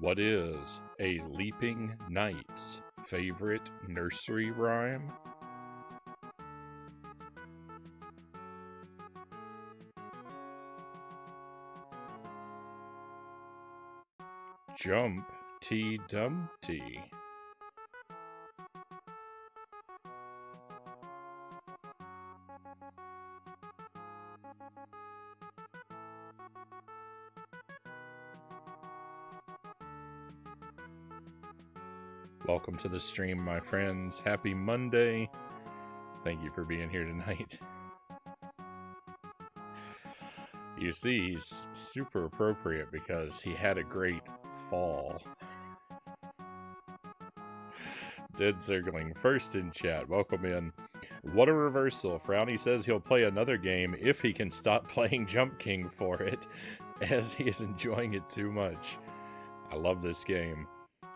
What is a leaping knight's favorite nursery rhyme? Jump T Dumpty. Welcome to the stream, my friends. Happy Monday. Thank you for being here tonight. You see, he's super appropriate because he had a great fall. Dead Circling, first in chat. Welcome in. What a reversal. Frownie says he'll play another game if he can stop playing Jump King for it, as he is enjoying it too much. I love this game.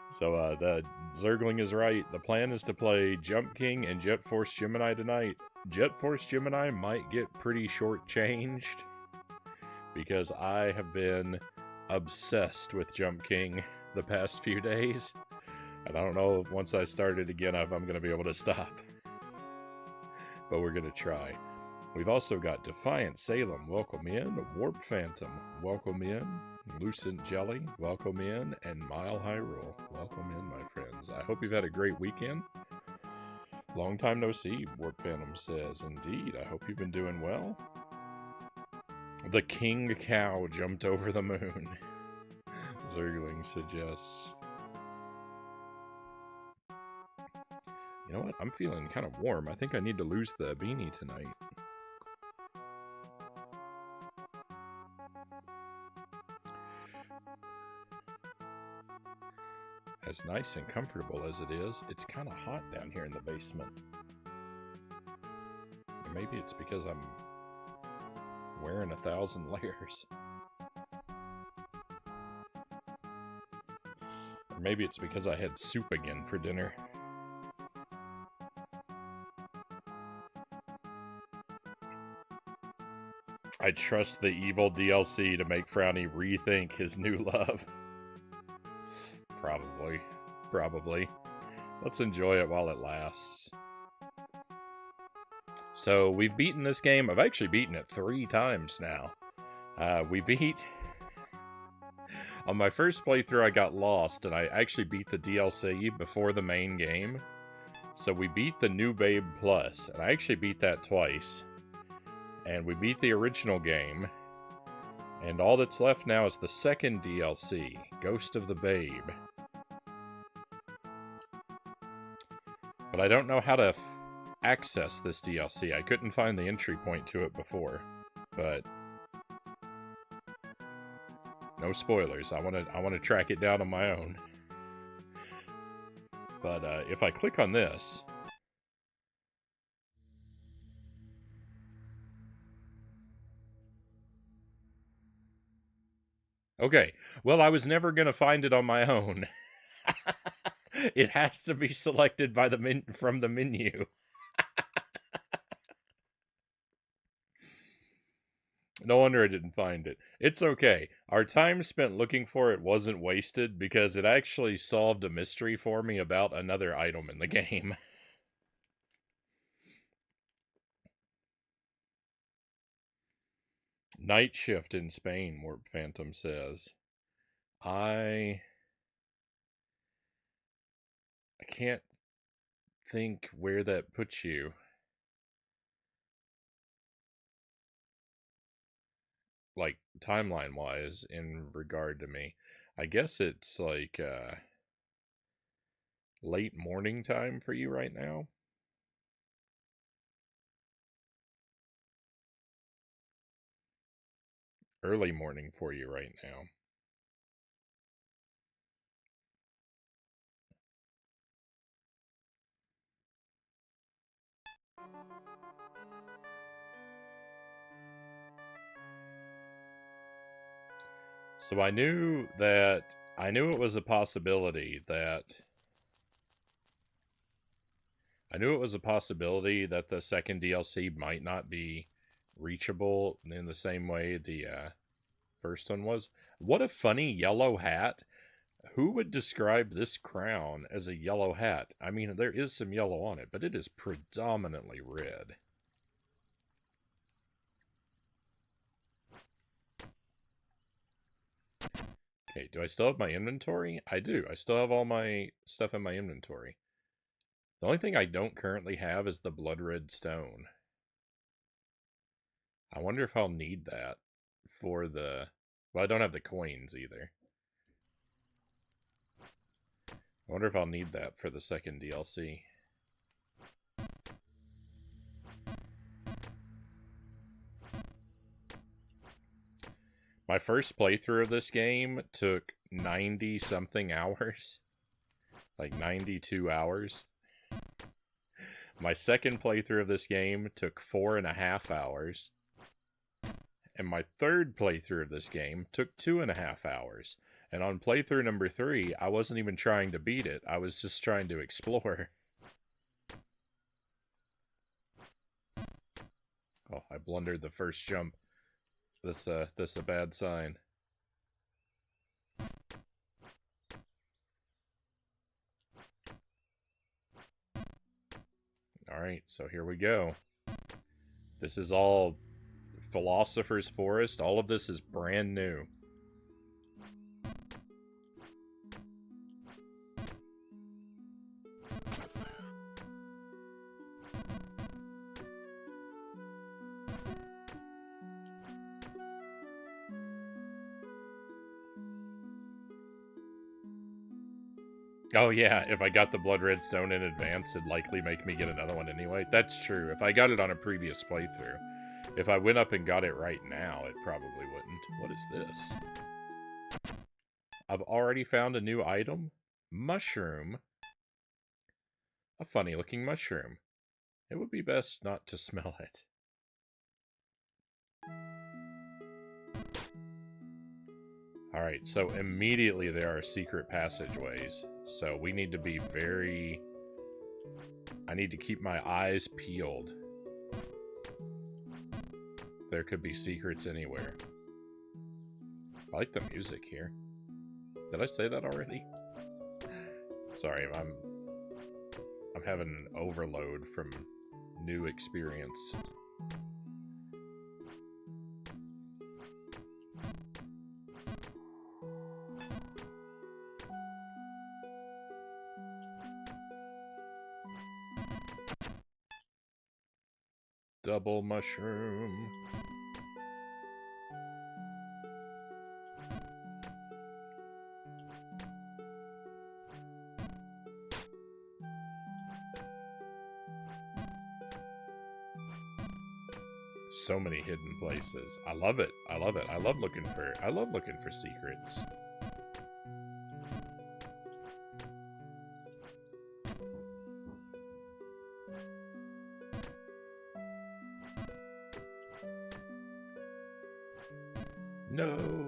So the Zergling is right. The plan is to play Jump King and Jet Force Gemini tonight. Jet Force Gemini might get pretty short-changed because I have been obsessed with Jump King the past few days. And I don't know if once I start it again if I'm going to be able to stop. But we're going to try. We've also got Defiant Salem, welcome in. Warp Phantom, welcome in. Lucent Jelly, welcome in. And Mile Hyrule, welcome in, my friends. I hope you've had a great weekend. Long time no see, Warp Phantom says. Indeed, I hope you've been doing well. The King Cow jumped over the moon, Zergling suggests. You know what? I'm feeling kind of warm. I think I need to lose the beanie tonight. As nice and comfortable as it is, it's kind of hot down here in the basement. Or maybe it's because I'm wearing 1,000 layers. Or maybe it's because I had soup again for dinner. I trust the evil DLC to make Frownie rethink his new love. Probably. Let's enjoy it while it lasts. So, we've beaten this game. I've actually beaten it 3 times now. We beat... On my first playthrough, I got lost, and I actually beat the DLC before the main game. So we beat the New Babe Plus, and I actually beat that twice. And we beat the original game. And all that's left now is the second DLC, Ghost of the Babe. But I don't know how to access this DLC. I couldn't find the entry point to it before. But no spoilers. I want to track it down on my own. But if I click on this, okay, well, I was never going to find it on my own. It has to be selected by from the menu. No wonder I didn't find it. It's okay. Our time spent looking for it wasn't wasted because it actually solved a mystery for me about another item in the game. Night shift in Spain, Warp Phantom says. I can't think where that puts you. Like, timeline-wise, in regard to me. I guess it's, like, late morning time for you right now? Early morning for you right now. So I knew it was a possibility that the second DLC might not be reachable in the same way the first one was. What a funny yellow hat. Who would describe this crown as a yellow hat? I mean, there is some yellow on it, but it is predominantly red. Okay, do I still have my inventory? I do. I still have all my stuff in my inventory. The only thing I don't currently have is the blood red stone. I wonder if I'll need that for the... Well, I don't have the coins either. I wonder if I'll need that for the second DLC. My first playthrough of this game took 90-something hours. Like 92 hours. My second playthrough of this game took 4.5 hours. And my third playthrough of this game took 2.5 hours. And on playthrough number 3, I wasn't even trying to beat it. I was just trying to explore. Oh, I blundered the first jump. That's a bad sign. Alright, so here we go. This is all Philosopher's Forest. All of this is brand new. Oh yeah, if I got the blood red stone in advance, it'd likely make me get another one anyway. That's true. If I got it on a previous playthrough. If I went up and got it right now, it probably wouldn't. What is this? I've already found a new item. Mushroom. A funny looking mushroom. It would be best not to smell it. Alright, so immediately there are secret passageways. So we need to be very... I need to keep my eyes peeled. There could be secrets anywhere. I like the music here. Did I say that already? Sorry, I'm having an overload from new experience. Double mushroom. So many hidden places. I love it. I love it. I love looking for secrets. No.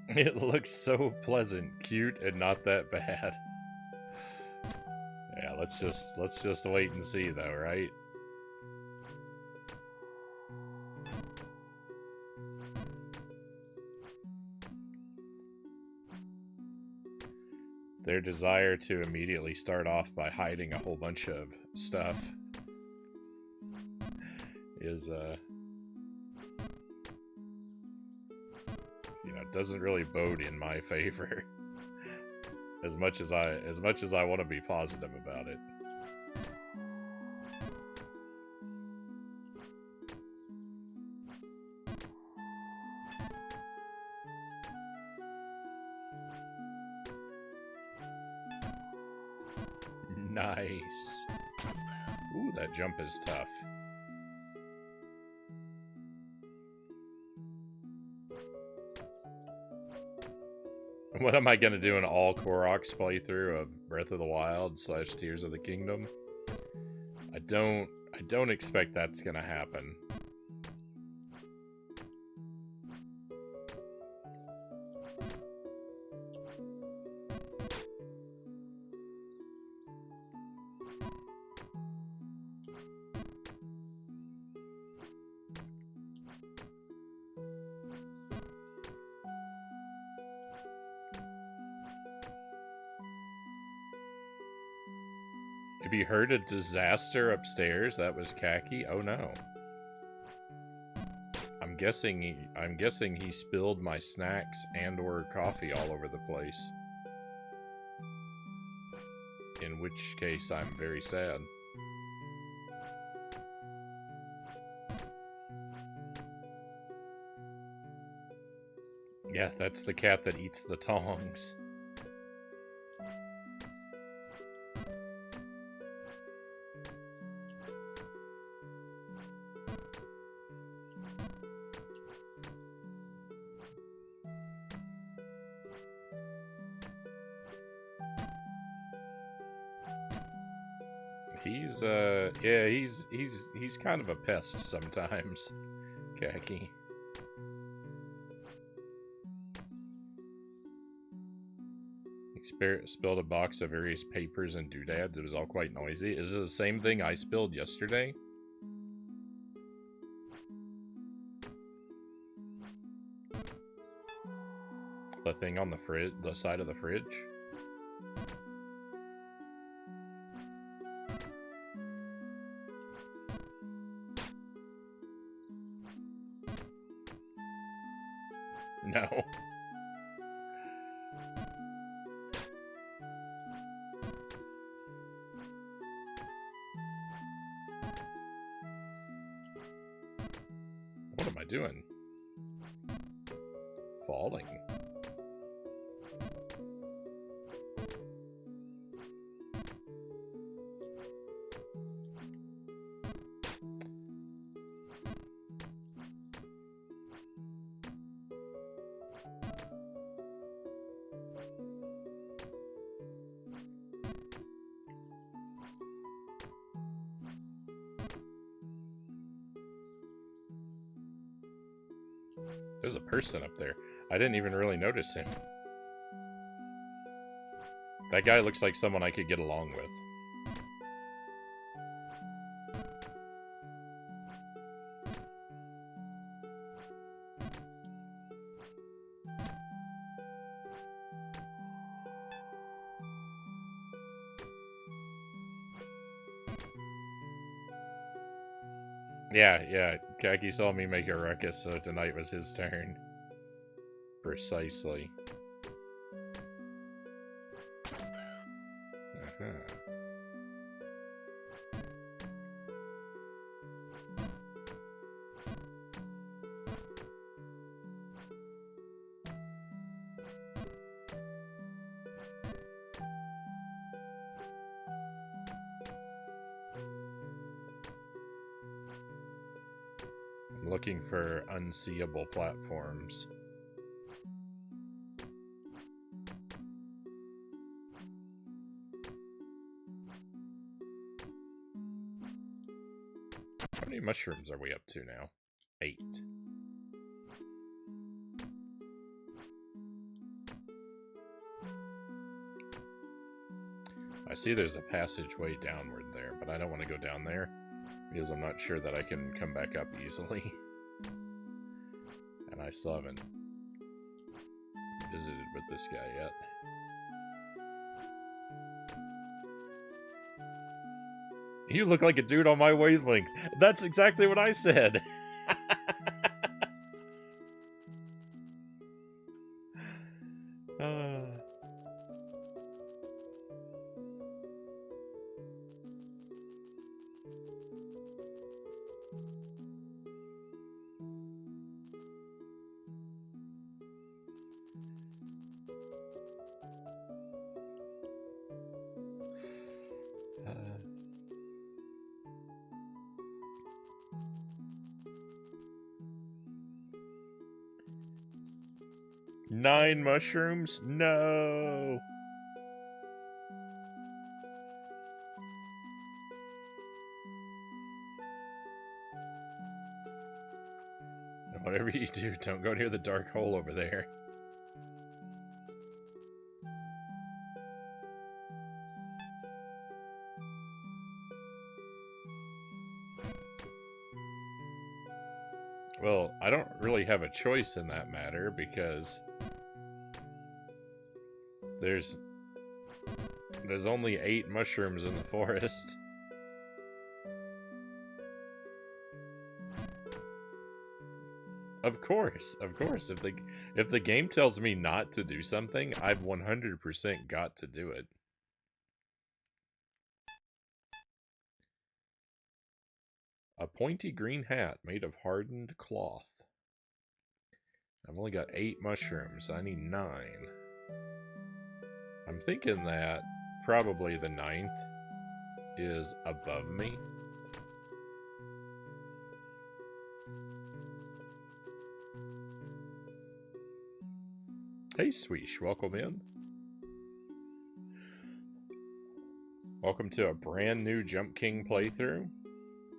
It looks so pleasant, cute, and not that bad. Yeah, let's just wait and see though, right? Their desire to immediately start off by hiding a whole bunch of stuff is you know, doesn't really bode in my favor. as much as I want to be positive about it. Nice. Ooh, that jump is tough. What am I gonna do, an all Koroks playthrough of Breath of the Wild / Tears of the Kingdom? I don't expect that's gonna happen. Have you heard a disaster upstairs? That was Khaki. Oh no. I'm guessing he spilled my snacks and or coffee all over the place. In which case I'm very sad. Yeah, that's the cat that eats the tongs. He's kind of a pest sometimes. Khaki. He spilled a box of various papers and doodads. It was all quite noisy. Is it the same thing I spilled yesterday? The thing on the fridge, the side of the fridge? No. What am I doing? Falling. There's a person up there. I didn't even really notice him. That guy looks like someone I could get along with. Yeah, Khaki saw me make a ruckus, so tonight was his turn. Precisely. I'm looking for unseeable platforms. How many mushrooms are we up to now? 8. I see there's a passageway downward there, but I don't want to go down there because I'm not sure that I can come back up easily. And I still haven't visited with this guy yet. You look like a dude on my wavelength. That's exactly what I said. Nine mushrooms? No! Whatever you do, don't go near the dark hole over there. Well, I don't really have a choice in that matter because there's There's only 8 mushrooms in the forest. Of course. If the game tells me not to do something, I've 100% got to do it. A pointy green hat made of hardened cloth. I've only got 8 mushrooms. I need 9. I'm thinking that probably the 9th is above me. Hey, Sweesh, welcome in. Welcome to a brand new Jump King playthrough.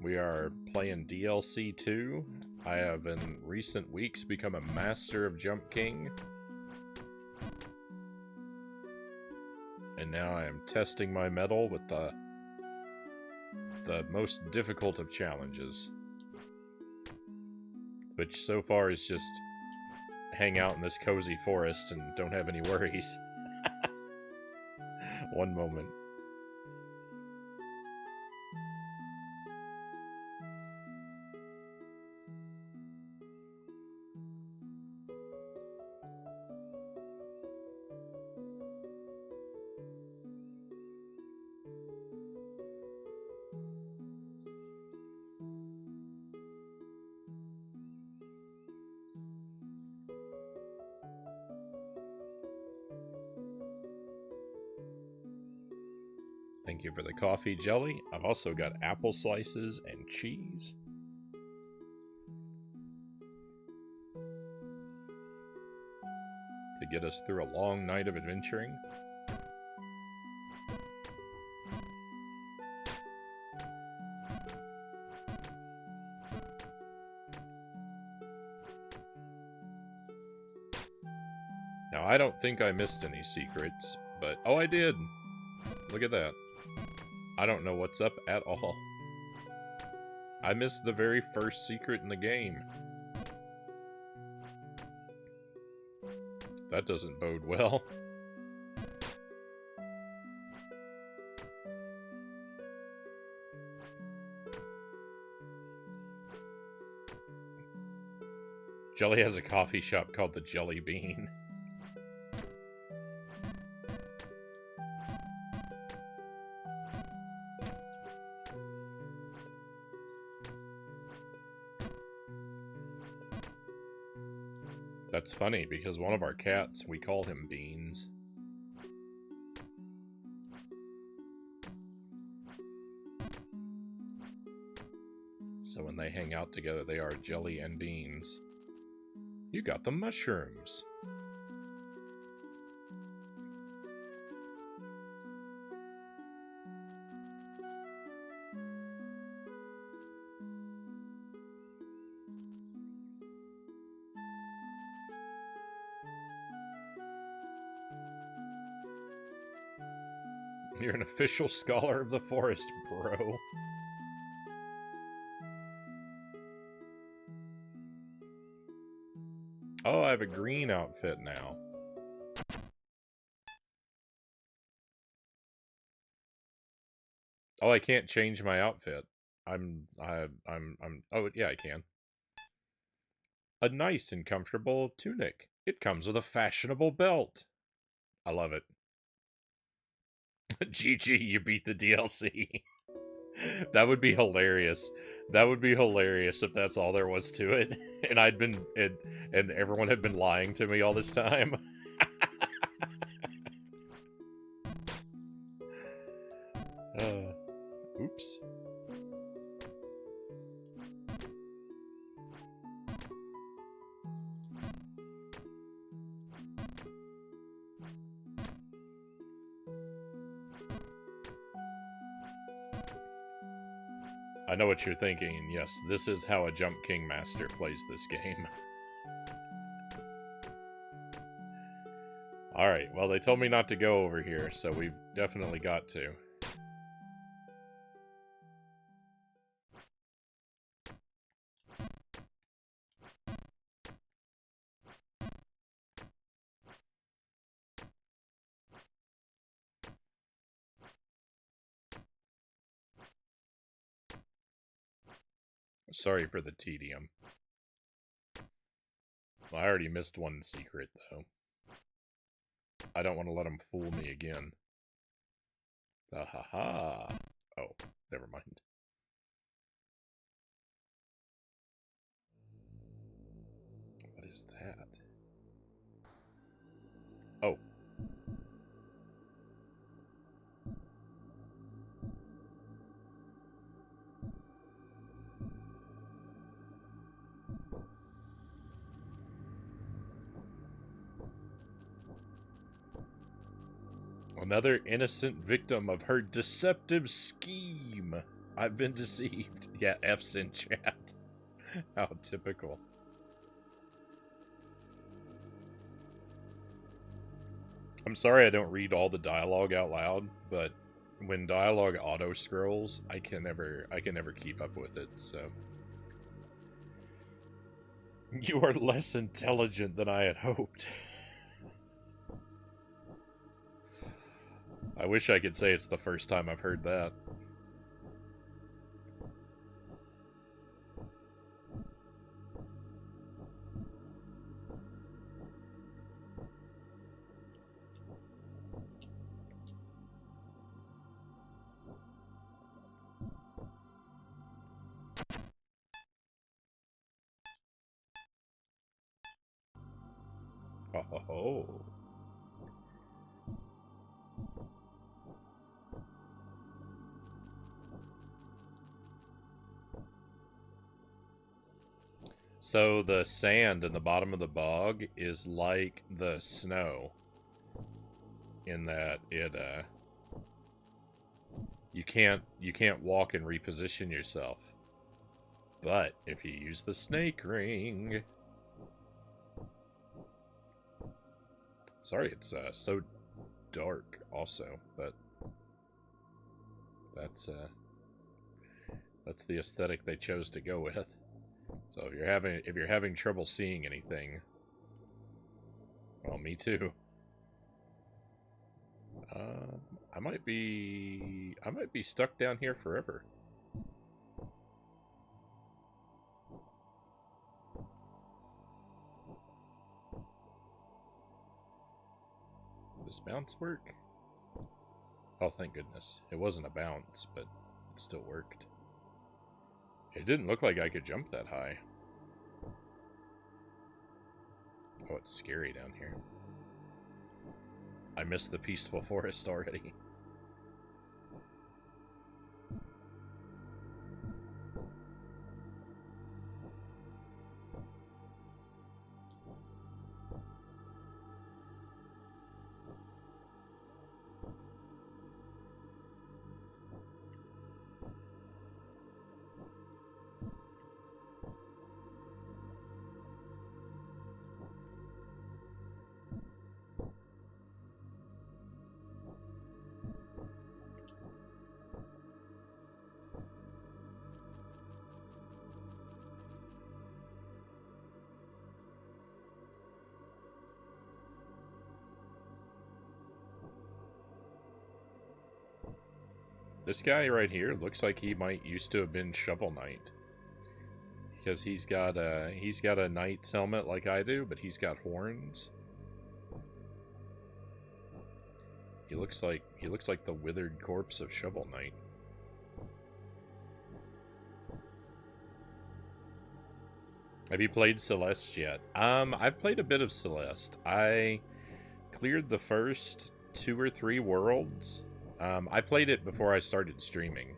We are playing DLC 2. I have in recent weeks become a master of Jump King. And now I am testing my mettle with the most difficult of challenges. Which so far is just hang out in this cozy forest and don't have any worries. One moment. Thank you for the coffee, Jelly. I've also got apple slices and cheese. To get us through a long night of adventuring. Now, I don't think I missed any secrets, but... Oh, I did! Look at that. I don't know what's up at all. I missed the very first secret in the game. That doesn't bode well. Jelly has a coffee shop called the Jelly Bean. That's funny, because one of our cats, we call him Beans. So when they hang out together, they are Jelly and Beans. You got the mushrooms. You're an official scholar of the forest, bro. Oh, I have a green outfit now. Oh, I can't change my outfit. Oh, yeah, I can. A nice and comfortable tunic. It comes with a fashionable belt. I love it. GG, you beat the DLC. That would be hilarious. That would be hilarious if that's all there was to it. And I'd been... and everyone had been lying to me all this time. Oops. I know what you're thinking, and yes, this is how a Jump King Master plays this game. Alright, well, they told me not to go over here, so we've definitely got to. Sorry for the tedium. I already missed one secret, though. I don't want to let him fool me again. Ah ha ha. Oh, never mind. What is that? Oh. Another innocent victim of her deceptive scheme. I've been deceived. Yeah, F's in chat. How typical. I'm sorry I don't read all the dialogue out loud, but when dialogue auto scrolls, I can never keep up with it, so. You are less intelligent than I had hoped. I wish I could say it's the first time I've heard that. Oh. So the sand in the bottom of the bog is like the snow in that it you can't walk and reposition yourself. But if you use the snake ring, sorry, it's so dark also, but that's the aesthetic they chose to go with. So if you're having trouble seeing anything, well, me too. I might be stuck down here forever. Does bounce work? Oh, thank goodness. It wasn't a bounce, but it still worked. It didn't look like I could jump that high. Oh, it's scary down here. I missed the peaceful forest already. This guy right here looks like he might used to have been Shovel Knight. Because he's got a knight's helmet like I do, but he's got horns. He looks like the withered corpse of Shovel Knight. Have you played Celeste yet? I've played a bit of Celeste. I cleared the first 2 or 3 worlds. I played it before I started streaming.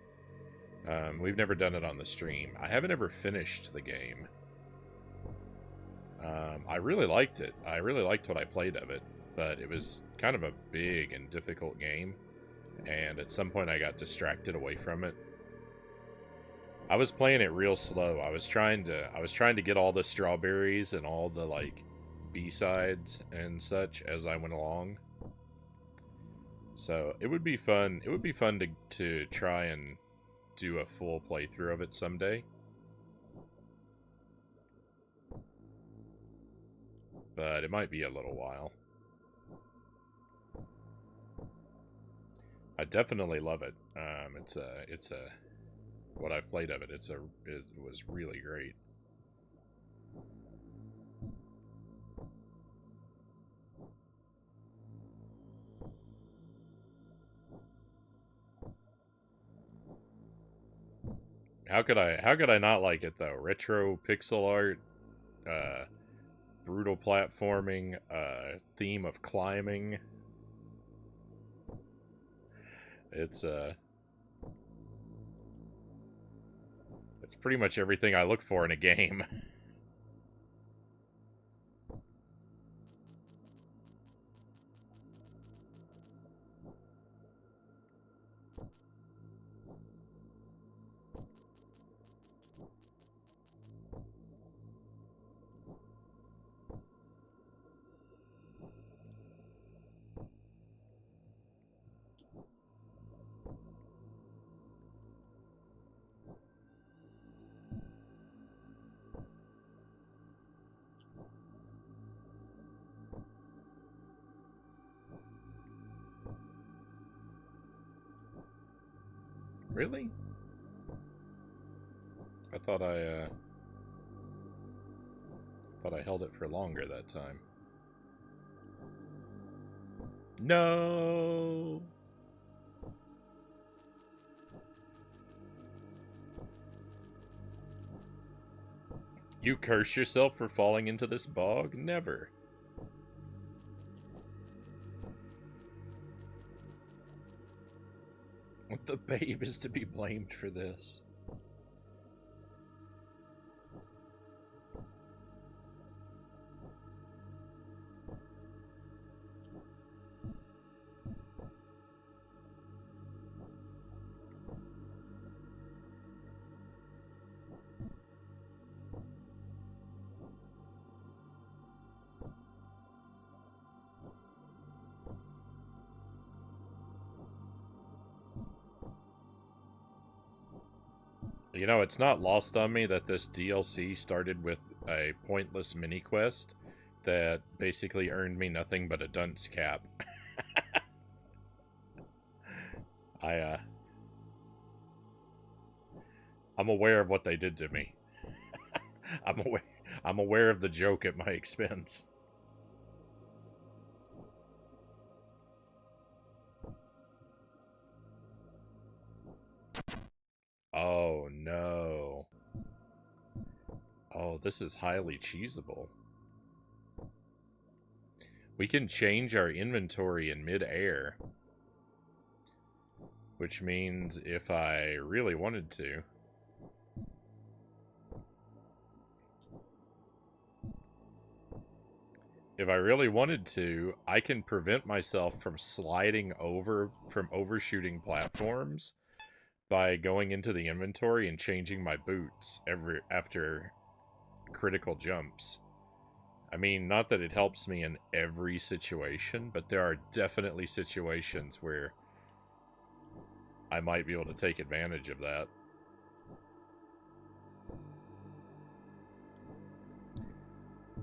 We've never done it on the stream. I haven't ever finished the game. I really liked it. I really liked what I played of it, but it was kind of a big and difficult game, and at some point I got distracted away from it. I was playing it real slow. I was trying to get all the strawberries and all the like B-sides and such as I went along. So it would be fun. It would be fun to try and do a full playthrough of it someday. But it might be a little while. I definitely love it. It's a what I've played of it. It was really great. How could I not like it though? Retro pixel art, brutal platforming, theme of climbing. It's pretty much everything I look for in a game. Really? I thought I held it for longer that time. No. You curse yourself for falling into this bog? Never. The babe is to be blamed for this. You know, it's not lost on me that this DLC started with a pointless mini quest that basically earned me nothing but a dunce cap. I'm aware of what they did to me. I'm aware of the joke at my expense. Oh no. Oh, this is highly cheesable. We can change our inventory in mid-air. Which means if I really wanted to... If I really wanted to, I can prevent myself from sliding over, from overshooting platforms by going into the inventory and changing my boots after critical jumps. I mean, not that it helps me in every situation, but there are definitely situations where I might be able to take advantage of that.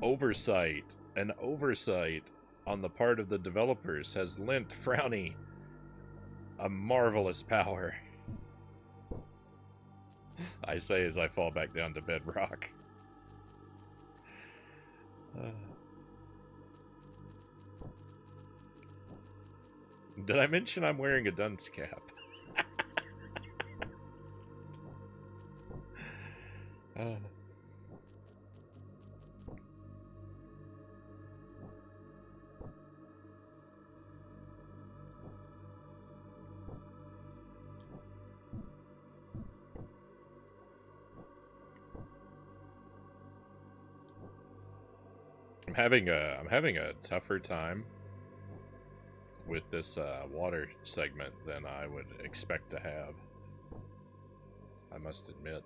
Oversight. An oversight on the part of the developers has lent Frownie a marvelous power. I say as I fall back down to bedrock. Did I mention I'm wearing a dunce cap? I'm having a tougher time with this water segment than I would expect to have. I must admit.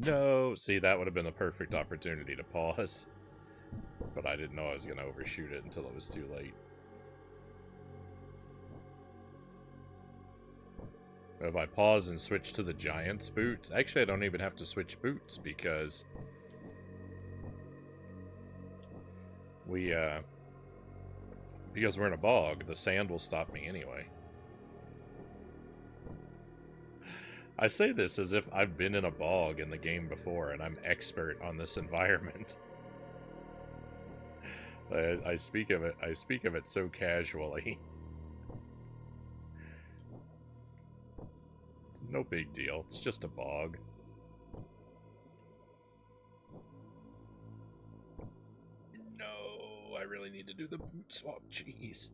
No! See, that would have been the perfect opportunity to pause. But I didn't know I was going to overshoot it until it was too late. If I pause and switch to the Giant's boots... Actually, I don't even have to switch boots, because... Because we're in a bog, the sand will stop me anyway. I say this as if I've been in a bog in the game before and I'm expert on this environment. I speak of it so casually. It's no big deal. It's just a bog. No, I really need to do the boot swap. Jeez.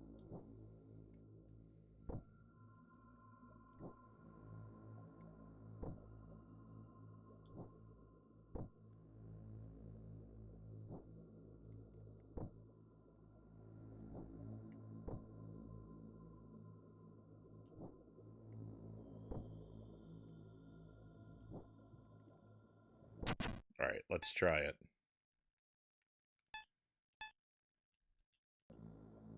Alright, let's try it.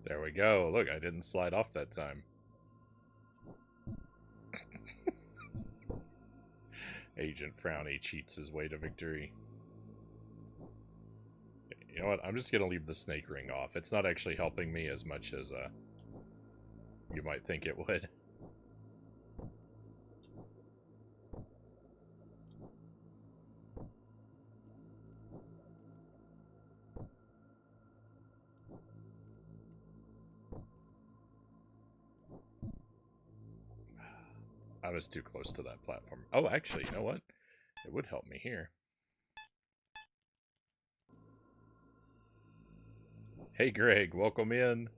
There we go. Look, I didn't slide off that time. Agent Frownie cheats his way to victory. You know what? I'm just gonna leave the snake ring off. It's not actually helping me as much as you might think it would. I was too close to that platform. Oh, actually, you know what? It would help me here. Hey, Greg, welcome in.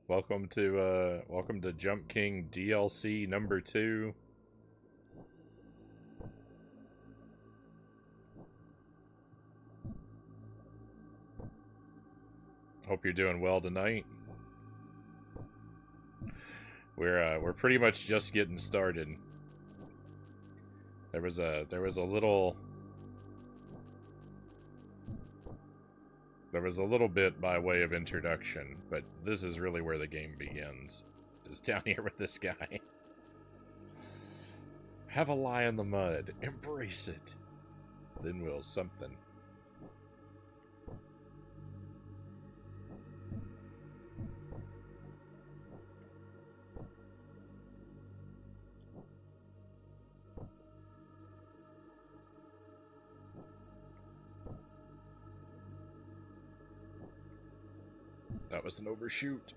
Welcome to Jump King DLC number 2. Hope you're doing well tonight. We're pretty much just getting started. There was a little bit by way of introduction, but this is really where the game begins. Is down here with this guy. Have a lie in the mud. Embrace it. Then we'll something. That was an overshoot.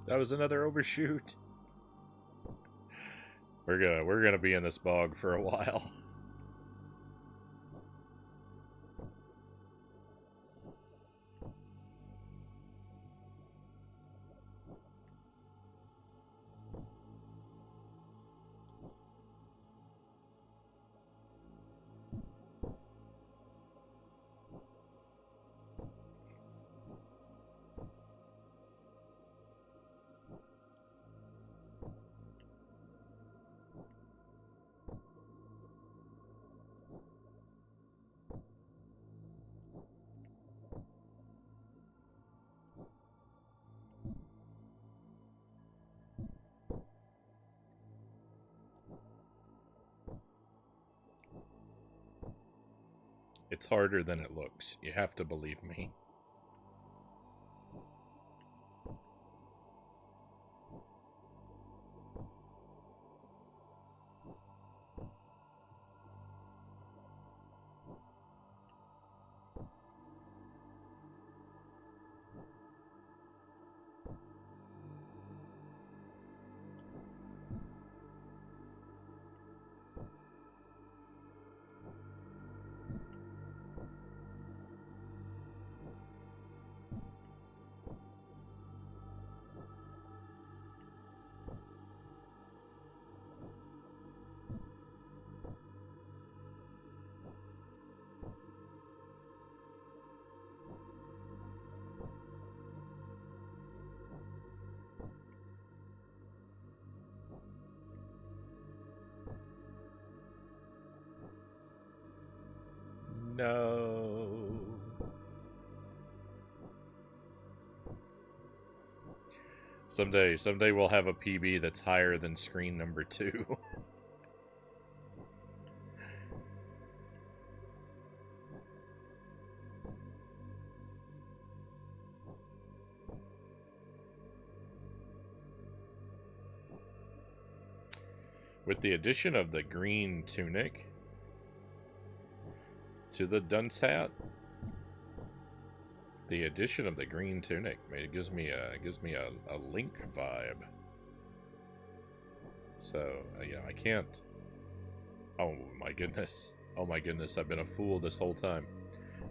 That was another overshoot. We're gonna be in this bog for a while. It's harder than it looks. You have to believe me. No. Someday we'll have a PB that's higher than screen number 2. With the addition of the green tunic to the dunce hat, the addition of the green tunic gives me a Link vibe. So yeah, I can't. Oh my goodness! Oh my goodness! I've been a fool this whole time.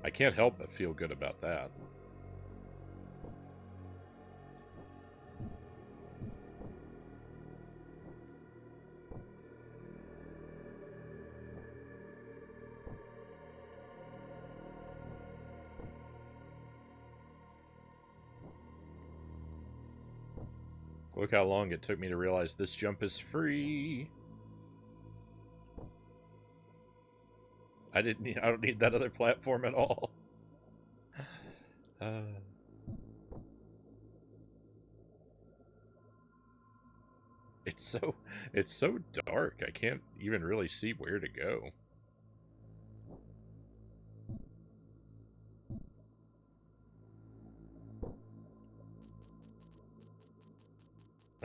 I can't help but feel good about that. Look how long it took me to realize this jump is free. I don't need that other platform at all. It's so dark. I can't even really see where to go.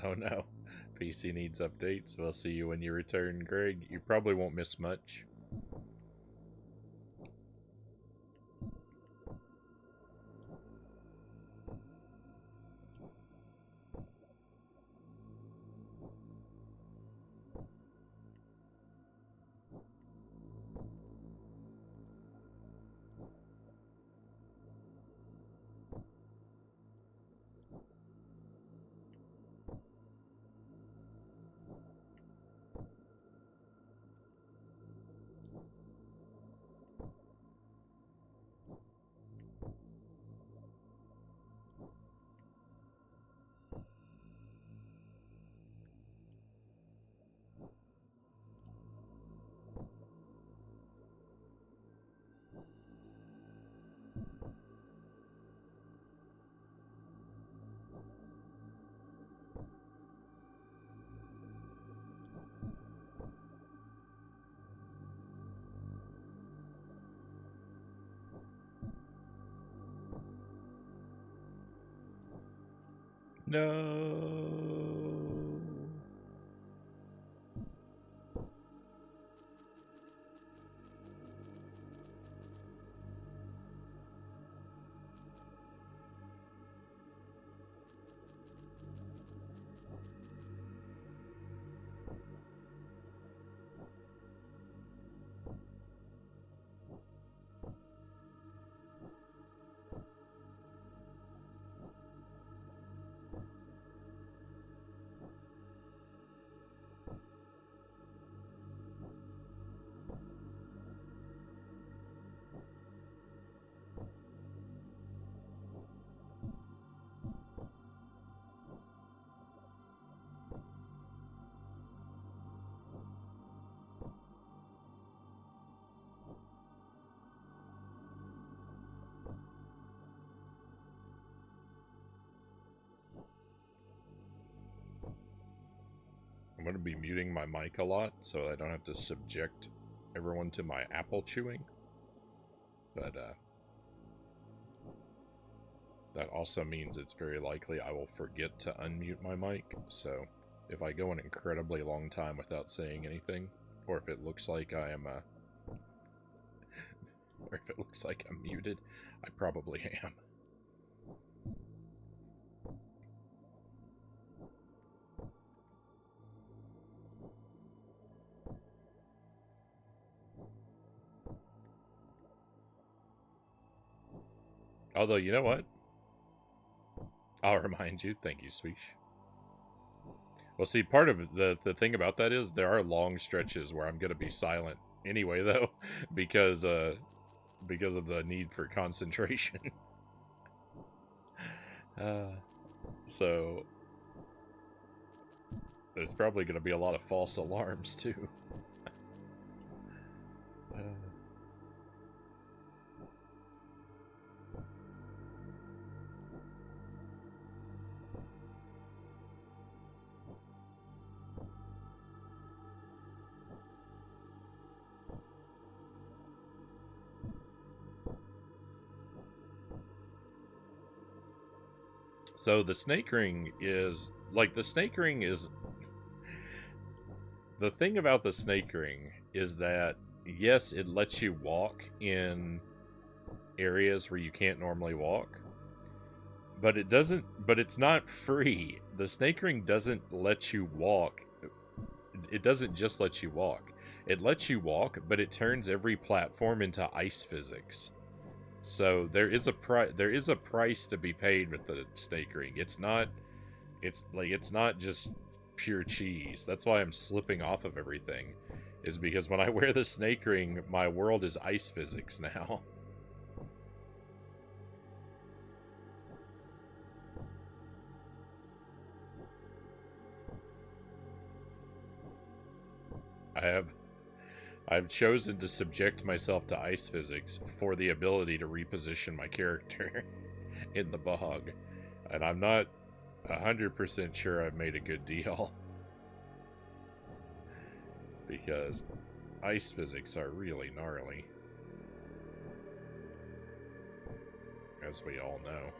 Oh no. PC needs updates. We'll see you when you return, Greg. You probably won't miss much. No. I'm going to be muting my mic a lot so I don't have to subject everyone to my apple chewing. But that also means it's very likely I will forget to unmute my mic. So if I go an incredibly long time without saying anything, or if it looks like I am or if it looks like I'm muted, I probably am. Although, you know what? I'll remind you. Thank you, Sweesh. Well, see, part of the thing about that is there are long stretches where I'm going to be silent anyway, though, because of the need for concentration. So there's probably going to be a lot of false alarms, too. So the snake ring is like the snake ring is the thing about the snake ring is that yes, it lets you walk in areas where you can't normally walk, but it's not free. The snake ring doesn't let you walk. It doesn't just let you walk. It lets you walk, but it turns every platform into ice physics. So there is a price to be paid with the snake ring. It's not just pure cheese. That's why I'm slipping off of everything, is because when I wear the snake ring, my world is ice physics now. I've chosen to subject myself to ice physics for the ability to reposition my character in the bog. And I'm not 100% sure I've made a good deal. Because ice physics are really gnarly, as we all know.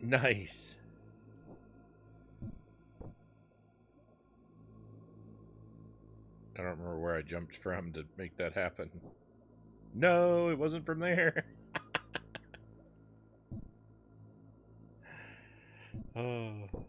Nice. I don't remember where I jumped from to make that happen. No, it wasn't from there. Oh.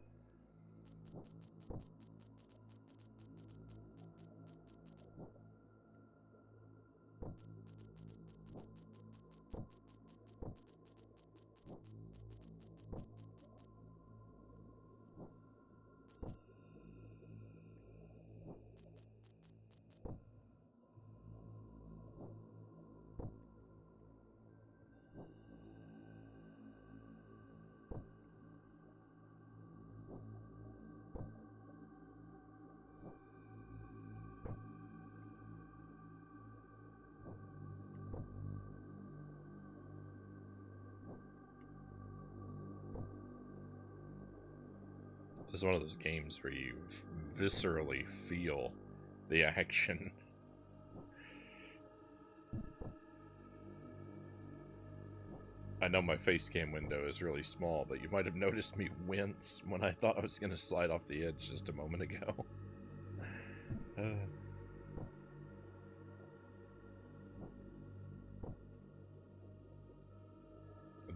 This is one of those games where you viscerally feel the action. I know my face cam window is really small, but you might have noticed me wince when I thought I was going to slide off the edge just a moment ago.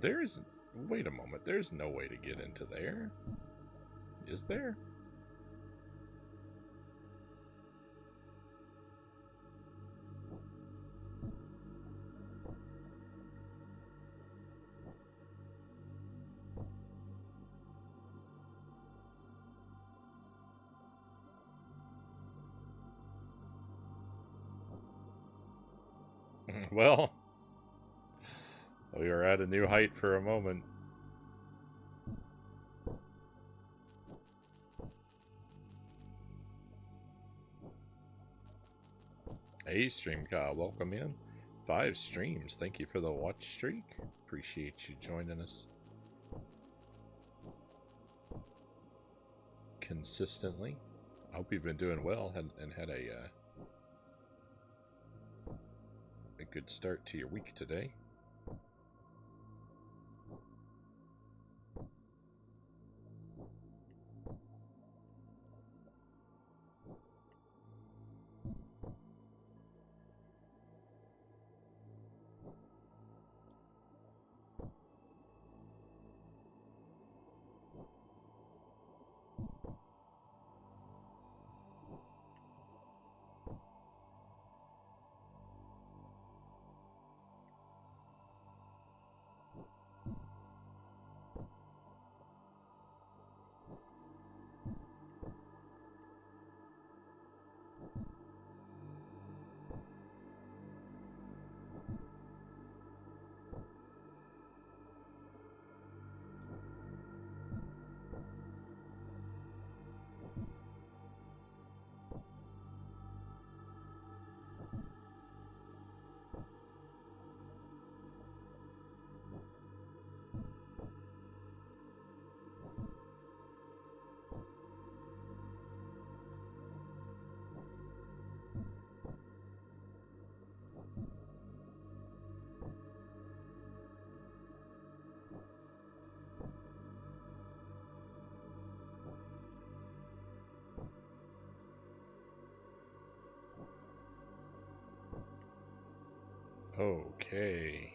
There's... Wait a moment, there's no way to get into there. Is there? Well, we are at a new height for a moment. Hey, Stream Kyle, welcome in. 5 streams. Thank you for the watch streak. Appreciate you joining us consistently. I hope you've been doing well and had a good start to your week today. Okay.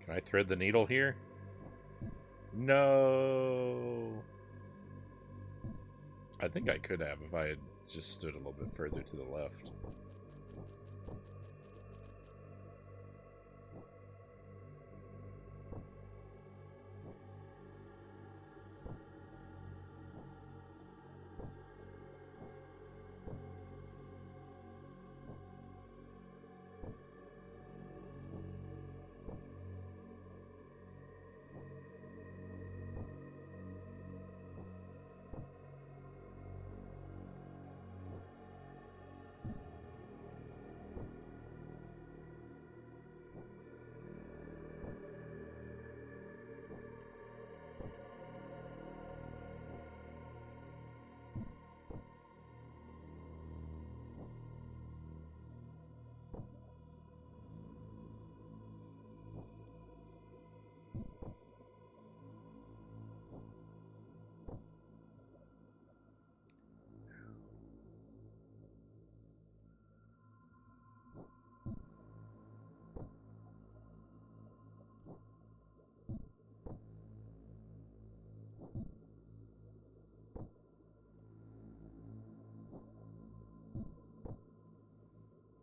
Can I thread the needle here? No. I think I could have if I had just stood a little bit further to the left.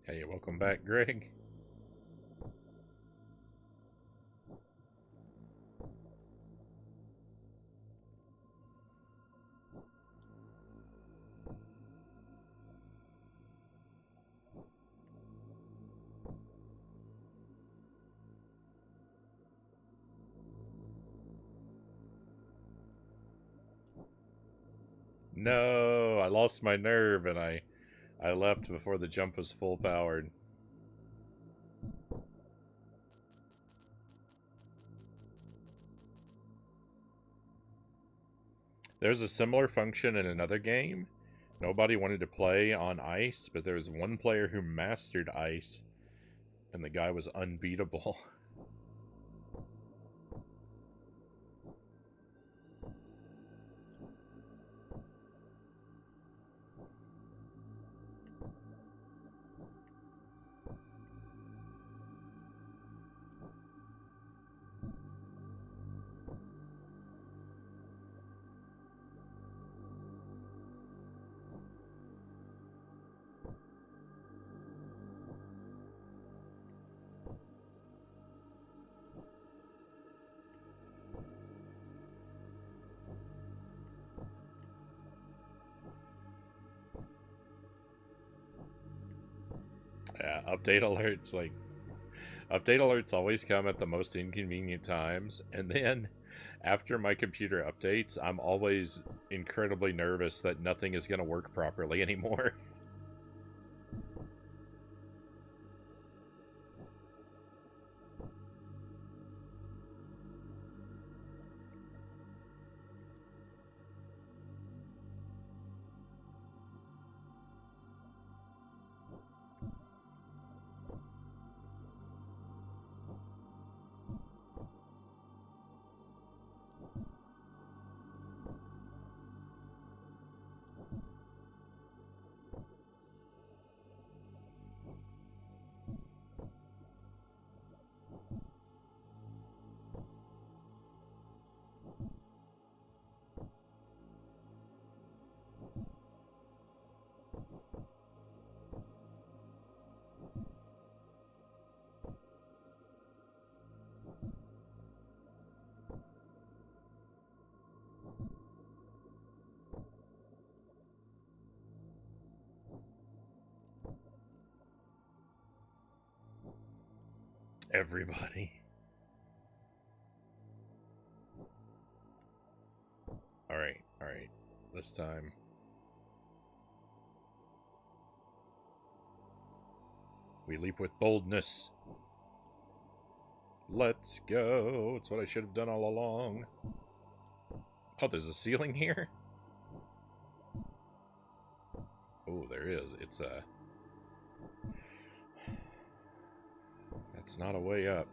Hey, welcome back, Greg. No, I lost my nerve and I left before the jump was full powered. There's a similar function in another game. Nobody wanted to play on ice, but there was one player who mastered ice, and the guy was unbeatable. Yeah, update alerts always come at the most inconvenient times, and then after my computer updates, I'm always incredibly nervous that nothing is going to work properly anymore. Everybody. Alright, alright. This time. We leap with boldness. Let's go. It's what I should have done all along. Oh, there's a ceiling here? Oh, there is. It's a... That's not a way up.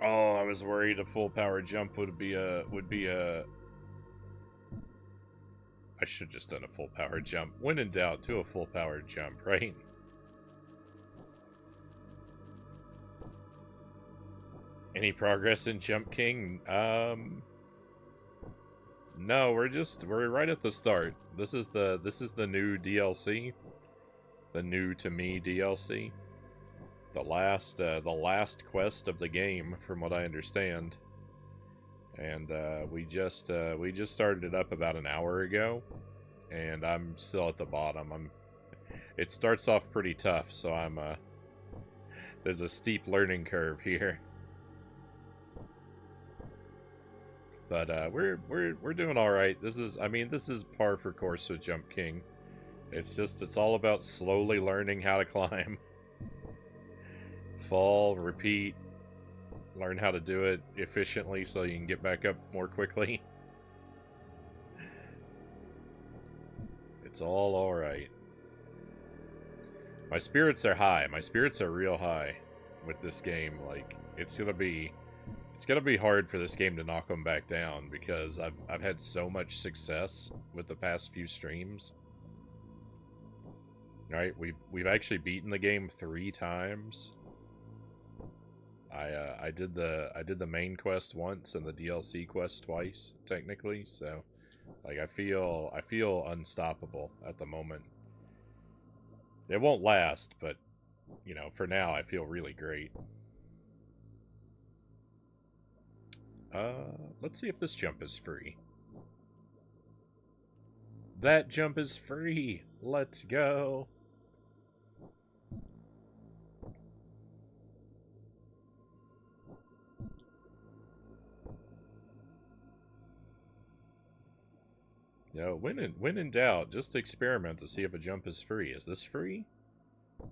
Oh, I was worried a full power jump would be a I should have just done a full power jump. When in doubt, do a full power jump, right? Any progress in Jump King? No, we're right at the start. This is the new DLC. The new to me DLC. The last quest of the game, from what I understand. And we just started it up about an hour ago, and I'm still at the bottom. It starts off pretty tough, so there's a steep learning curve here. But we're doing all right. This is par for course with Jump King. It's all about slowly learning how to climb. Fall, repeat, learn how to do it efficiently so you can get back up more quickly. It's all right. My spirits are high. My spirits are real high with this game. Like, it's gonna be hard for this game to knock them back down, because I've had so much success with the past few streams. Right, we've actually beaten the game 3 times. I did the main quest once and the DLC quest twice, technically. So, like, I feel unstoppable at the moment. It won't last, but you know, for now, I feel really great. Let's see if this jump is free. That jump is free. Let's go. No, when in doubt, just experiment to see if a jump is free. Is this free?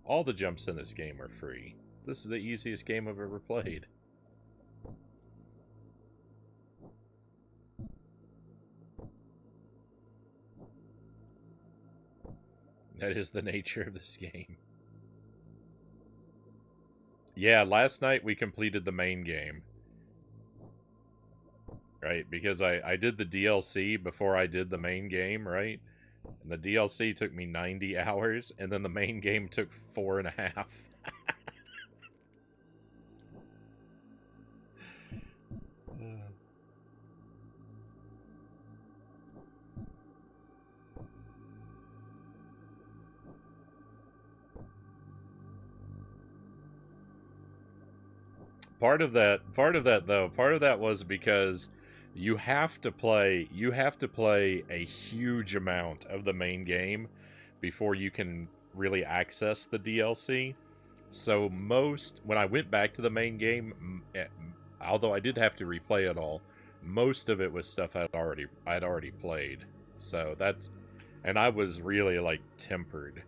All the jumps in this game are free. This is the easiest game I've ever played. That is the nature of this game. Yeah, last night we completed the main game. Right, because I did the DLC before I did the main game, right? And the DLC took me 90 hours, and then the main game took 4.5. Part of that was because you have to play a huge amount of the main game before you can really access the DLC. So when I went back to the main game, although I did have to replay it all, most of it was stuff I'd already played. So and I was really, like, tempered.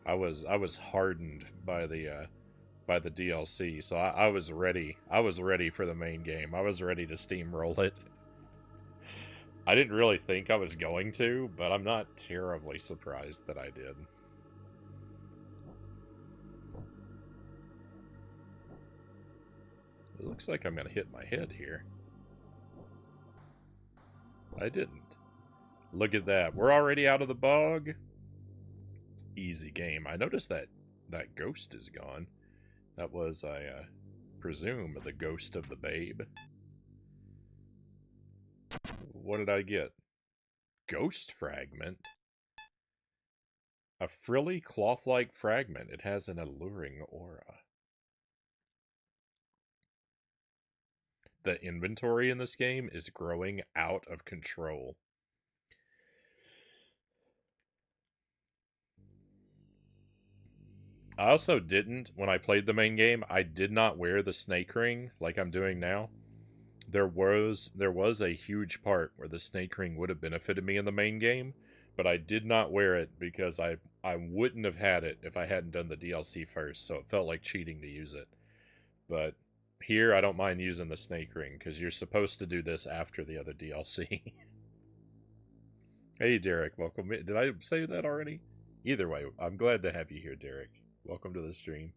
I was hardened by the DLC, so I was ready. I was ready for the main game. I was ready to steamroll it. I didn't really think I was going to, but I'm not terribly surprised that I did. It looks like I'm going to hit my head here. I didn't. Look at that. We're already out of the bog. Easy game. I noticed that ghost is gone. That was, I presume, the ghost of the babe. What did I get? Ghost fragment? A frilly cloth-like fragment. It has an alluring aura. The inventory in this game is growing out of control. I also didn't, when I played the main game, I did not wear the snake ring like I'm doing now. There was a huge part where the snake ring would have benefited me in the main game, but I did not wear it because I wouldn't have had it if I hadn't done the DLC first, so it felt like cheating to use it. But here, I don't mind using the snake ring, because you're supposed to do this after the other DLC. Hey, Derek, welcome. Did I say that already? Either way, I'm glad to have you here, Derek. Welcome to the stream.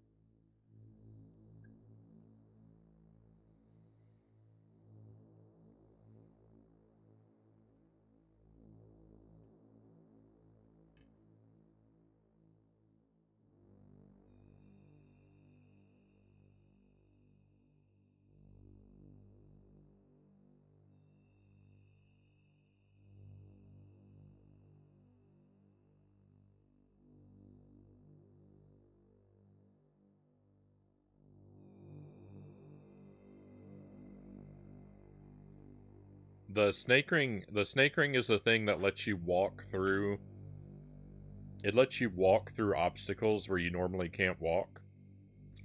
The snake ring is the thing that lets you walk through. It lets you walk through obstacles where you normally can't walk,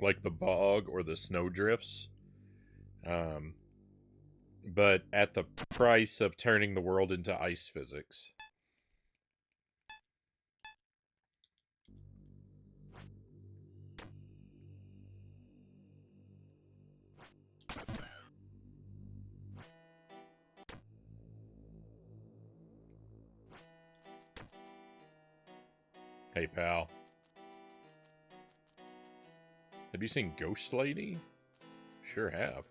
like the bog or the snow drifts. But at the price of turning the world into ice physics. Hey, pal. Have you seen Ghost Lady? Sure have.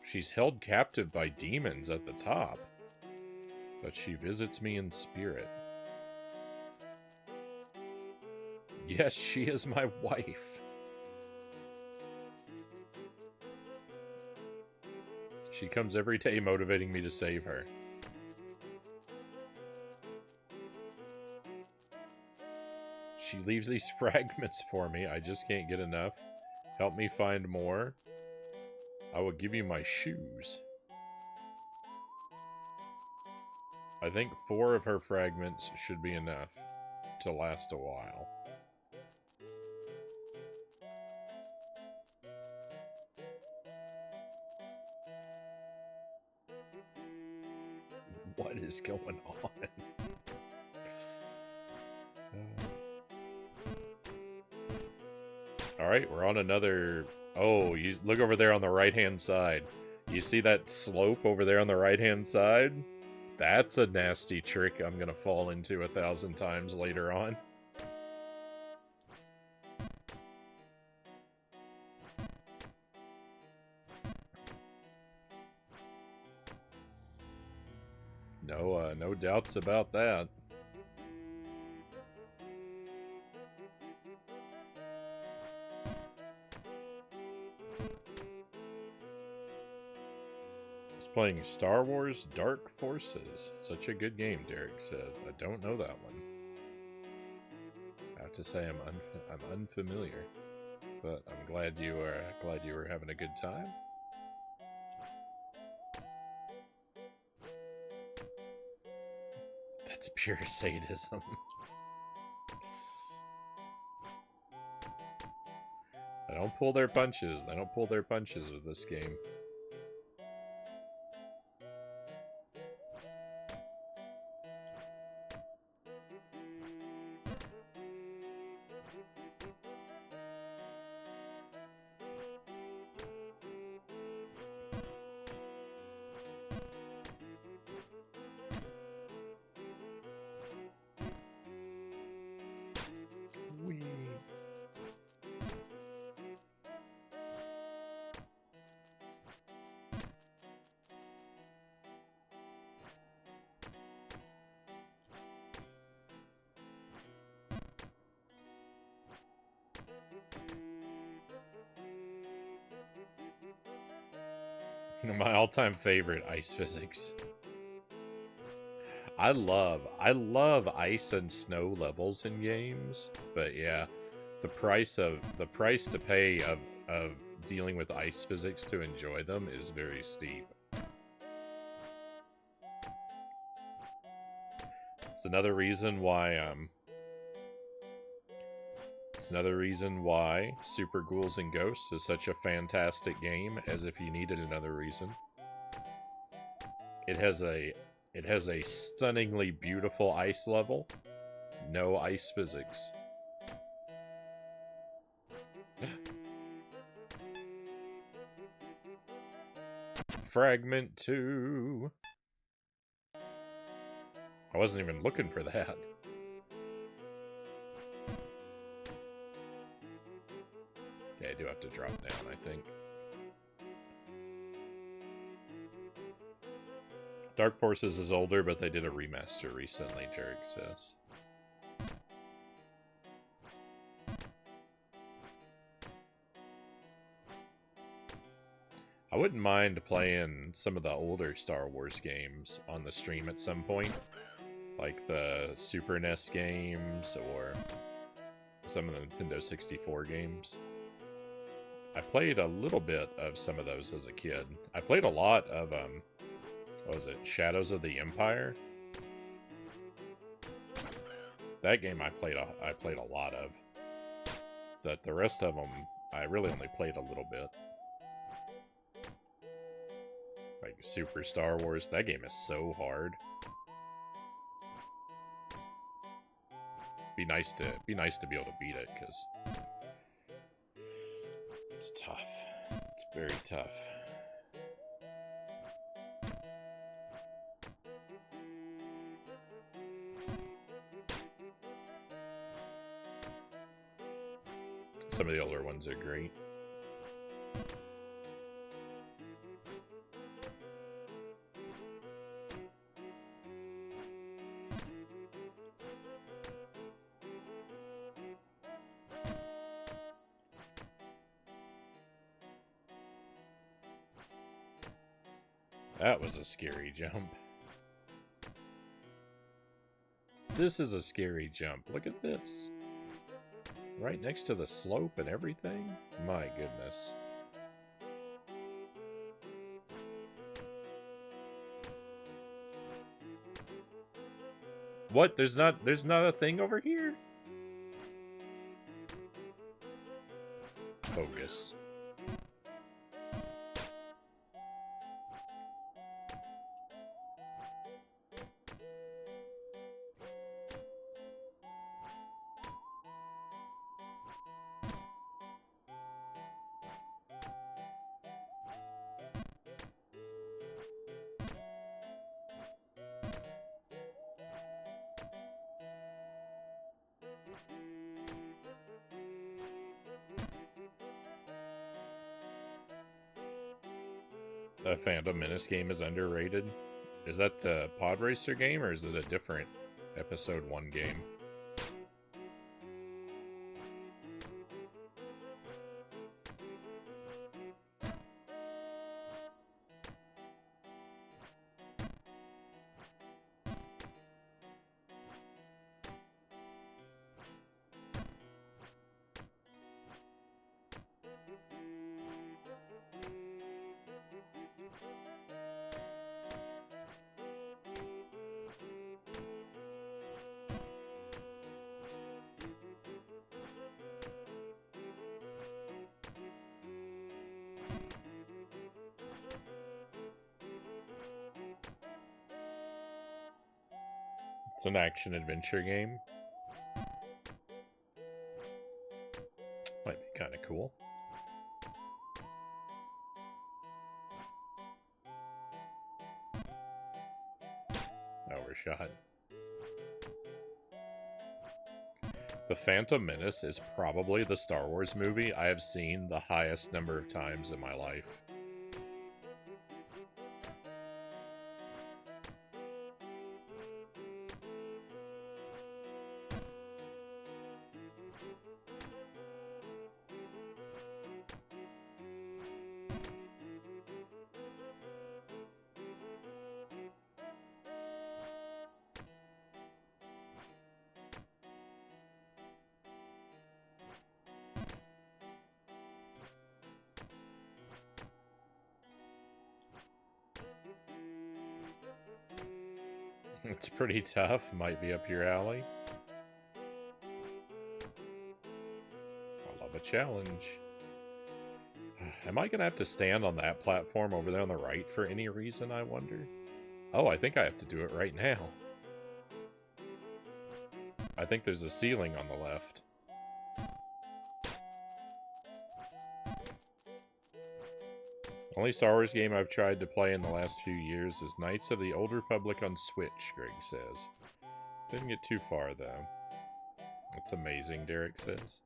She's held captive by demons at the top, but she visits me in spirit. Yes, she is my wife. She comes every day motivating me to save her. She leaves these fragments for me. I just can't get enough. Help me find more. I will give you my shoes. I think 4 of her fragments should be enough to last a while. What is going on? Alright, we're on another... Oh, you look over there on the right-hand side. You see that slope over there on the right-hand side? That's a nasty trick I'm gonna fall into 1,000 times later on. No doubts about that. Playing Star Wars Dark Forces. Such a good game, Derek says. I don't know that one. I have to say I'm unfamiliar, but I'm glad you were having a good time. That's pure sadism. They don't pull their punches. They don't pull their punches with this game. My all-time favorite, ice physics. I love ice and snow levels in games, but yeah, the price to pay of dealing with ice physics to enjoy them is very steep. It's another reason why Super Ghouls and Ghosts is such a fantastic game, as if you needed another reason. It has a stunningly beautiful ice level, no ice physics. Fragment 2. I wasn't even looking for that. Okay, I do have to drop down, I think. Dark Forces is older, but they did a remaster recently, Derek says. I wouldn't mind playing some of the older Star Wars games on the stream at some point. Like the Super NES games, or some of the Nintendo 64 games. I played a little bit of some of those as a kid. I played a lot of What was it? Shadows of the Empire? That game I played a lot of. The rest of them, I really only played a little bit. Like Super Star Wars, that game is so hard. Be nice to be able to beat it, because it's tough. It's very tough. Some of the older ones are great. That was a scary jump. This is a scary jump. Look at this. Right next to the slope and everything? My goodness. What? There's not a thing over here? Bogus. The Phantom Menace game is underrated. Is that the Pod Racer game, or is it a different Episode 1 game? It's an action-adventure game. Might be kind of cool. Overshot. The Phantom Menace is probably the Star Wars movie I have seen the highest number of times in my life. It's pretty tough. Might be up your alley. I love a challenge. Am I going to have to stand on that platform over there on the right for any reason, I wonder? Oh, I think I have to do it right now. I think there's a ceiling on the left. Only Star Wars game I've tried to play in the last few years is Knights of the Old Republic on Switch, Greg says. Didn't get too far, though. That's amazing, Derek says.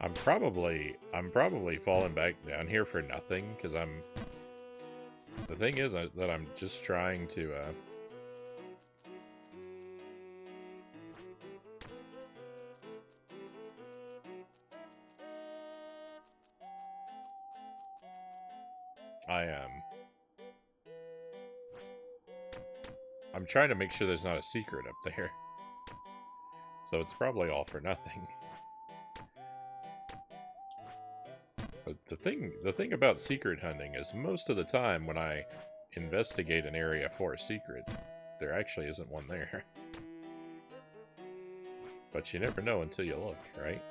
I'm probably falling back down here for nothing, because the thing is that I'm just trying to, I'm trying to make sure there's not a secret up there. So it's probably all for nothing. But the thing about secret hunting is most of the time when I investigate an area for a secret, there actually isn't one there. But you never know until you look, right?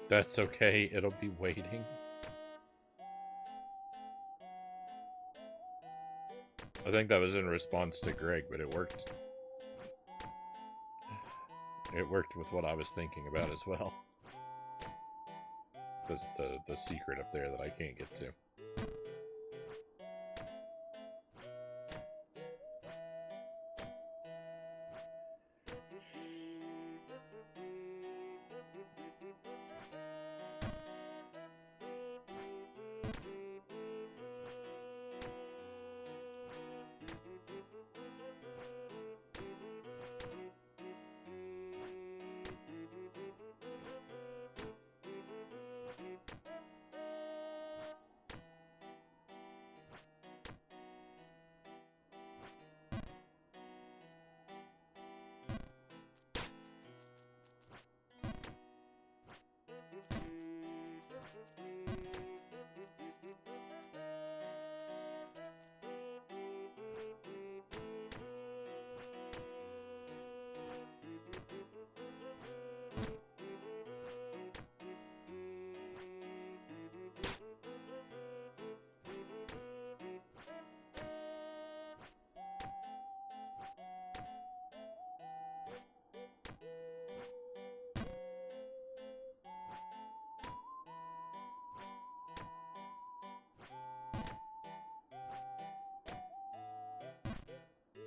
That's okay, it'll be waiting. I think that was in response to Greg, but it worked. It worked with what I was thinking about as well. The secret up there that I can't get to.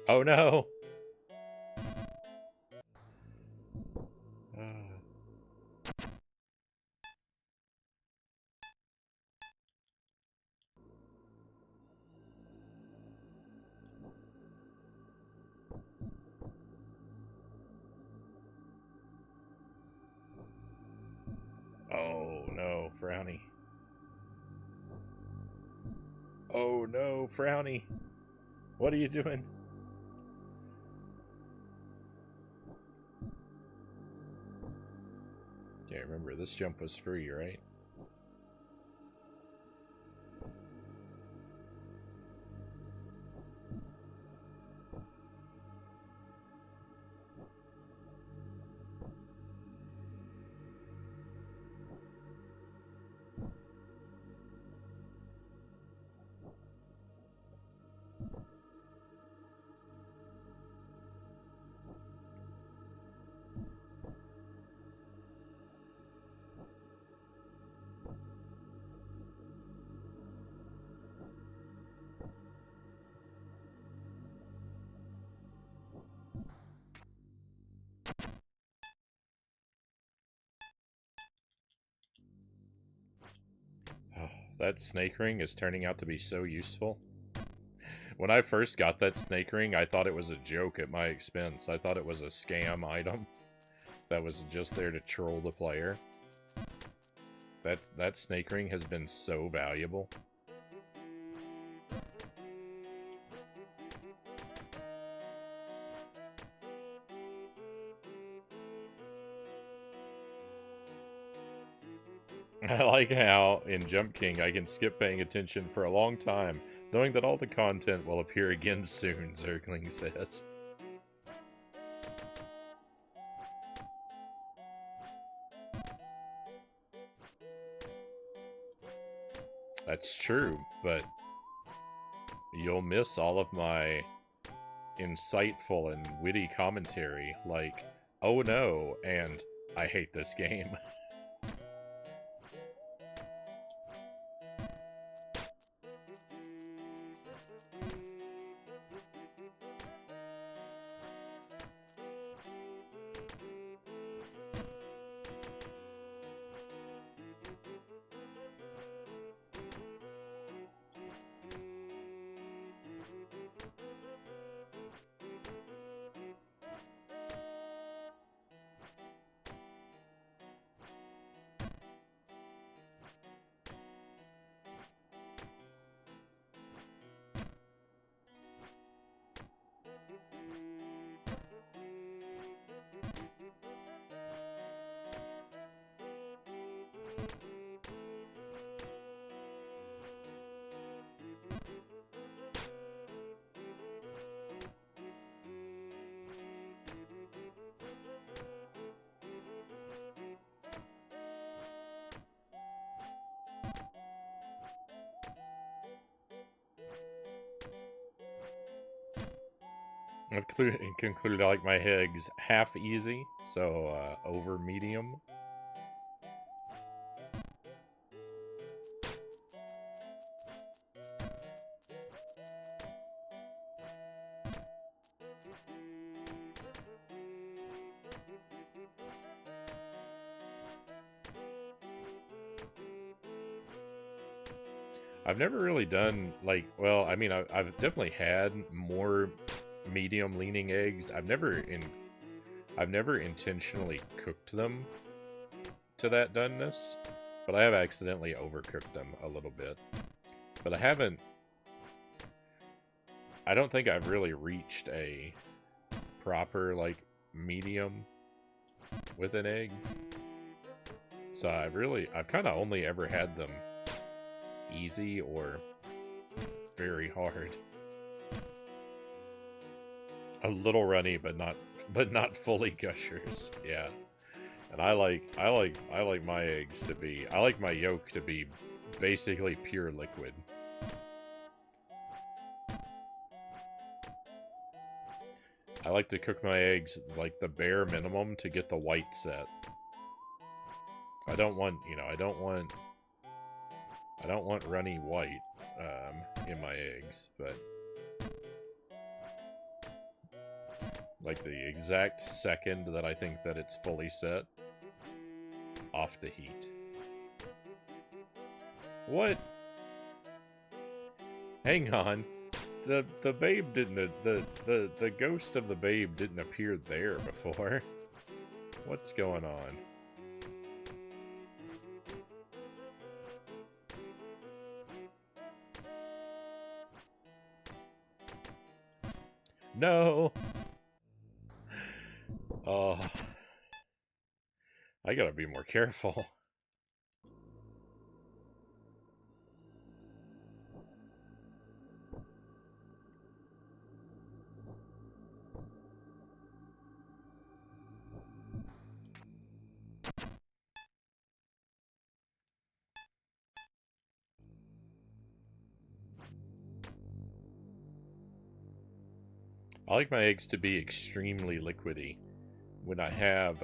Oh no! Oh no, Frownie. Oh no, Frownie. What are you doing? Yeah, remember, this jump was free, right? That snake ring is turning out to be so useful. When I first got that snake ring, I thought it was a joke at my expense. I thought it was a scam item that was just there to troll the player. That snake ring has been so valuable. I like how in Jump King I can skip paying attention for a long time, knowing that all the content will appear again soon, Zergling says. That's true, but you'll miss all of my insightful and witty commentary, like, oh no, and I hate this game. I've concluded I like my eggs half easy, so over medium. I've never really done, like, well, I mean, I've definitely had more medium-leaning eggs. I've never intentionally cooked them to that doneness, but I have accidentally overcooked them a little bit. But I don't think I've really reached a proper, like, medium with an egg. So I've kind of only ever had them easy or very hard. A little runny, but not fully gushers. Yeah. And I like my eggs to be, I like my yolk to be basically pure liquid. I like to cook my eggs like the bare minimum to get the white set. I don't want, I don't want runny white in my eggs, but like the exact second that I think that it's fully set, off the heat. What? Hang on. The babe didn't, the ghost of the babe didn't appear there before. What's going on? No! Oh. I gotta be more careful. I like my eggs to be extremely liquidy when I have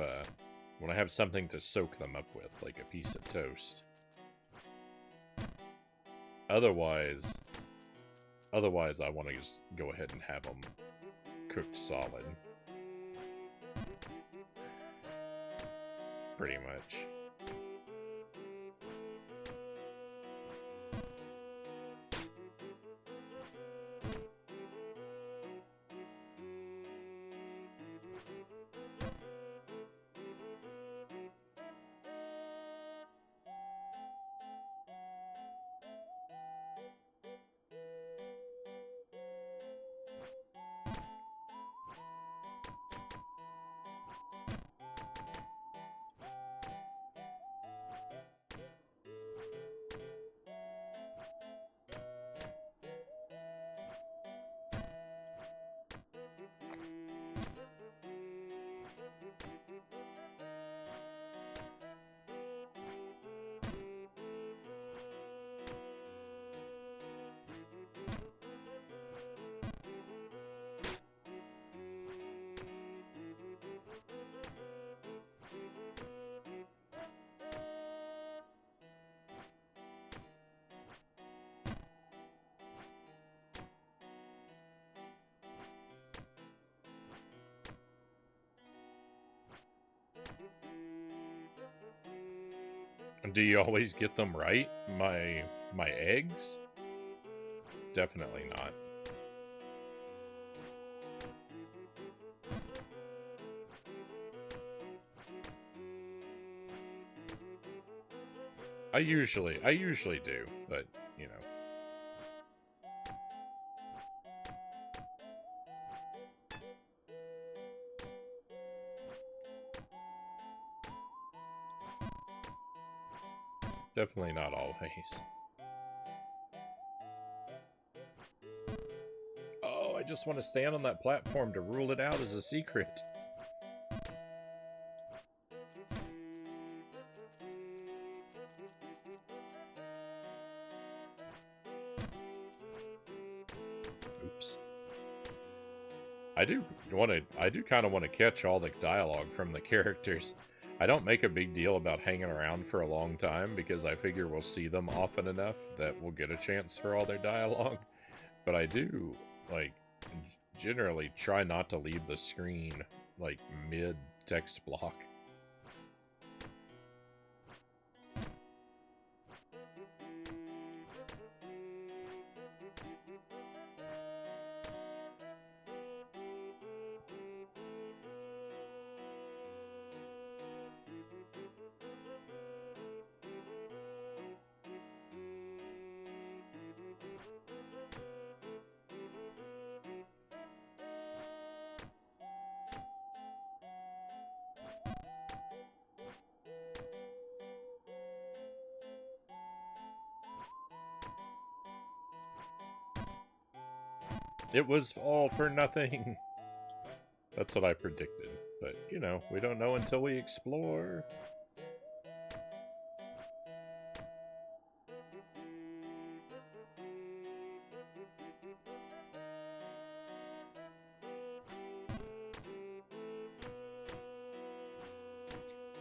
something to soak them up with, like a piece of toast. Otherwise I want to just go ahead and have them cooked solid. Pretty much. Do you always get them right? My eggs? Definitely not. I usually do, but, you know. Definitely not always. Oh, I just want to stand on that platform to rule it out as a secret. Oops. I do kind of want to catch all the dialogue from the characters. I don't make a big deal about hanging around for a long time because I figure we'll see them often enough that we'll get a chance for all their dialogue. But I do, like, generally try not to leave the screen, like, mid-text block. It was all for nothing. That's what I predicted. But, you know, we don't know until we explore.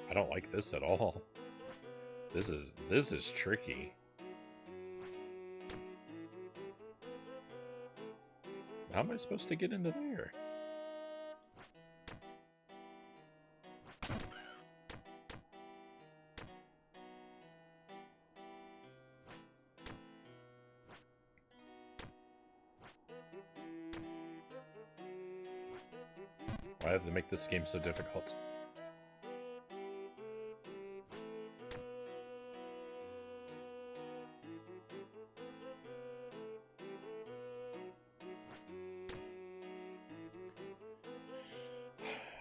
I don't like this at all. This is tricky. How am I supposed to get into there? Why have to make this game so difficult?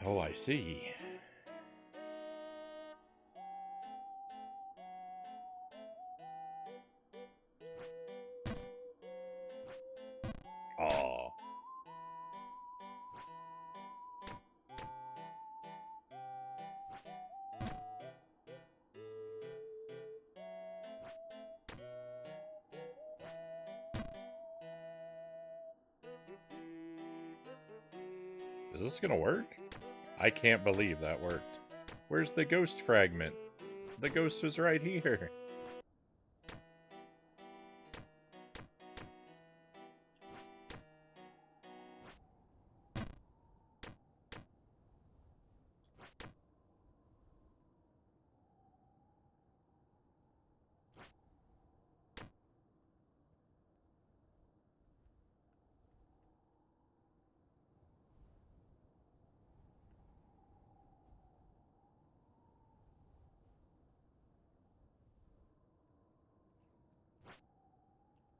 Oh, I see. Oh. Is this gonna work? I can't believe that worked. Where's the ghost fragment? The ghost was right here.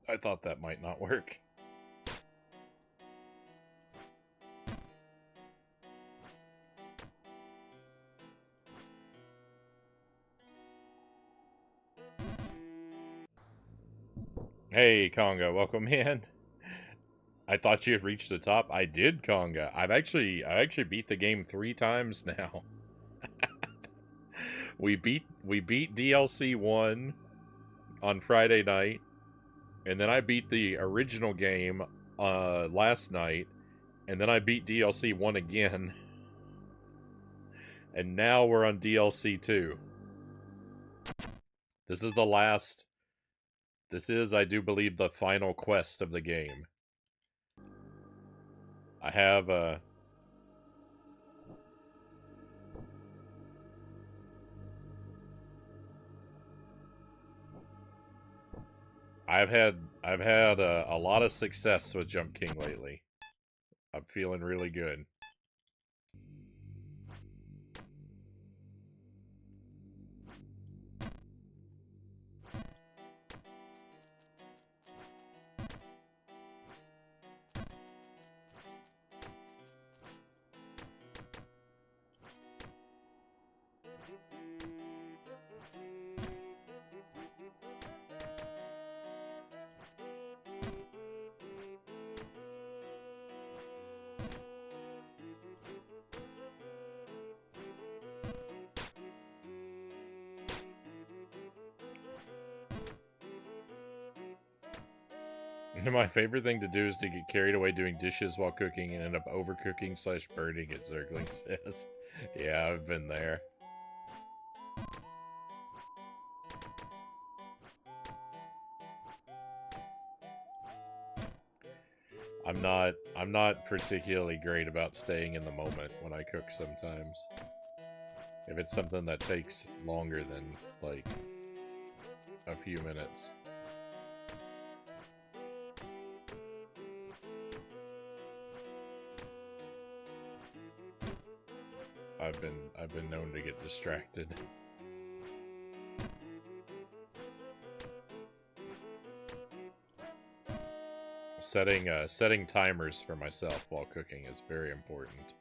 I thought that might not work. Hey, Conga, welcome in. I thought you had reached the top. I did, Conga. I actually beat the game 3 times now. we beat DLC 1 on Friday night, and then I beat the original game last night, and then I beat DLC 1 again. And now we're on DLC 2. This is the last. This is, I do believe, the final quest of the game. I have I've had a lot of success with Jump King lately. I'm feeling really good. My favorite thing to do is to get carried away doing dishes while cooking and end up overcooking / burning it, Zergling says. Yeah, I've been there. I'm not particularly great about staying in the moment when I cook sometimes. If it's something that takes longer than, like, a few minutes. I've been known to get distracted. Setting timers for myself while cooking is very important.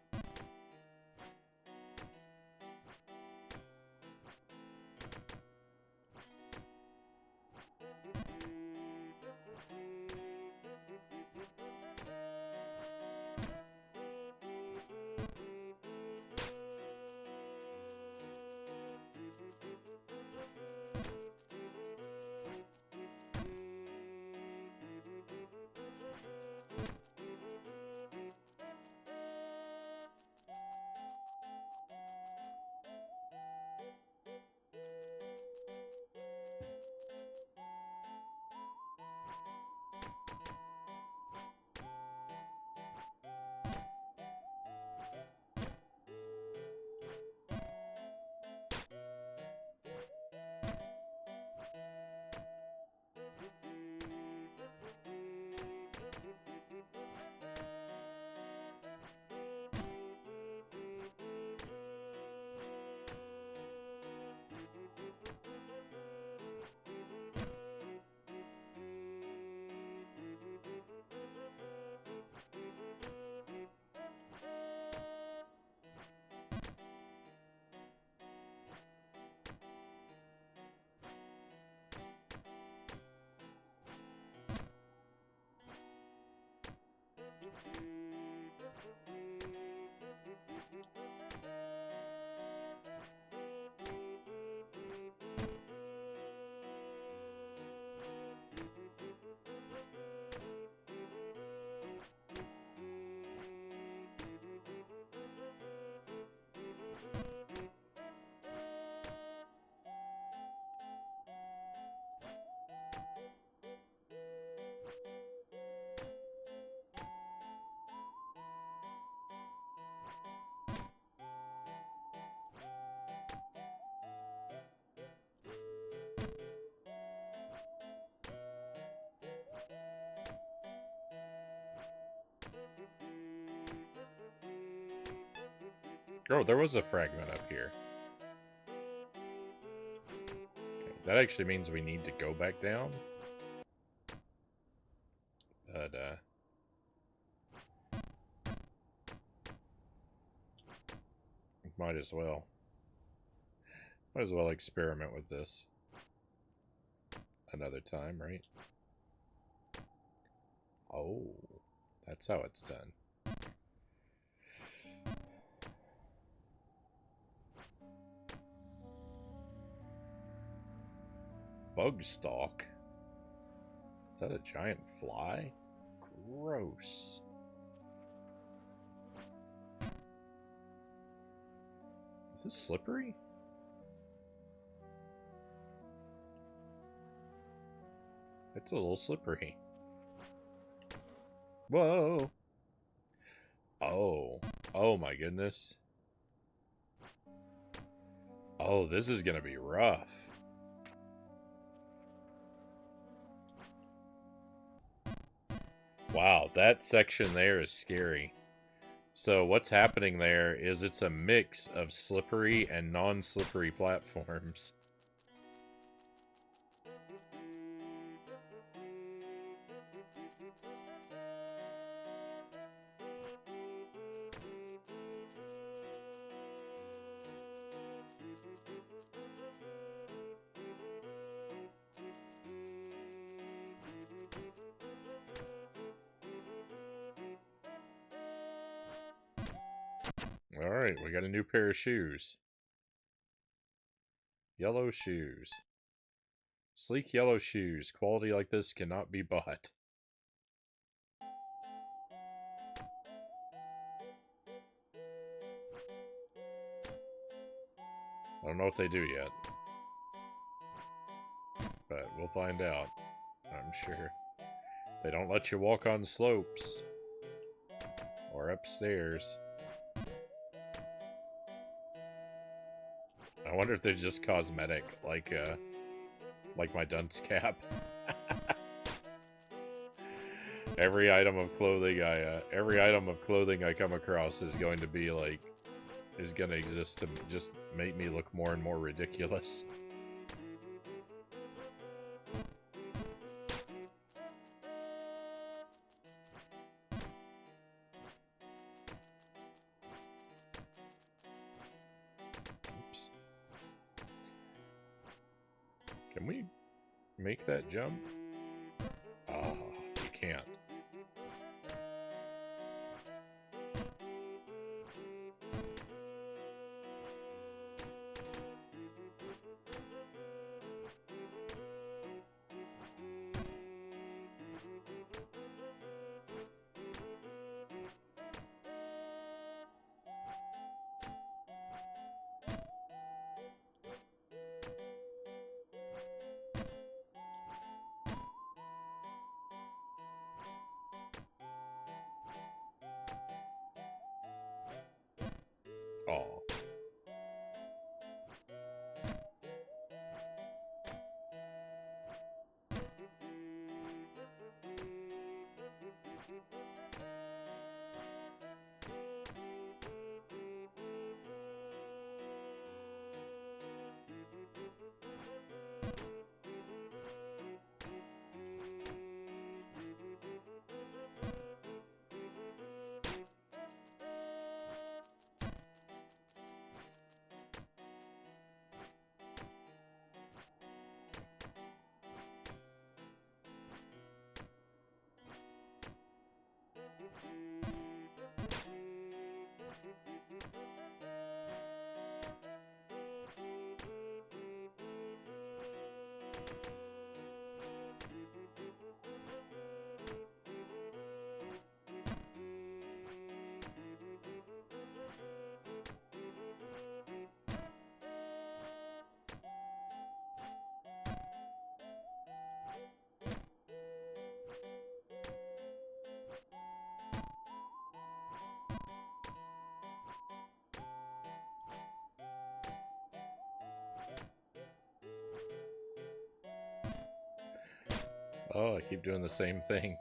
Oh, there was a fragment up here. Okay, that actually means we need to go back down. But, might as well. Might as well experiment with this. Another time, right? Oh, that's how it's done. Bug stalk? Is that a giant fly? Gross. Is this slippery? It's a little slippery. Whoa! Oh. Oh my goodness. Oh, this is gonna be rough. Wow, that section there is scary. So what's happening there is it's a mix of slippery and non-slippery platforms. Alright, we got a new pair of shoes. Yellow shoes. Sleek yellow shoes. Quality like this cannot be bought. I don't know what they do yet. But we'll find out, I'm sure. They don't let you walk on slopes. Or upstairs. I wonder if they're just cosmetic, like my dunce cap. Every item of clothing I come across is going to be like, is going to exist to just make me look more and more ridiculous. Oops. Can we make that jump? Oh, you can't. Oh. Oh, I keep doing the same thing.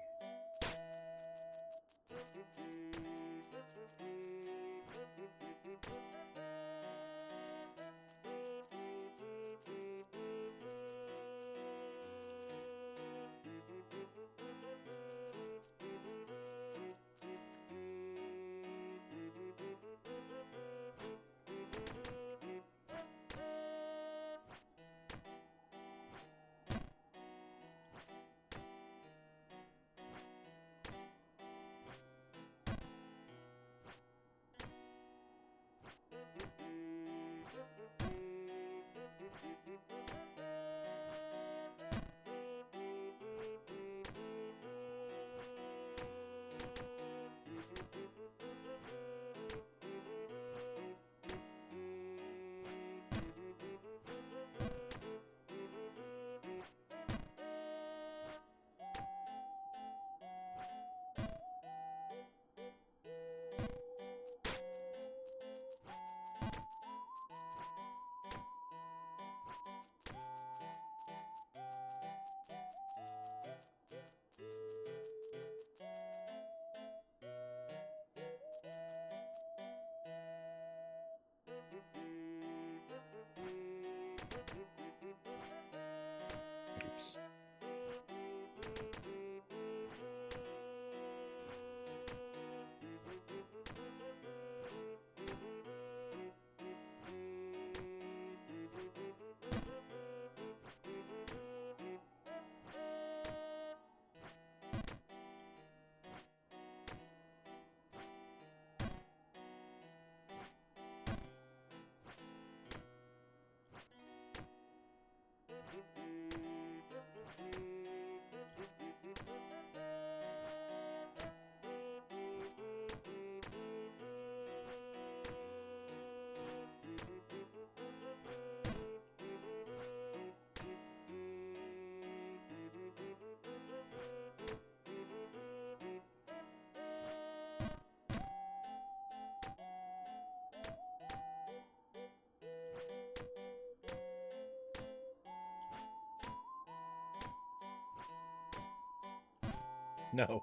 No.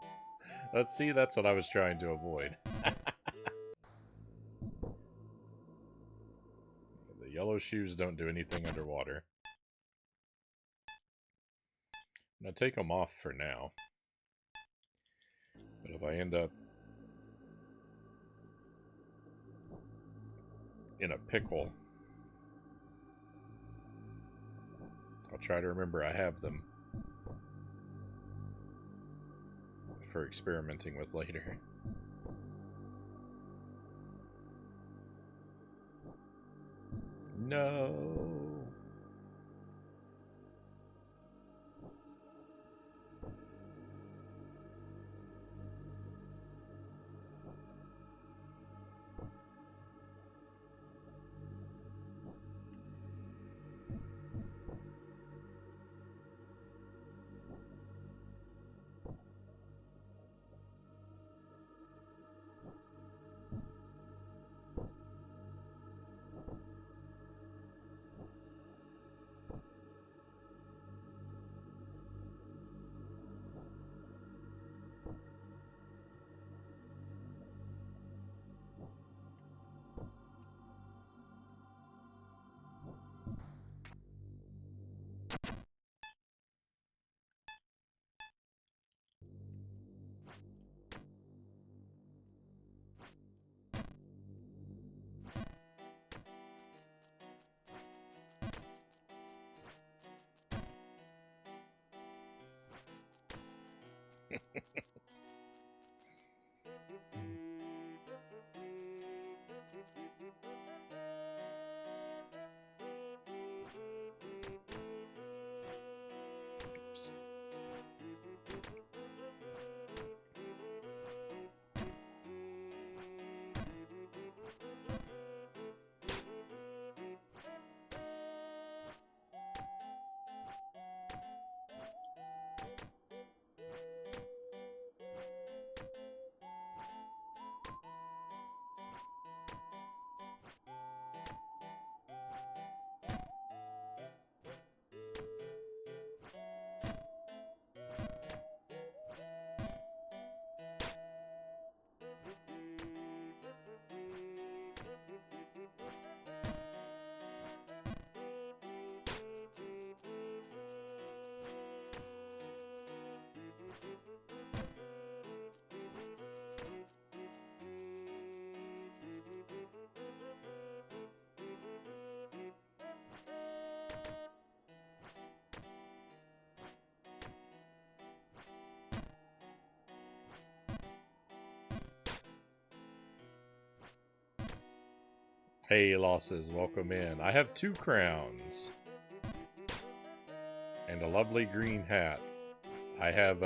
Let's see, that's what I was trying to avoid. The yellow shoes don't do anything underwater. I'm gonna take them off for now. But if I end up in a pickle, I'll try to remember I have them for experimenting with later. No. Hey, losses, welcome in. I have 2 crowns. And a lovely green hat. I have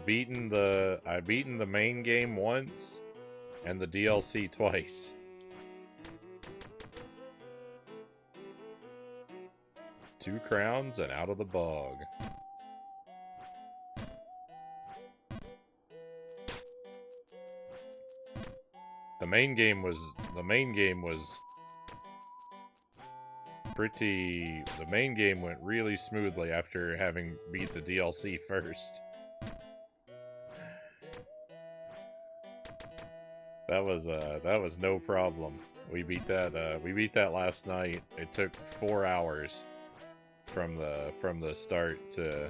beaten the main game once and the DLC twice. Two crowns and out of the bog. The main game was pretty... The main game went really smoothly after having beat the DLC first. That was no problem. We beat that last night. It took 4 hours from the start to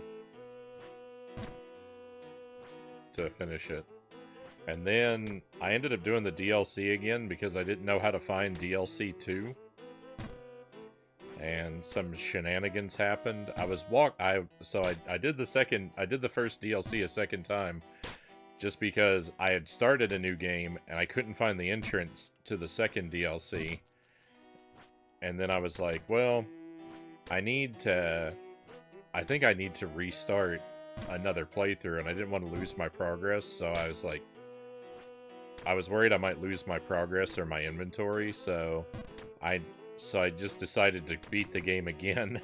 finish it. And then I ended up doing the DLC again because I didn't know how to find DLC 2. And some shenanigans happened. I did the first DLC a second time just because I had started a new game and I couldn't find the entrance to the second DLC. And then I was like, well, I think I need to restart another playthrough, and I didn't want to lose my progress, so I was like, I was worried I might lose my progress or my inventory, so I just decided to beat the game again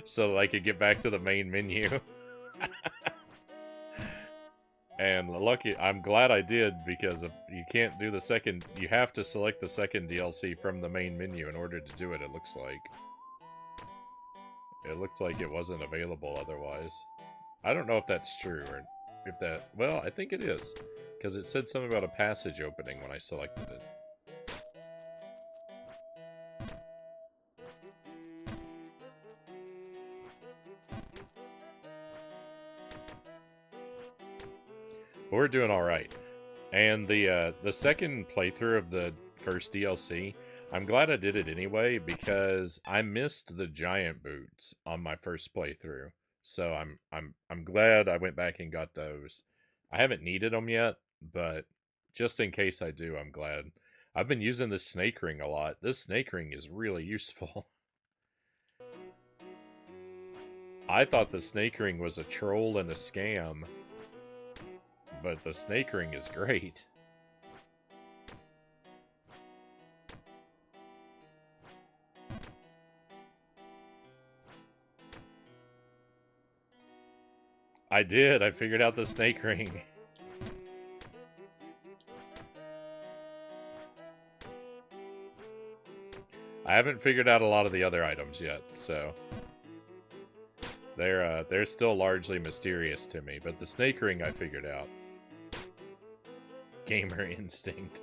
so that I could get back to the main menu. And I'm glad I did, because if you can't do the second, you have to select the second DLC from the main menu in order to do it, it looks like. It looked like it wasn't available otherwise. I don't know if that's true or if that... Well, I think it is. Because it said something about a passage opening when I selected it. But we're doing alright. And the second playthrough of the first DLC, I'm glad I did it anyway because I missed the giant boots on my first playthrough. So I'm glad I went back and got those. I haven't needed them yet, but just in case I do, I'm glad. I've been using this snake ring a lot. This snake ring is really useful. I thought the snake ring was a troll and a scam, but the snake ring is great. I did. I figured out the snake ring. I haven't figured out a lot of the other items yet, so they're still largely mysterious to me. But the snake ring I figured out. Gamer instinct.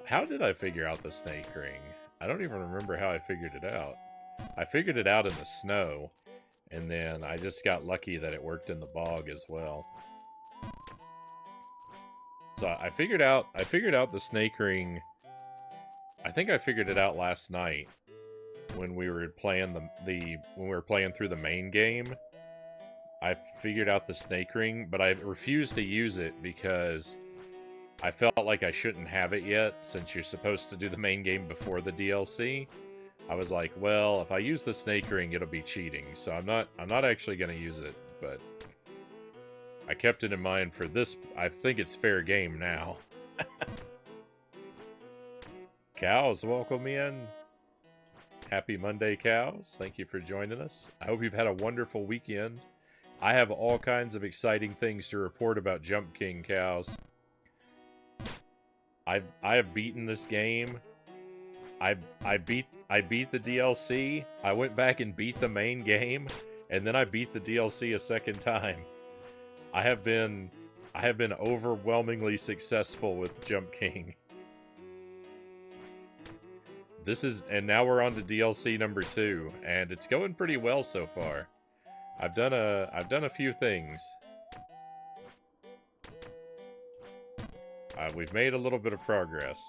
How did I figure out the snake ring? I don't even remember how I figured it out. I figured it out in the snow, and then I just got lucky that it worked in the bog as well. So I figured out the snake ring. I think I figured it out last night when we were playing when we were playing through the main game. I figured out the snake ring, but I refused to use it because I felt like I shouldn't have it yet, since you're supposed to do the main game before the DLC. I was like, well, if I use the snake ring, it'll be cheating, so I'm not actually going to use it, but I kept it in mind for this. I think it's fair game now. Cows, welcome in. Happy Monday, Cows. Thank you for joining us. I hope you've had a wonderful weekend. I have all kinds of exciting things to report about Jump King, Cows. I have beaten this game. I beat the DLC. I went back and beat the main game, and then I beat the DLC a second time. I have been overwhelmingly successful with Jump King. And now we're on to DLC number 2, and it's going pretty well so far. I've done a few things. We've made a little bit of progress.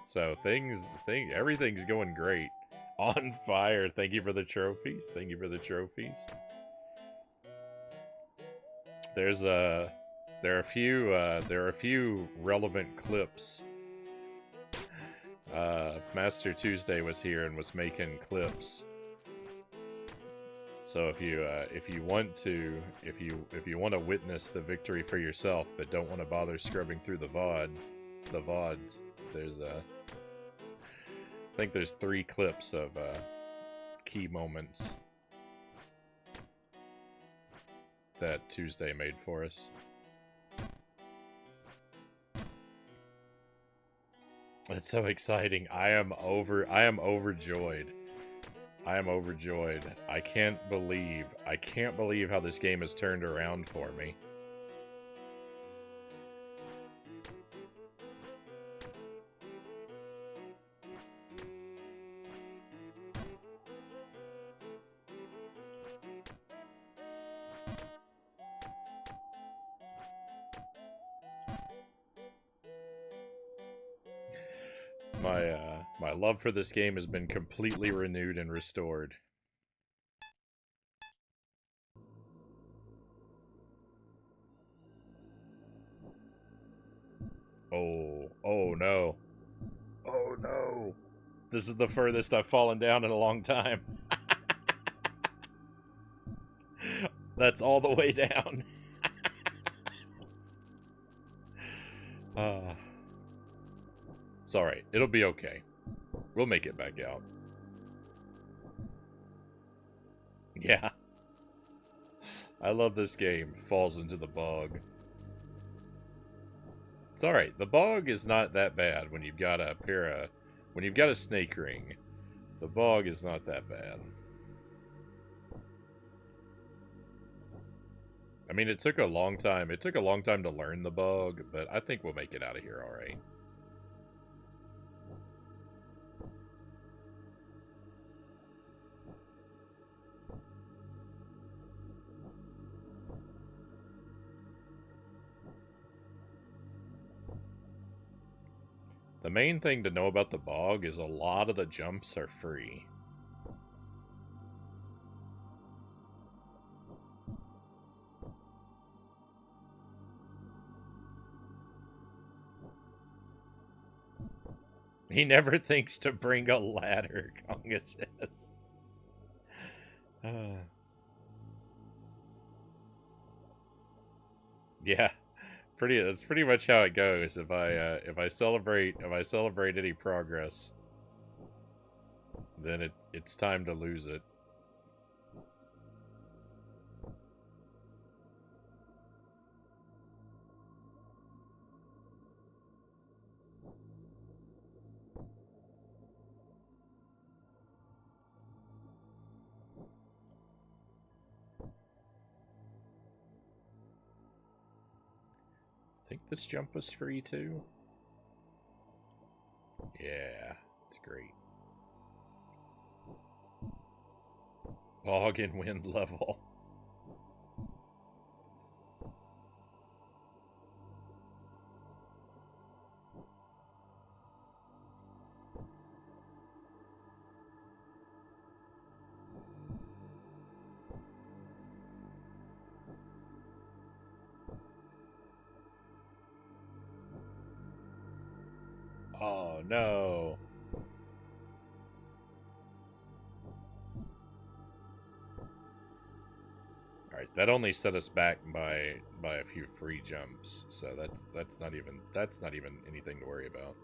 So everything's going great. On fire. Thank you for the trophies. Thank you for the trophies. There are a few relevant clips. Master Tuesday was here and was making clips. So if you want to witness the victory for yourself, but don't want to bother scrubbing through the VODs, I think there's 3 clips of key moments that Tuesday made for us. It's so exciting. I am overjoyed. I am overjoyed. I can't believe how this game has turned around for me. My love for this game has been completely renewed and restored. Oh no. Oh no. This is the furthest I've fallen down in a long time. That's all the way down. It's alright. It'll be okay. We'll make it back out. Yeah. I love this game. Falls into the bog. It's alright. The bog is not that bad when you've got a snake ring. The bog is not that bad. I mean, it took a long time. It took a long time to learn the bog, but I think we'll make it out of here all right. The main thing to know about the bog is a lot of the jumps are free. He never thinks to bring a ladder, Konga says. Yeah, that's pretty much how it goes. If I celebrate any progress, then it's time to lose it. I think this jump was free too. Yeah, it's great. Bog and wind level. Oh no. Alright, that only set us back by a few free jumps, so that's not even anything to worry about.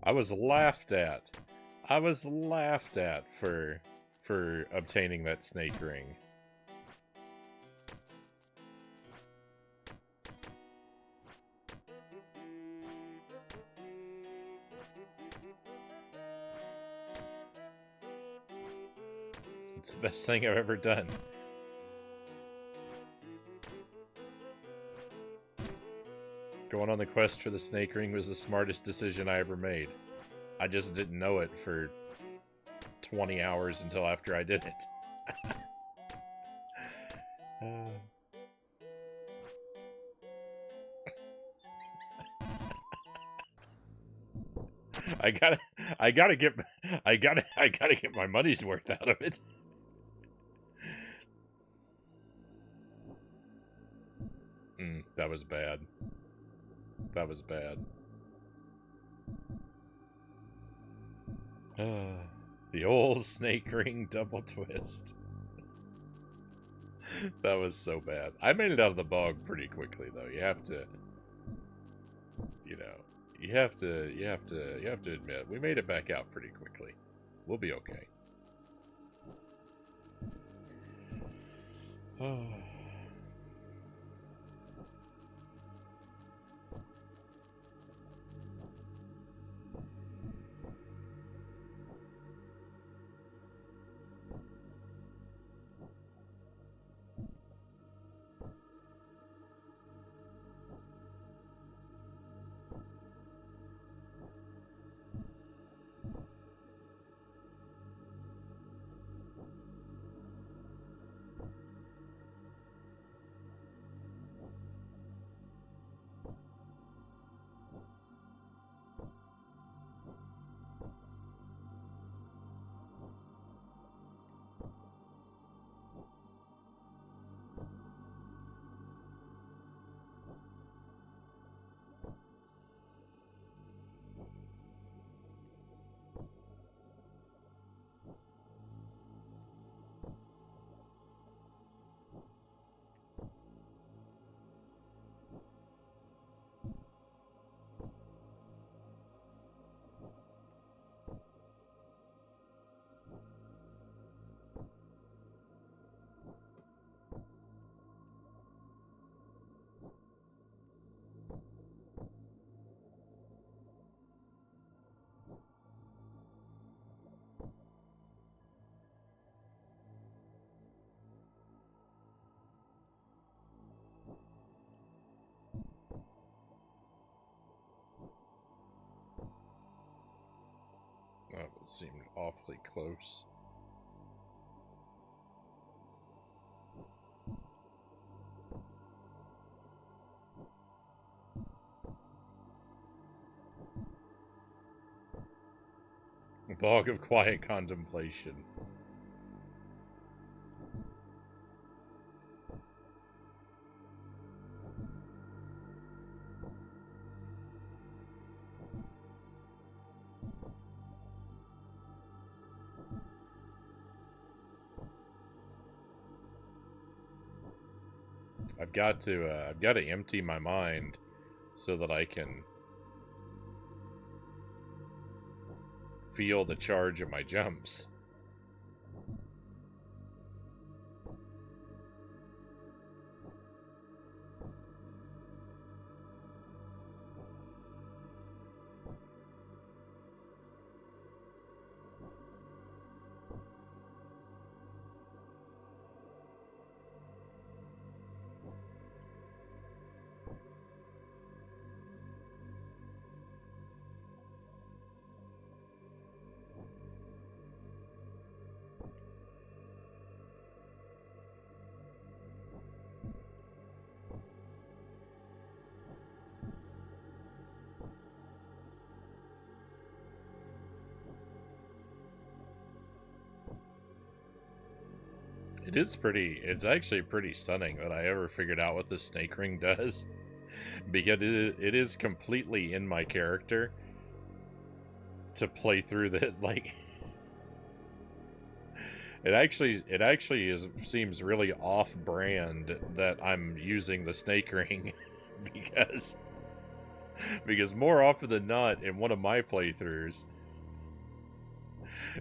I was laughed at. I was laughed at for obtaining that snake ring. It's the best thing I've ever done. Going on the quest for the snake ring was the smartest decision I ever made. I just didn't know it for 20 hours until after I did it. I gotta get my money's worth out of it. That was bad. That was bad. The old snake ring double twist. That was so bad. I made it out of the bog pretty quickly, though. You have to, you have to admit, we made it back out pretty quickly. We'll be okay. It seemed awfully close. Bog of quiet contemplation. I've got to empty my mind so that I can feel the charge of my jumps. It's actually pretty stunning that I ever figured out what the snake ring does. Because it is completely in my character to play through that, like... It actually seems really off-brand that I'm using the snake ring, because more often than not, in one of my playthroughs,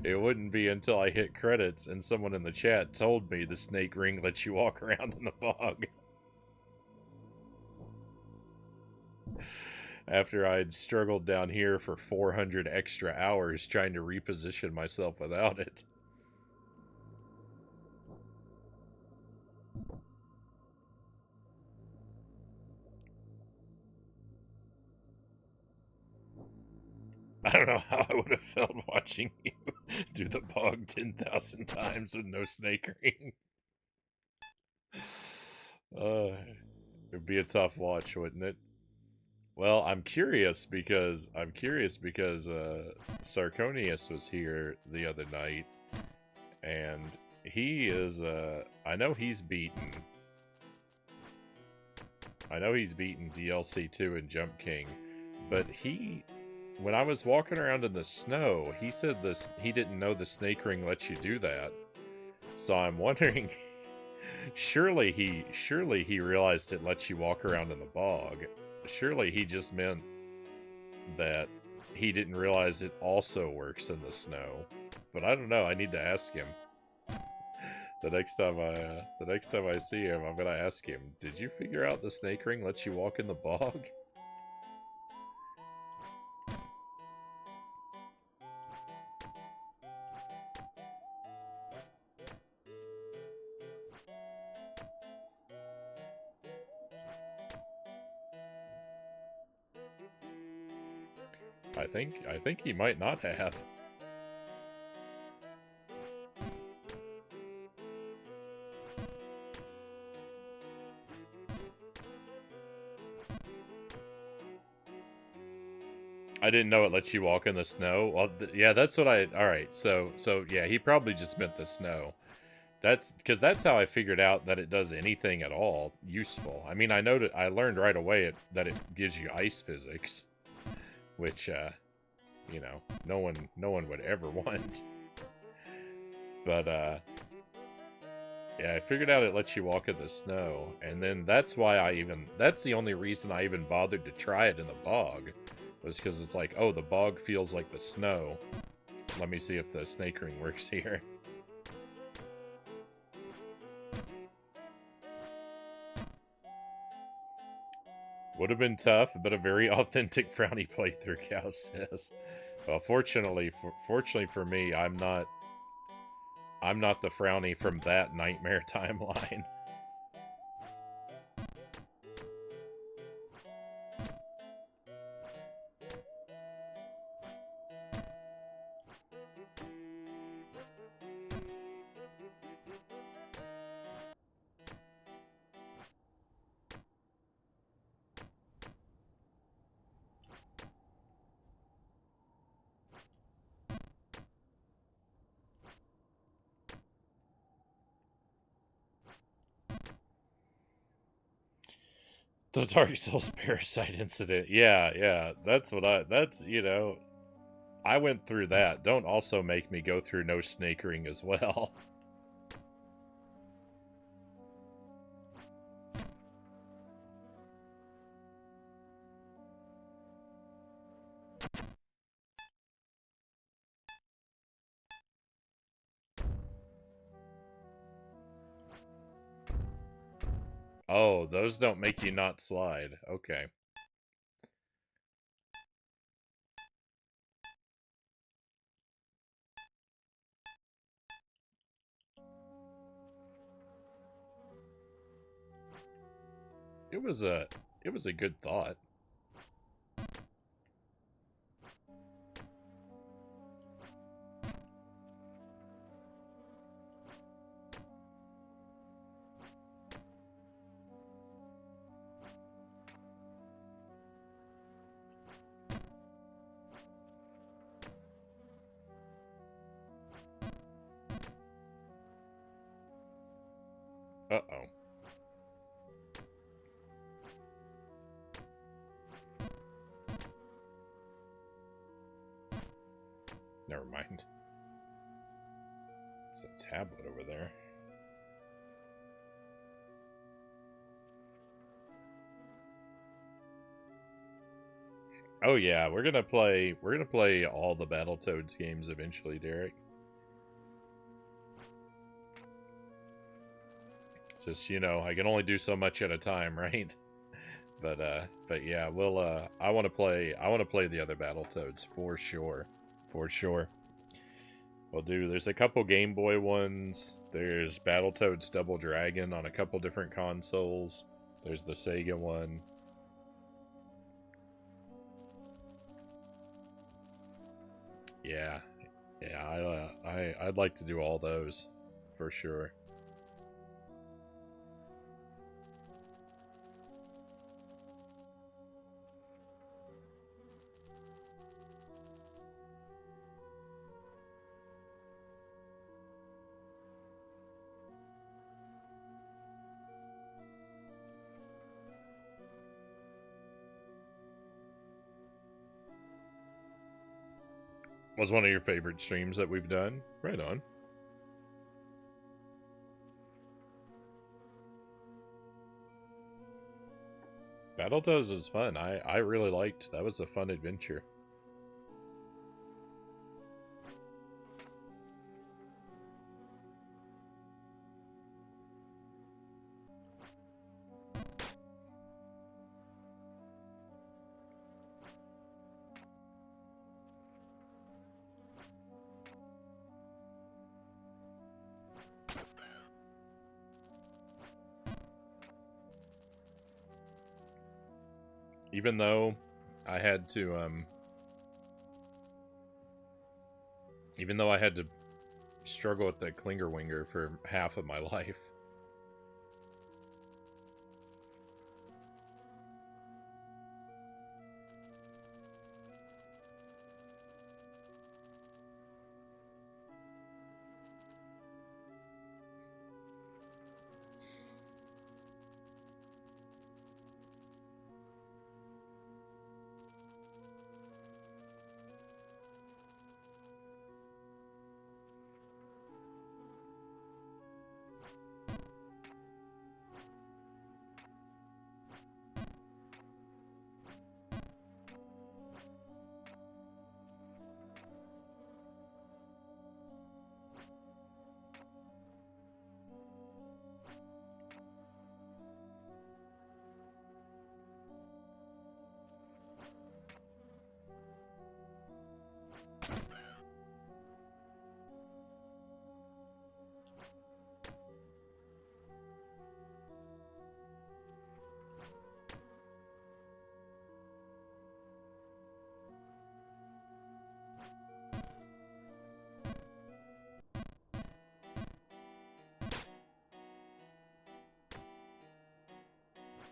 it wouldn't be until I hit credits and someone in the chat told me the snake ring lets you walk around in the bog. After I'd struggled down here for 400 extra hours trying to reposition myself without it. I don't know how I would have felt watching you do the bog 10,000 times with no snake ring. It'd be a tough watch, wouldn't it? Well, I'm curious because Sarconius was here the other night, and he is I know he's beaten DLC 2 and Jump King, but when I was walking around in the snow, he said he didn't know the snake ring lets you do that. So I'm wondering, surely he realized it lets you walk around in the bog. Surely he just meant that he didn't realize it also works in the snow. But I don't know, I need to ask him. The next time I see him, I'm gonna ask him, did you figure out the snake ring lets you walk in the bog? I think he might not have. I didn't know it lets you walk in the snow. Well, yeah, that's what alright, so yeah, he probably just meant the snow. Because that's how I figured out that it does anything at all useful. I mean, I learned right away that it gives you ice physics, which, you know, no one would ever want. But, yeah, I figured out it lets you walk in the snow, and then that's the only reason I even bothered to try it in the bog, was because it's like, oh, the bog feels like the snow. Let me see if the snake ring works here. Would have been tough, but a very authentic Frownie playthrough, Cow says. Well, fortunately for me, I'm not the Frownie from that nightmare timeline. The Dark Souls parasite incident. Yeah. That's what I went through that. Don't also make me go through no snake ring as well. Oh, those don't make you not slide. Okay. It was a good thought. Uh-oh. Never mind. It's a tablet over there. Oh yeah, we're gonna play all the Battletoads games eventually, Derek. Just, I can only do so much at a time, right? But yeah, I want to play the other Battletoads for sure. For sure. There's a couple Game Boy ones. There's Battletoads Double Dragon on a couple different consoles. There's the Sega one. Yeah. I'd like to do all those for sure. Was one of your favorite streams that we've done? Right on. Battletoads was fun. I really liked. That was a fun adventure. Even though I had to struggle with the Klinger Winger for half of my life.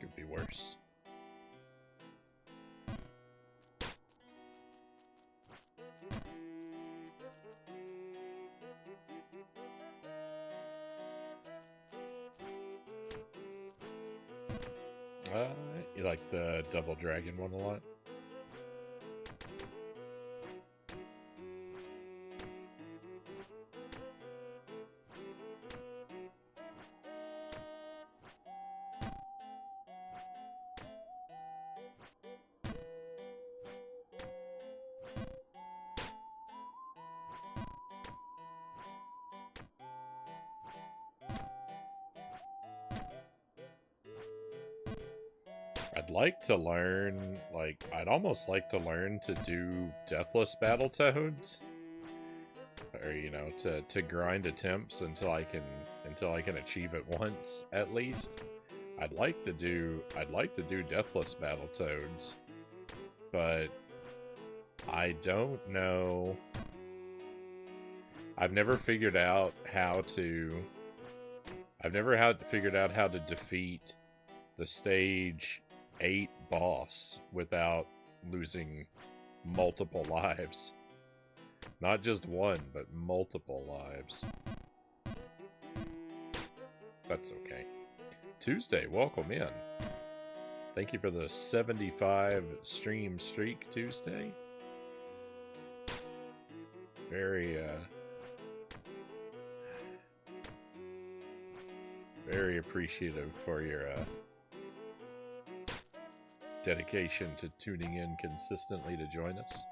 Could be worse. You like the Double Dragon one a lot? I'd like to learn, like, I'd almost like to learn to do Deathless Battletoads. Or, you know, to grind attempts until I can achieve it once, at least. I'd like to do Deathless Battletoads. But I don't know. I've never figured out how to defeat the stage 8 boss without losing multiple lives. Not just one, but multiple lives. That's okay. Tuesday, welcome in. Thank you for the 75 stream streak, Tuesday. Very appreciative for your dedication to tuning in consistently to join us.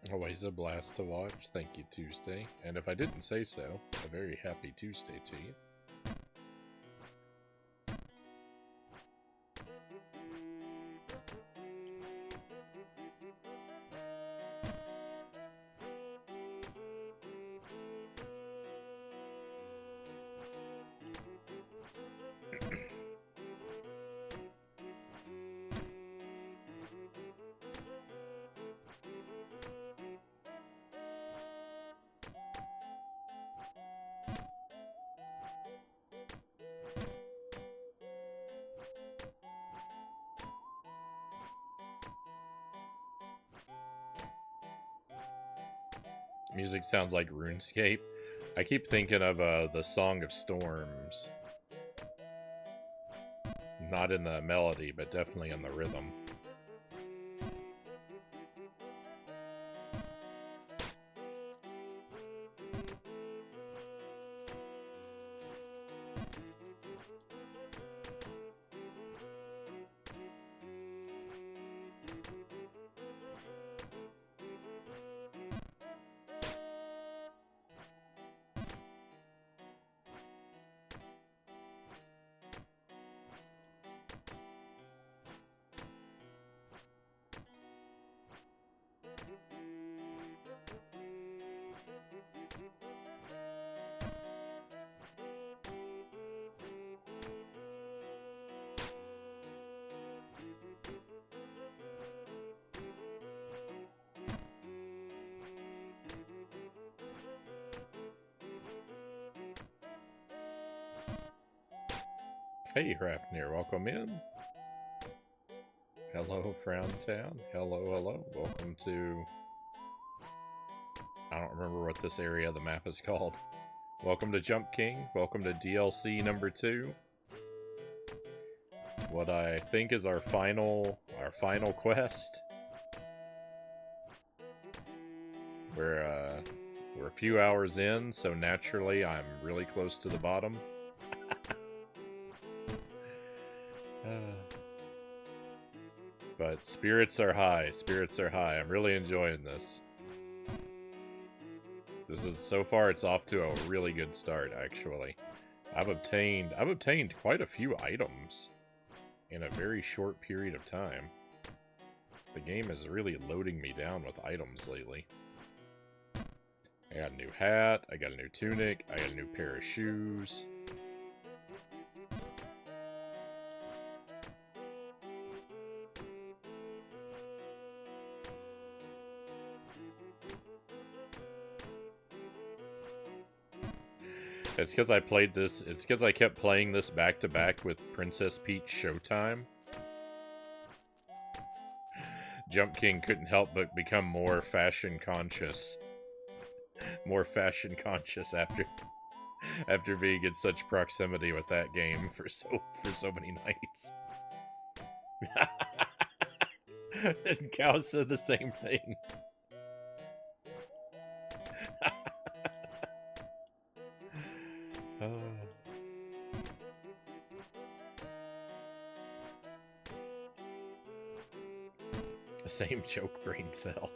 Always a blast to watch. Thank you, Tuesday. And if I didn't say so, a very happy Tuesday to you. Music sounds like RuneScape. I keep thinking of the Song of Storms. Not in the melody, but definitely in the rhythm. Hey, Hrafnir, welcome in. Hello, Frowntown. Hello, hello. Welcome to... I don't remember what this area of the map is called. Welcome to Jump King. Welcome to DLC number 2. What I think is our final quest. We're a few hours in, so naturally I'm really close to the bottom. But spirits are high. Spirits are high. I'm really enjoying this. So far it's off to a really good start, actually. I've obtained quite a few items in a very short period of time. The game is really loading me down with items lately. I got a new hat, I got a new tunic, I got a new pair of shoes. It's because I played this, it's because I kept playing this back to back with Princess Peach Showtime. Jump King couldn't help but become more fashion conscious. More fashion conscious after being in such proximity with that game for so many nights. And Cow said the same thing. The same joke, brain cell.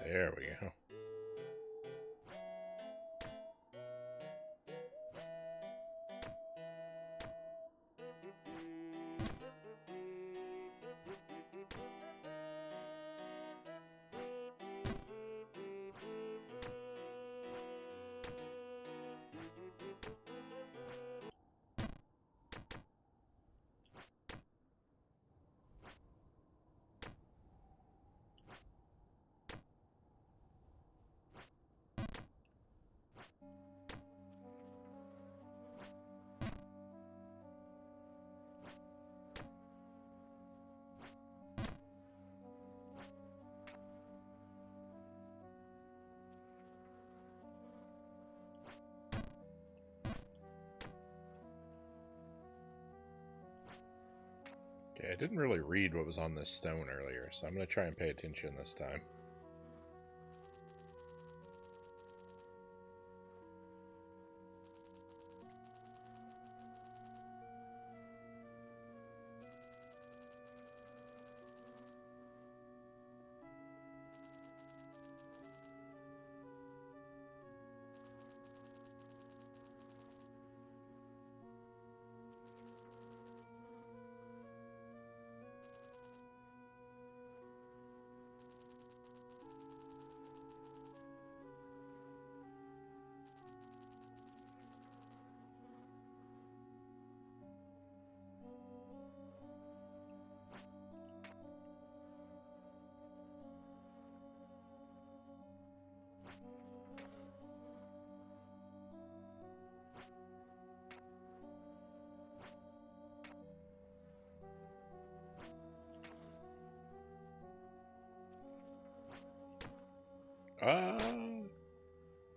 There we go. Okay, I didn't really read what was on this stone earlier, so I'm going to try and pay attention this time.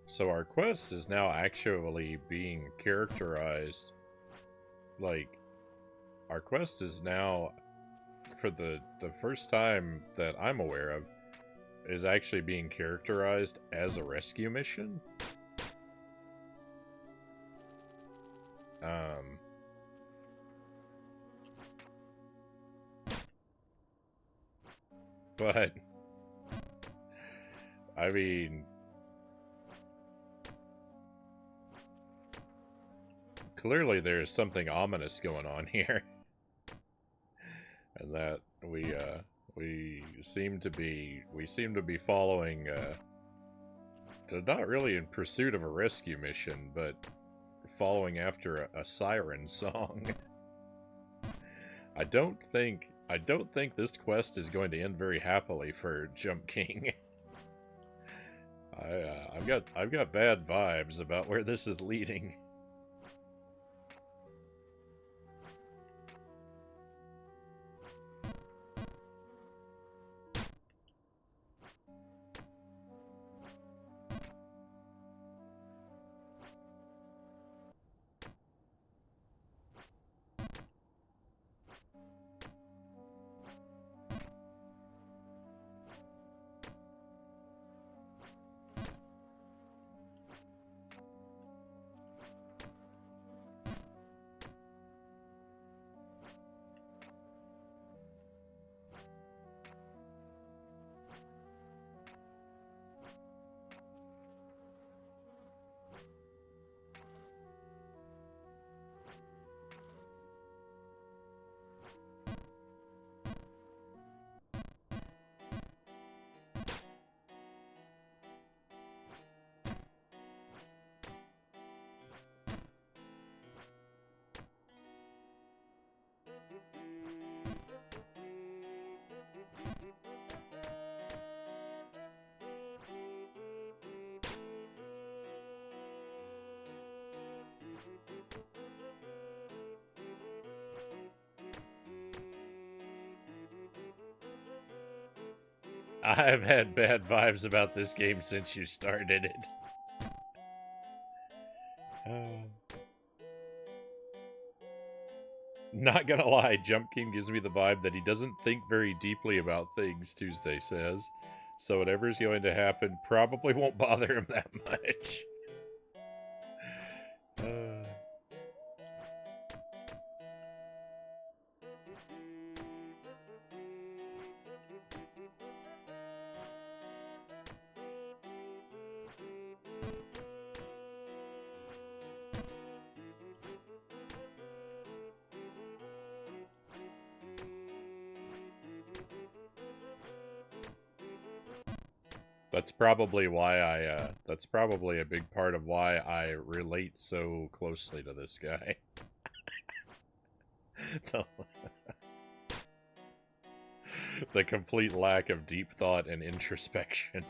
So our quest is now actually being characterized like, our quest is now, for the first time that I'm aware of, is actually being characterized as a rescue mission. But, I mean, clearly there's something ominous going on here. And that we seem to be following, not really in pursuit of a rescue mission, but following after a siren song. I don't think this quest is going to end very happily for Jump King. I've got bad vibes about where this is leading. I've had bad vibes about this game since you started it. Not gonna lie, Jump King gives me the vibe that he doesn't think very deeply about things, Tuesday says. So whatever's going to happen probably won't bother him that much. That's probably why that's probably a big part of why I relate so closely to this guy. The complete lack of deep thought and introspection.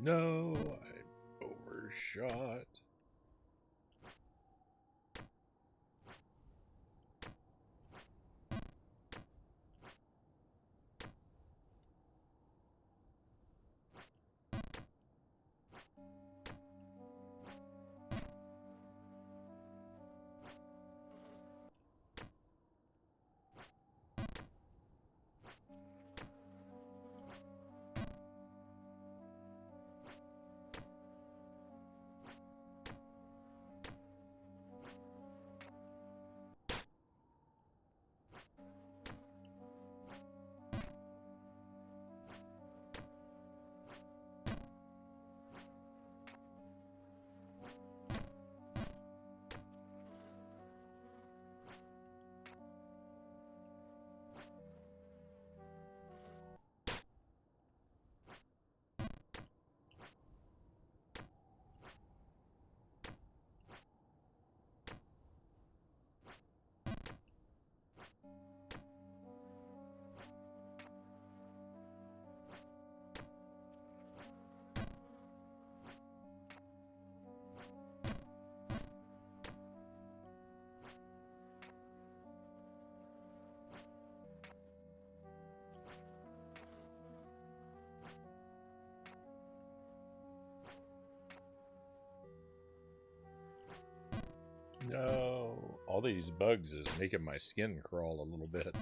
No, I overshot. No, all these bugs is making my skin crawl a little bit.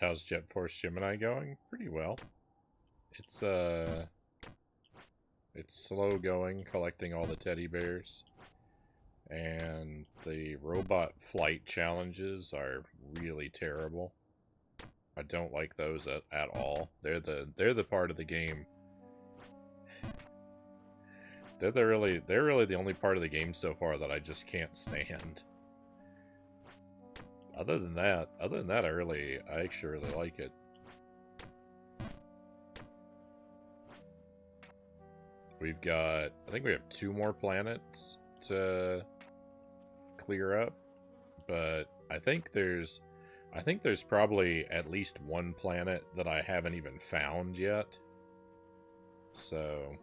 How's Jet Force Gemini going? Pretty well. It's slow going, collecting all the teddy bears. And the robot flight challenges are really terrible. I don't like those at all. They're the part of the game. They're really the only part of the game so far that I just can't stand. Other than that, I actually really like it. We've got, I think we have 2 more planets to clear up, but I think there's probably at least 1 planet that I haven't even found yet. So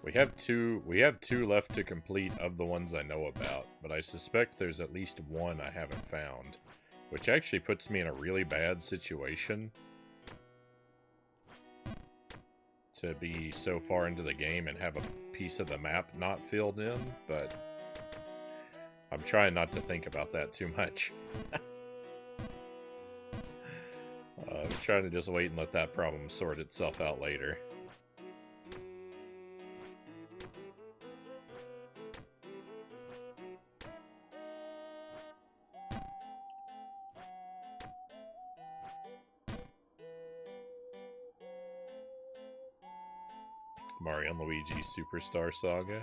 we have two left to complete of the ones I know about, but I suspect there's at least 1 I haven't found, which actually puts me in a really bad situation to be so far into the game and have a piece of the map not filled in, but I'm trying not to think about that too much. I'm trying to just wait and let that problem sort itself out later. Mario and Luigi Superstar Saga.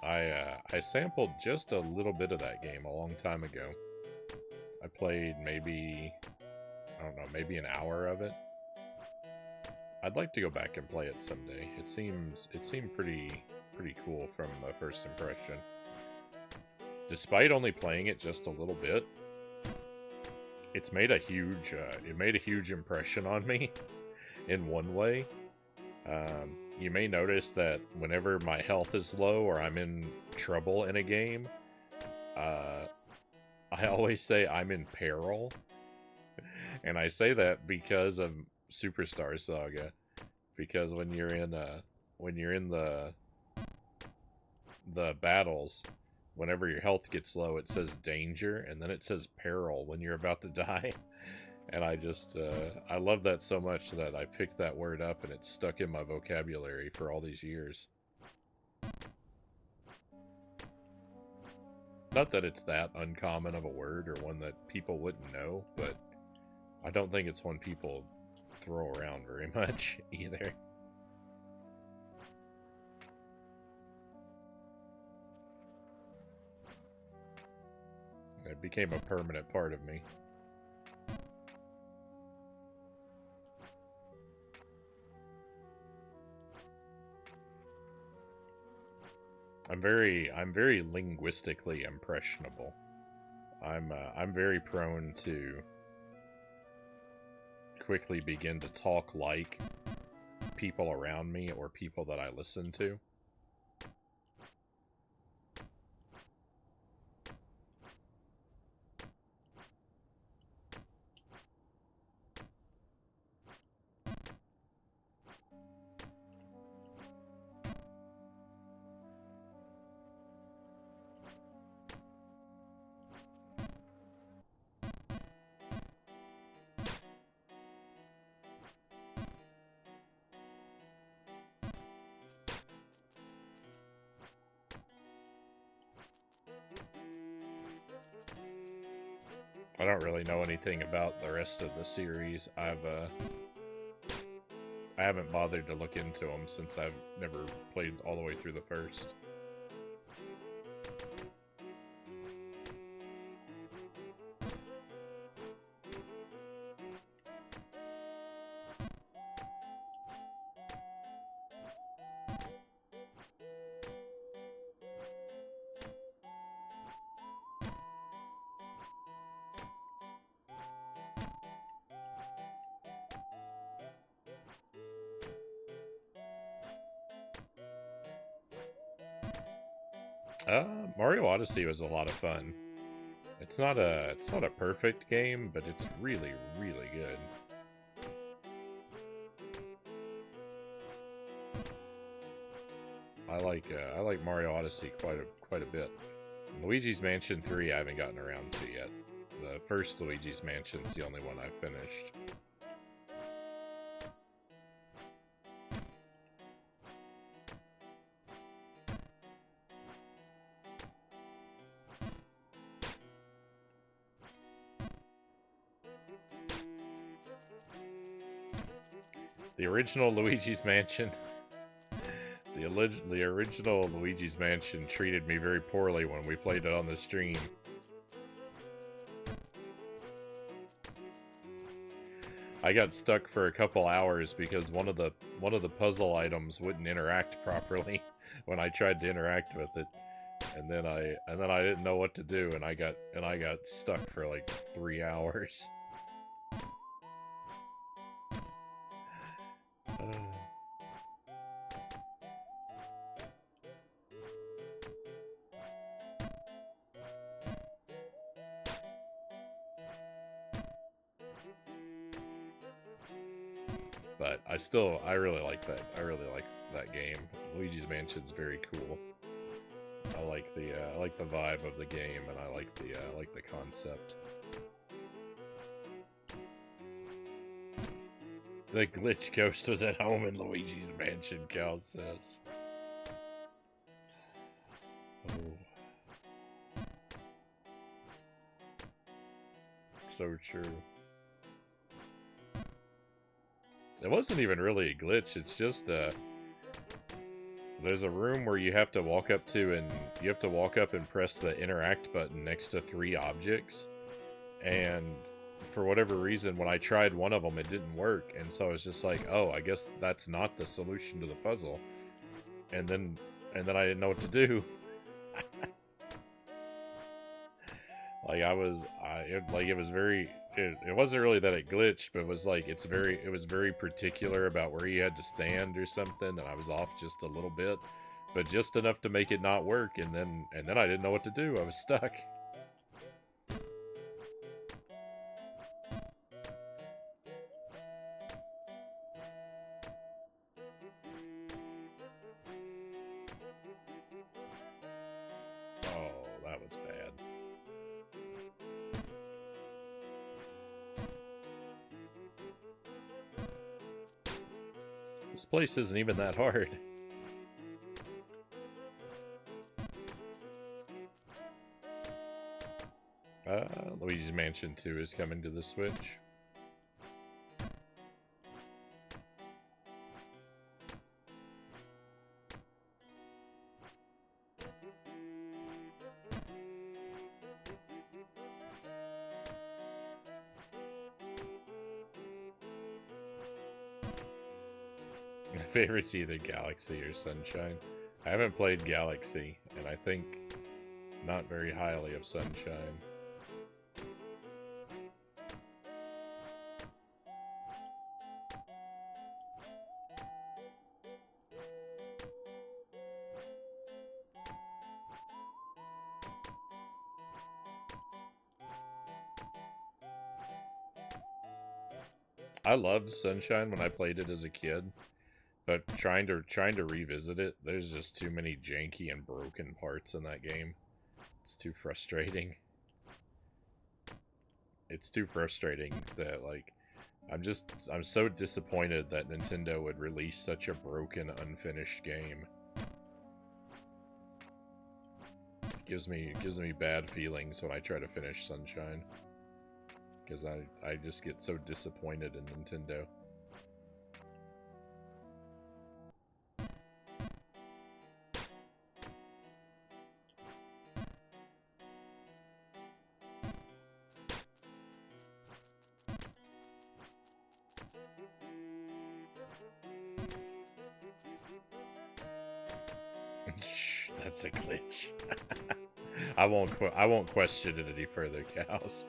I sampled just a little bit of that game a long time ago. I played maybe, I don't know, maybe an hour of it. I'd like to go back and play it someday. It seemed pretty cool from the first impression. Despite only playing it just a little bit, it's made a huge impression on me in one way. You may notice that whenever my health is low or I'm in trouble in a game, I always say I'm in peril. And I say that because of Superstar Saga. Because when you're in the battles, whenever your health gets low, it says danger, and then it says peril when you're about to die. And I just, I love that so much that I picked that word up and it's stuck in my vocabulary for all these years. Not that it's that uncommon of a word or one that people wouldn't know, but I don't think it's one people throw around very much either. It became a permanent part of me. I'm very linguistically impressionable. I'm very prone to quickly begin to talk like people around me or people that I listen to. I don't really know anything about the rest of the series. I haven't bothered to look into them since I've never played all the way through the first. Mario Odyssey was a lot of fun. It's not a perfect game, but it's really, really good. I like Mario Odyssey quite a bit. Luigi's Mansion 3 I haven't gotten around to yet. The first Luigi's Mansion's the only one I've finished. The original Luigi's Mansion. The original Luigi's Mansion treated me very poorly when we played it on the stream. I got stuck for a couple hours because one of the puzzle items wouldn't interact properly when I tried to interact with it. And then I didn't know what to do, and I got stuck for like 3 hours. But I really like that. I really like that game. Luigi's Mansion's very cool. I like the vibe of the game, and I like the concept. The glitch ghost was at home in Luigi's Mansion, Cal says. Oh. So true. It wasn't even really a glitch, it's just there's a room where you have to walk up to, and you have to walk up and press the interact button next to 3 objects. And for whatever reason, when I tried one of them, it didn't work. And so I was just like, oh, I guess that's not the solution to the puzzle. And then I didn't know what to do. Like it was very. It wasn't really that it glitched, but it was like it was very particular about where you had to stand or something, and I was off just a little bit, but just enough to make it not work, and then I didn't know what to do. I was stuck. Oh, that was bad. This place isn't even that hard. Luigi's Mansion 2 is coming to the Switch. My favorite's either Galaxy or Sunshine. I haven't played Galaxy, and I think not very highly of Sunshine. I loved Sunshine when I played it as a kid, but trying to revisit it, there's just too many janky and broken parts in that game. It's too frustrating. It's too frustrating that, like, I'm so disappointed that Nintendo would release such a broken, unfinished game. It gives me bad feelings when I try to finish Sunshine. Because I just get so disappointed in Nintendo. Shh, that's a glitch. I won't question it any further, cows.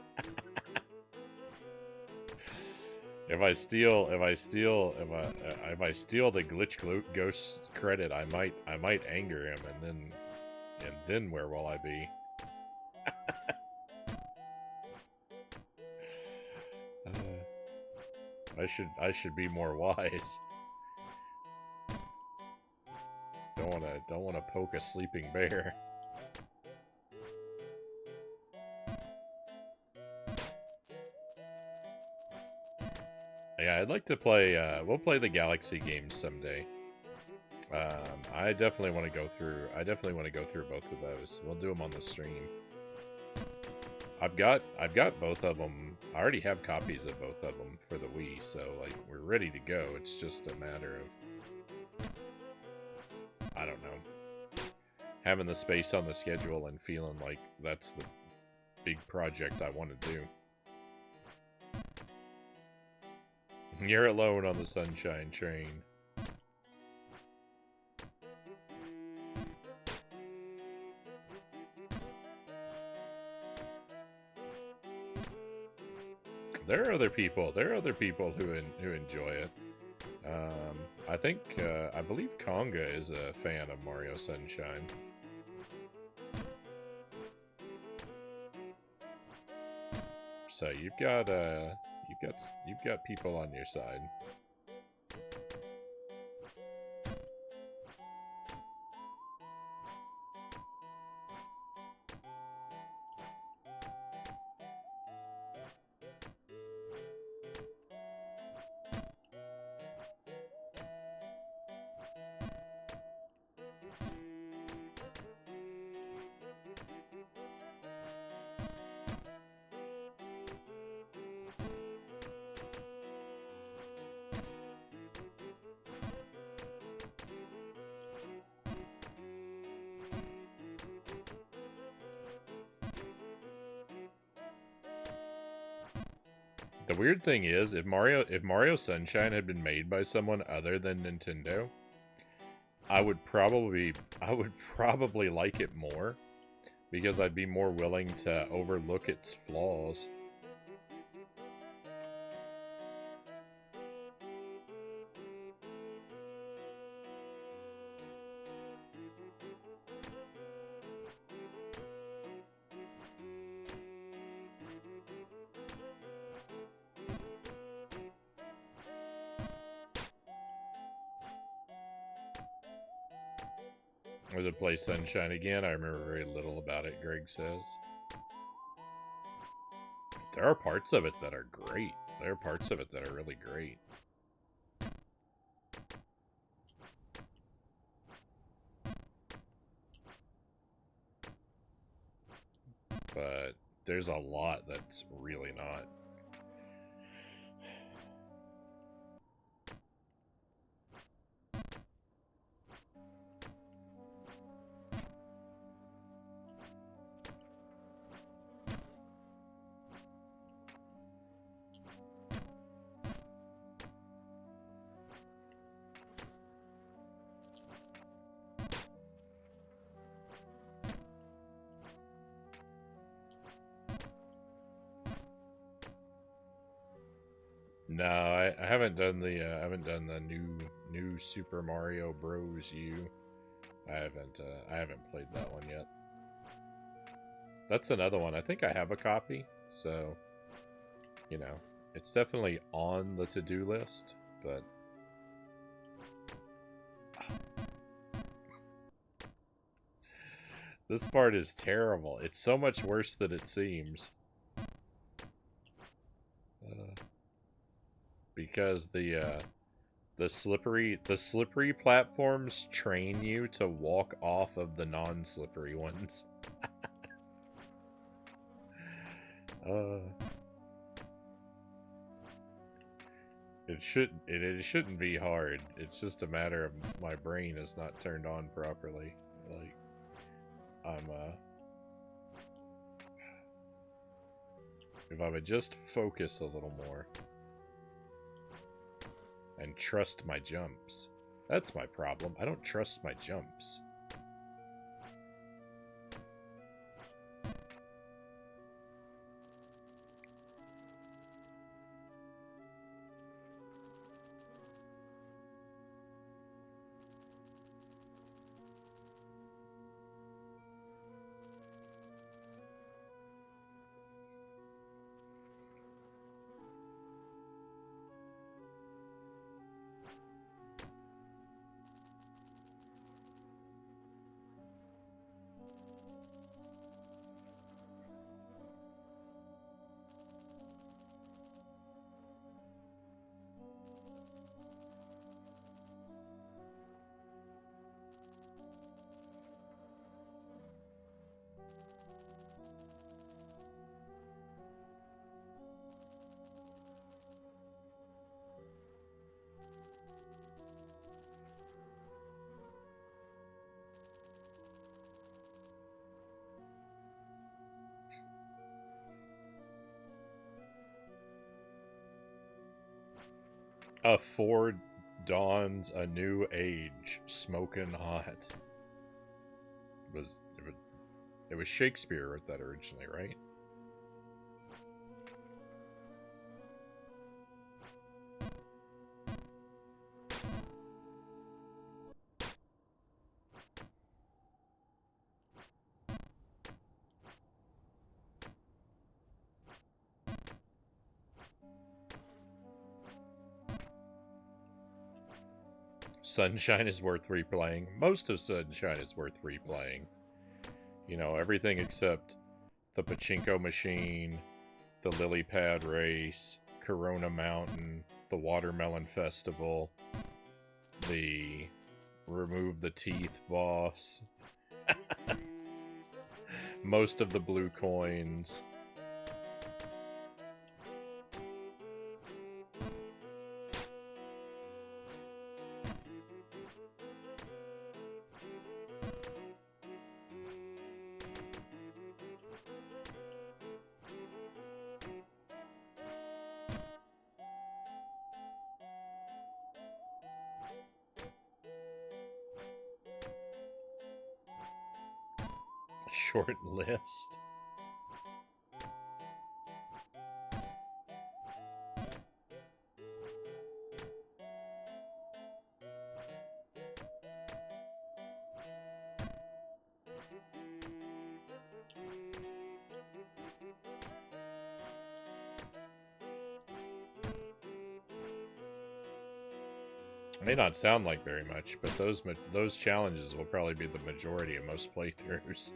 If I steal the glitch ghost credit, I might anger him, and then where will I be? I should be more wise. Don't wanna poke a sleeping bear. Yeah, I'd like to play, we'll play the Galaxy games someday. I definitely want to go through both of those. We'll do them on the stream. I've got both of them. I already have copies of both of them for the Wii, so, like, we're ready to go. It's just a matter of, I don't know, having the space on the schedule and feeling like that's the big project I want to do. You're alone on the Sunshine Train. There are other people who enjoy it. I believe Conga is a fan of Mario Sunshine. So you've got people on your side. The weird thing is, if Mario Sunshine had been made by someone other than Nintendo, I would probably like it more. Because I'd be more willing to overlook its flaws. Or to play Sunshine again. I remember very little about it, Greg says. There are parts of it that are great. There are parts of it that are really great. But there's a lot that's really not. No, I haven't done the new Super Mario Bros. U. I haven't played that one yet. That's another one. I think I have a copy, so you know, it's definitely on the to-do list, but this part is terrible. It's so much worse than it seems. Because the slippery platforms train you to walk off of the non-slippery ones. It shouldn't be hard. It's just a matter of my brain is not turned on properly. Like if I would just focus a little more. And trust my jumps. That's my problem. I don't trust my jumps. A Ford dawns a new age, smoking hot. It was Shakespeare wrote that originally, right? Sunshine is worth replaying. Most of Sunshine is worth replaying. You know, everything except the pachinko machine, the lily pad race, Corona Mountain, the watermelon festival, the remove the teeth boss, most of the blue coins. short list. May not sound like very much, but those challenges will probably be the majority of most playthroughs.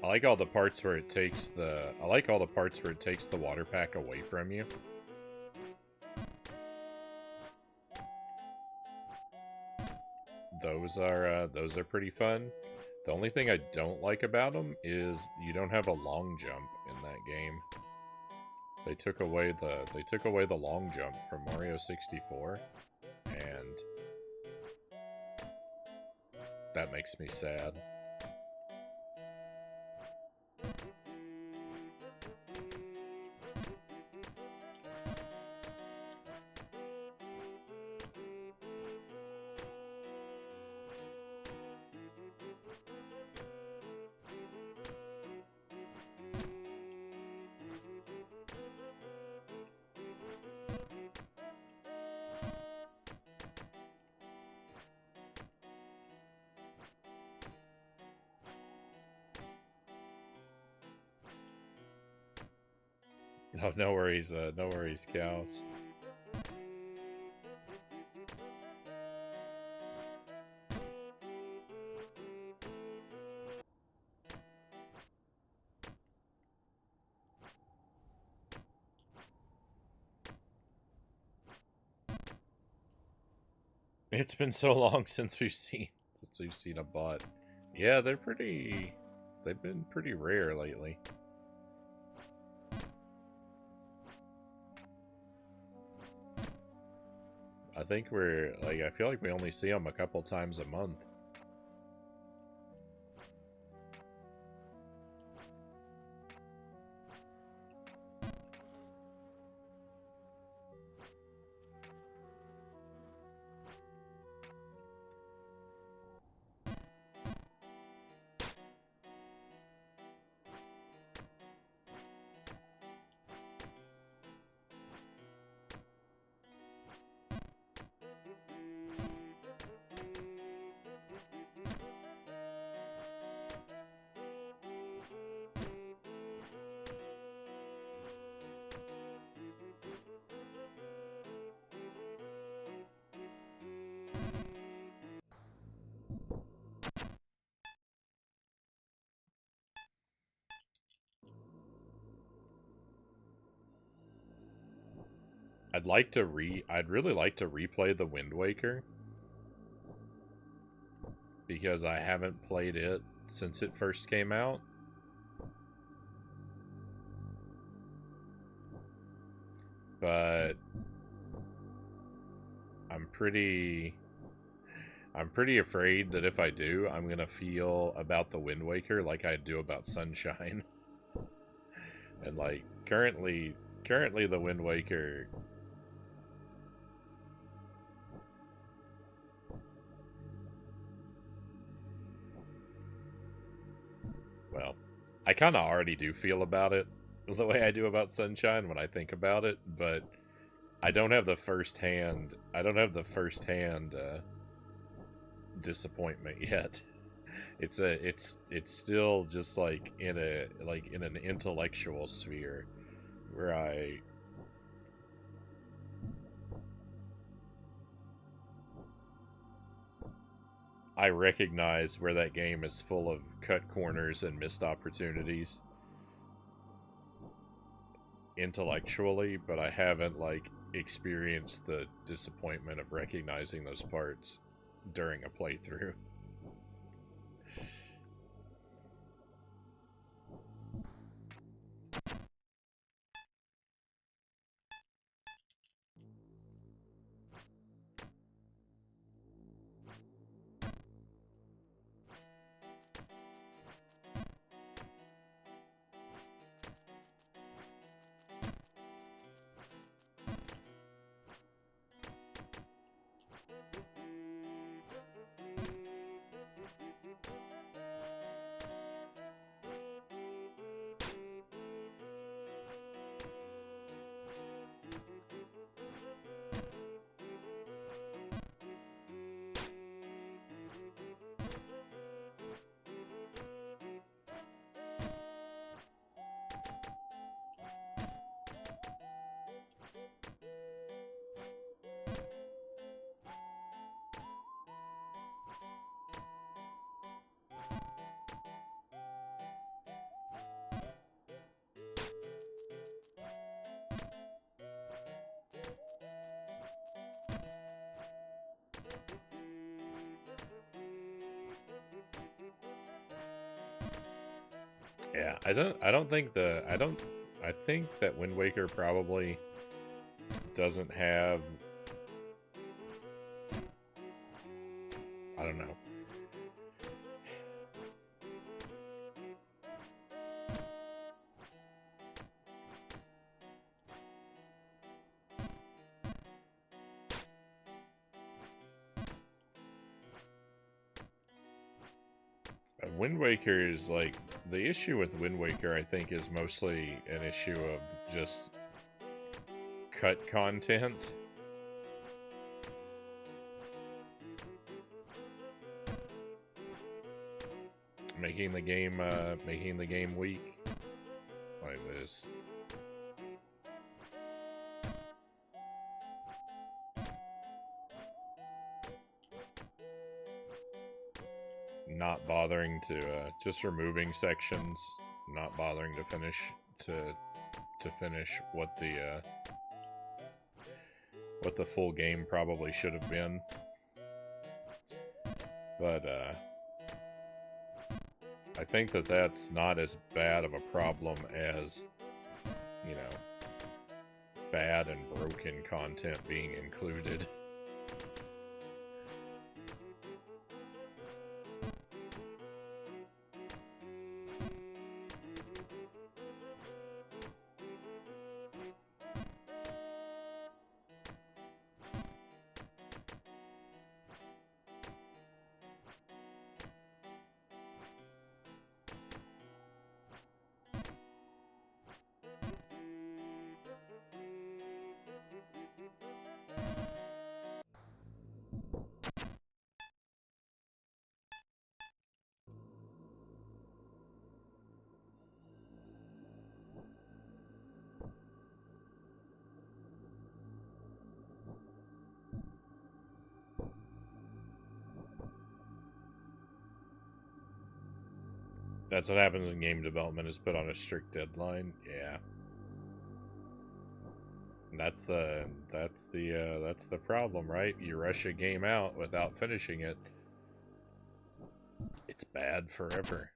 I like all the parts where it takes the water pack away from you. Those are pretty fun. The only thing I don't like about them is you don't have a long jump in that game. They took away the long jump from Mario 64, and that makes me sad. Oh, no worries, cows. It's been so long since we've seen a bot. Yeah, they've been pretty rare lately. I think I feel like we only see them a couple times a month. I'd really like to replay the Wind Waker, because I haven't played it since it first came out. But I'm pretty afraid that if I do, I'm gonna feel about the Wind Waker like I do about Sunshine. And like currently the Wind Waker, well, I kind of already do feel about it the way I do about Sunshine when I think about it, but I don't have the first-hand disappointment yet. It's still just like in an intellectual sphere where I recognize where that game is full of cut corners and missed opportunities intellectually, but I haven't experienced the disappointment of recognizing those parts during a playthrough. Yeah, I think that Wind Waker probably doesn't have, I don't know. Wind Waker is like, the issue with Wind Waker, I think, is mostly an issue of just cut content. Making the game weak like this. Not bothering to just removing sections, not bothering to finish what the full game probably should have been. But I think that that's not as bad of a problem as, you know, bad and broken content being included. That's what happens in game development, is put on a strict deadline. Yeah. That's the problem, right? You rush a game out without finishing it. It's bad forever.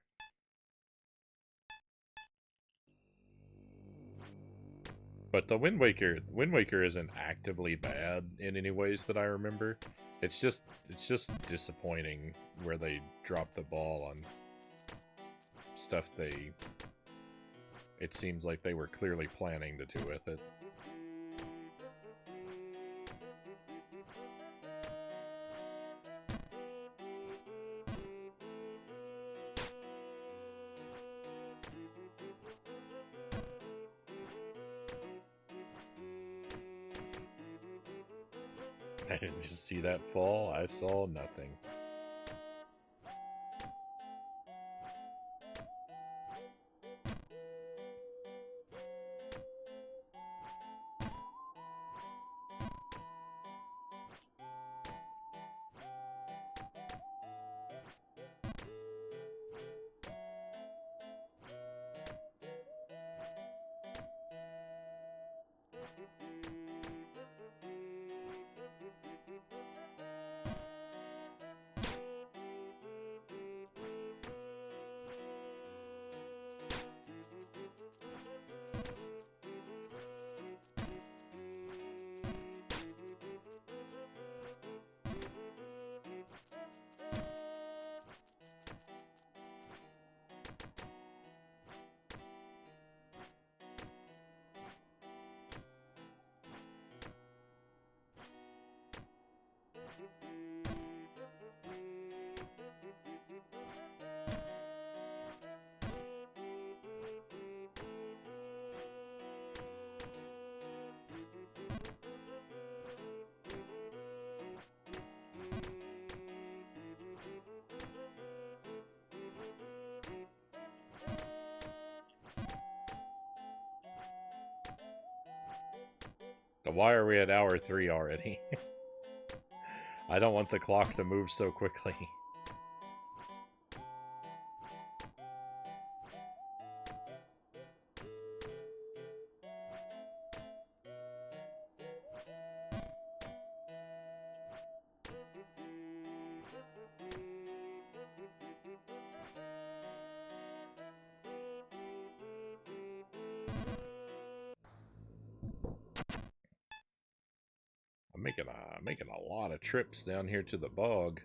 But the Wind Waker isn't actively bad in any ways that I remember. It's just disappointing where they drop the ball on stuff it seems like they were clearly planning to do with it. I didn't just see that fall, I saw nothing. Why are we at hour 3 already? I don't want the clock to move so quickly. making a lot of trips down here to the bog.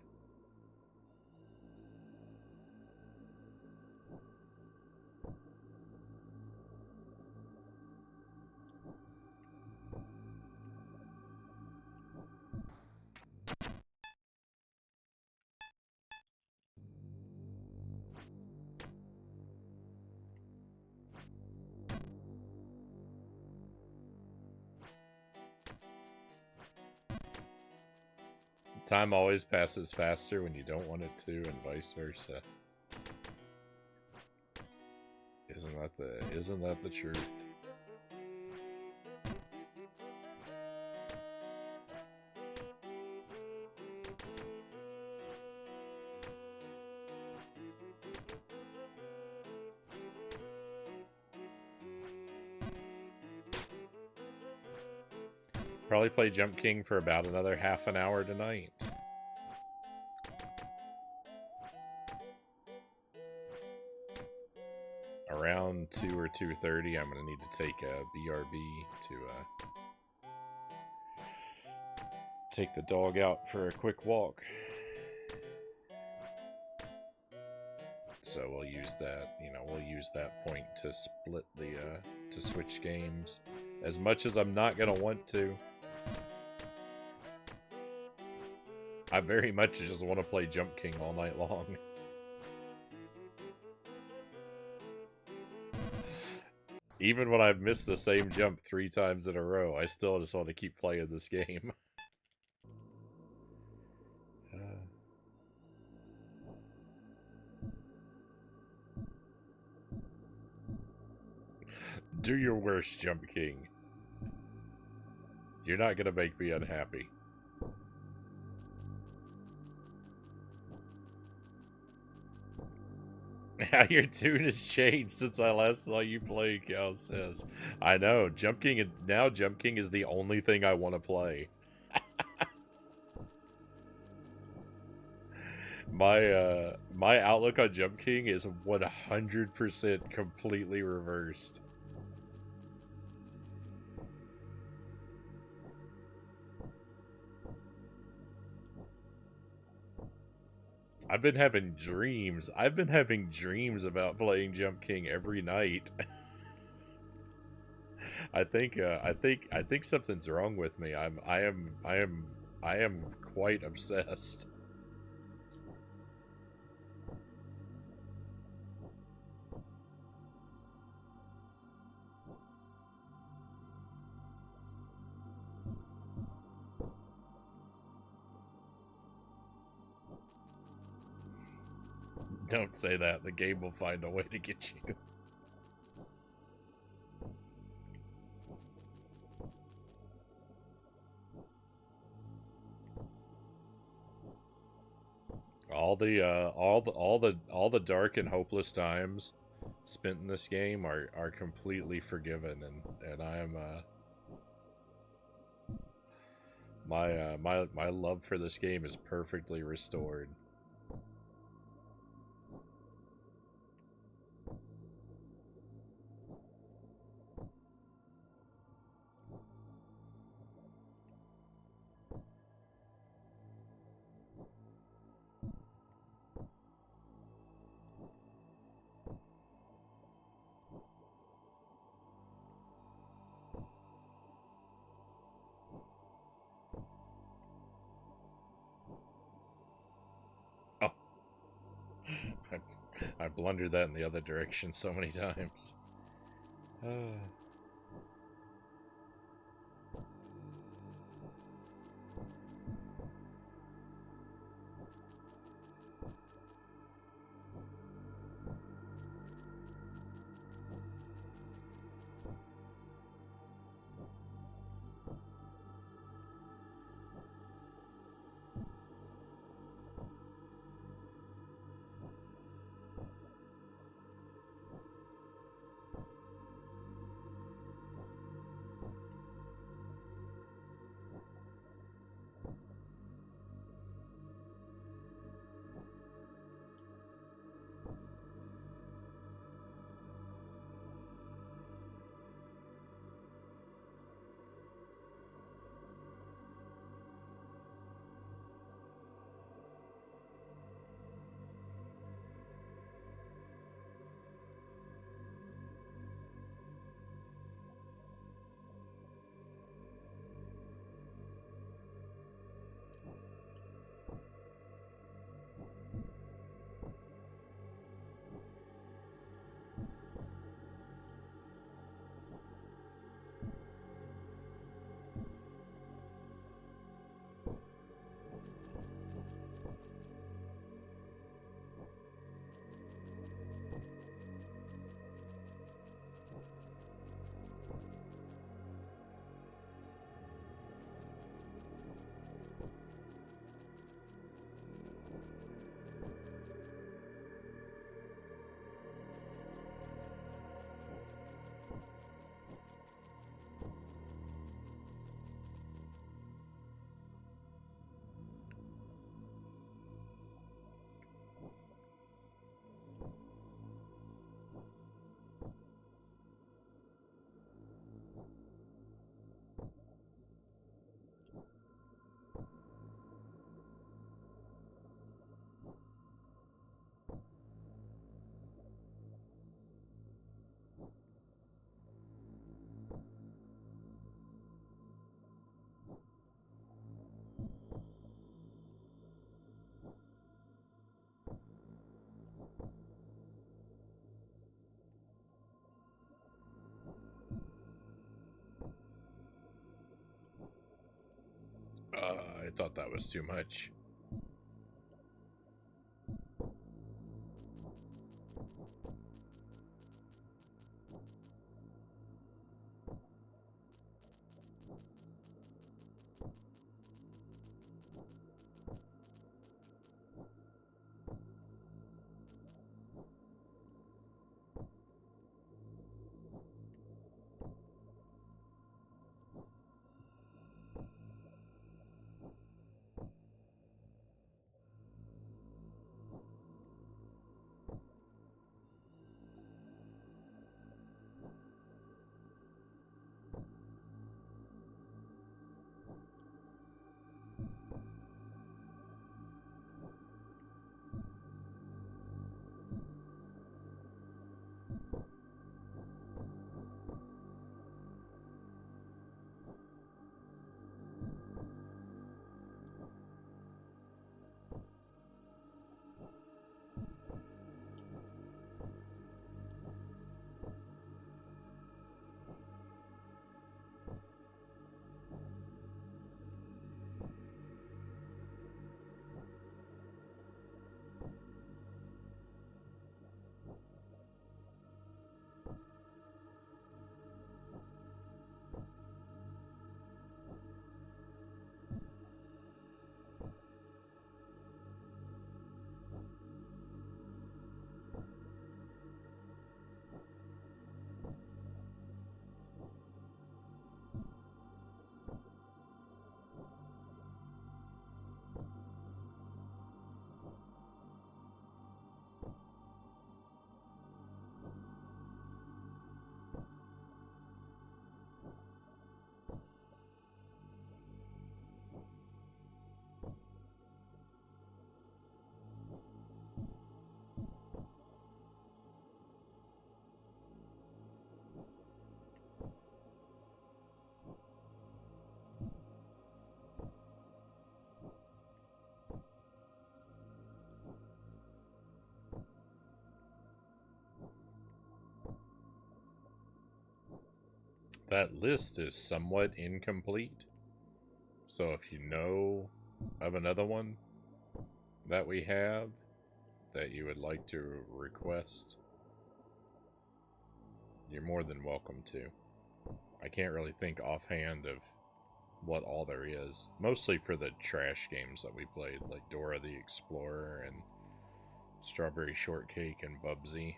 Time always passes faster when you don't want it to, and vice versa. Isn't that the truth? Probably play Jump King for about another half an hour tonight. Around 2 or 2:30, I'm gonna need to take a BRB to take the dog out for a quick walk. So we'll use that, we'll use that point to split the to switch games, as much as I'm not gonna want to. I very much just want to play Jump King all night long. Even when I've missed the same jump 3 times in a row, I still just want to keep playing this game. Do your worst, Jump King. You're not gonna make me unhappy. How your tune has changed since I last saw you play, Cal says. I know, Jump King is the only thing I want to play. My outlook on Jump King is 100% completely reversed. I've been having dreams about playing Jump King every night. I think something's wrong with me. I am quite obsessed. Don't say that. The game will find a way to get you. All the dark and hopeless times spent in this game are completely forgiven, and I am my love for this game is perfectly restored. I blundered that in the other direction so many times. I thought that was too much. That list is somewhat incomplete. So if you know of another one that we have that you would like to request, you're more than welcome to. I can't really think offhand of what all there is. Mostly for the trash games that we played, like Dora the Explorer and Strawberry Shortcake and Bubsy.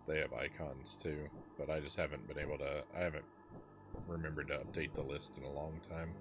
They have icons too, but I just haven't been able to. I haven't remembered to update the list in a long time.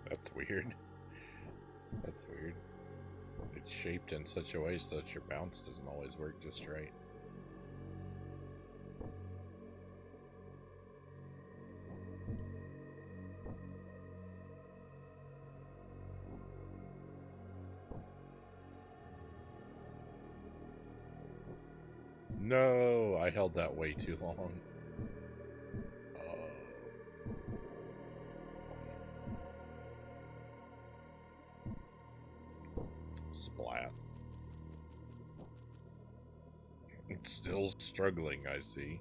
That's weird. That's weird. It's shaped in such a way so that your bounce doesn't always work just right. No, I held that way too long. Splat. It's still struggling, I see.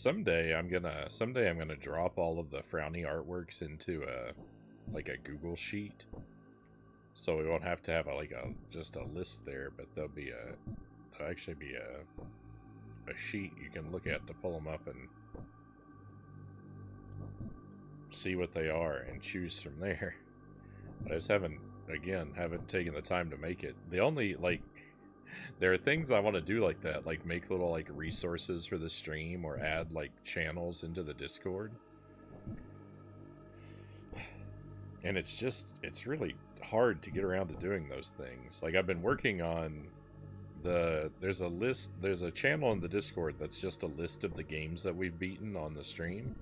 someday I'm gonna drop all of the Frownie artworks into a Google sheet, so we won't have to have just a list there, but there'll actually be a sheet you can look at to pull them up and see what they are and choose from there. I just haven't taken the time to make it. The only, there are things I want to do like that, like make little, resources for the stream or add, channels into the Discord. And it's really hard to get around to doing those things. Like, I've been working on there's a channel in the Discord that's just a list of the games that we've beaten on the stream.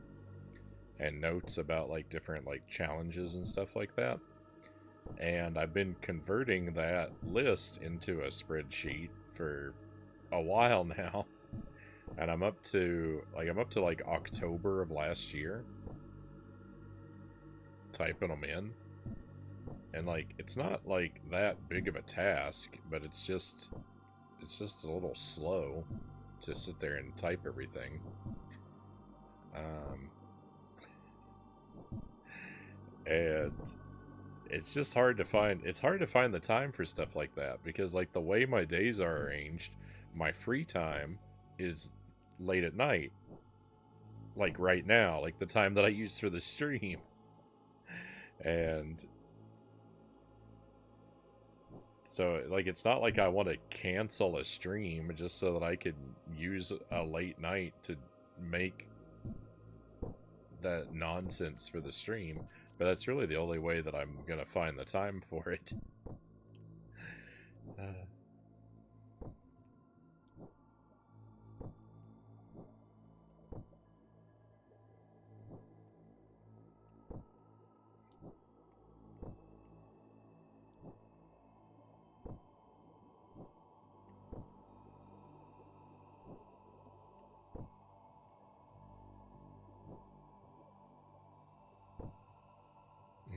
And notes about, different, challenges and stuff like that. And I've been converting that list into a spreadsheet for a while now. And I'm up to October of last year, typing them in. And, it's not, that big of a task, but it's just a little slow to sit there and type everything. And it's just hard to find. It's hard to find the time for stuff like that because, the way my days are arranged, my free time is late at night. Like right now, the time that I use for the stream. And so, it's not like I want to cancel a stream just so that I could use a late night to make that nonsense for the stream. But that's really the only way that I'm gonna find the time for it.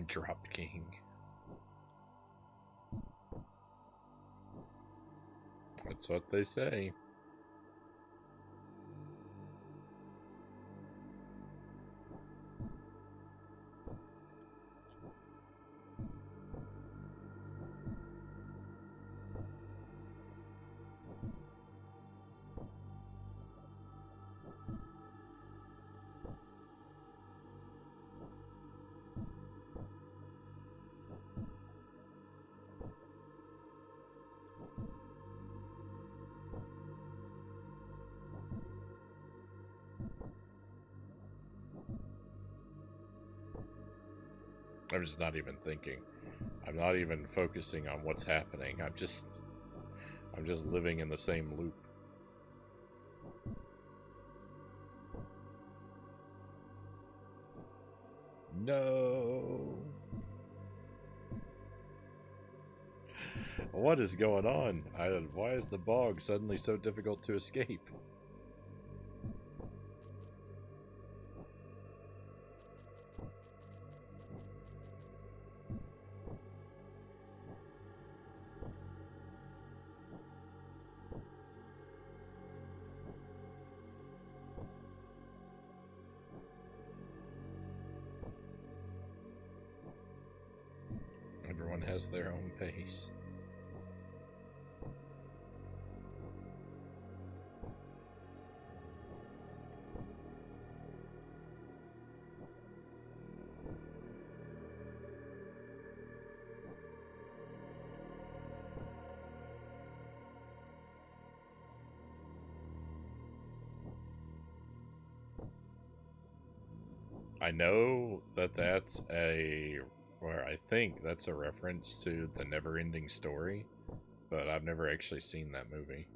Drop King. That's what they say. I'm just not even thinking. I'm not even focusing on what's happening. I'm just living in the same loop. No. What is going on? Why is the bog suddenly so difficult to escape? Everyone has their own pace. I know that that's I think that's a reference to The Never-Ending Story, but I've never actually seen that movie.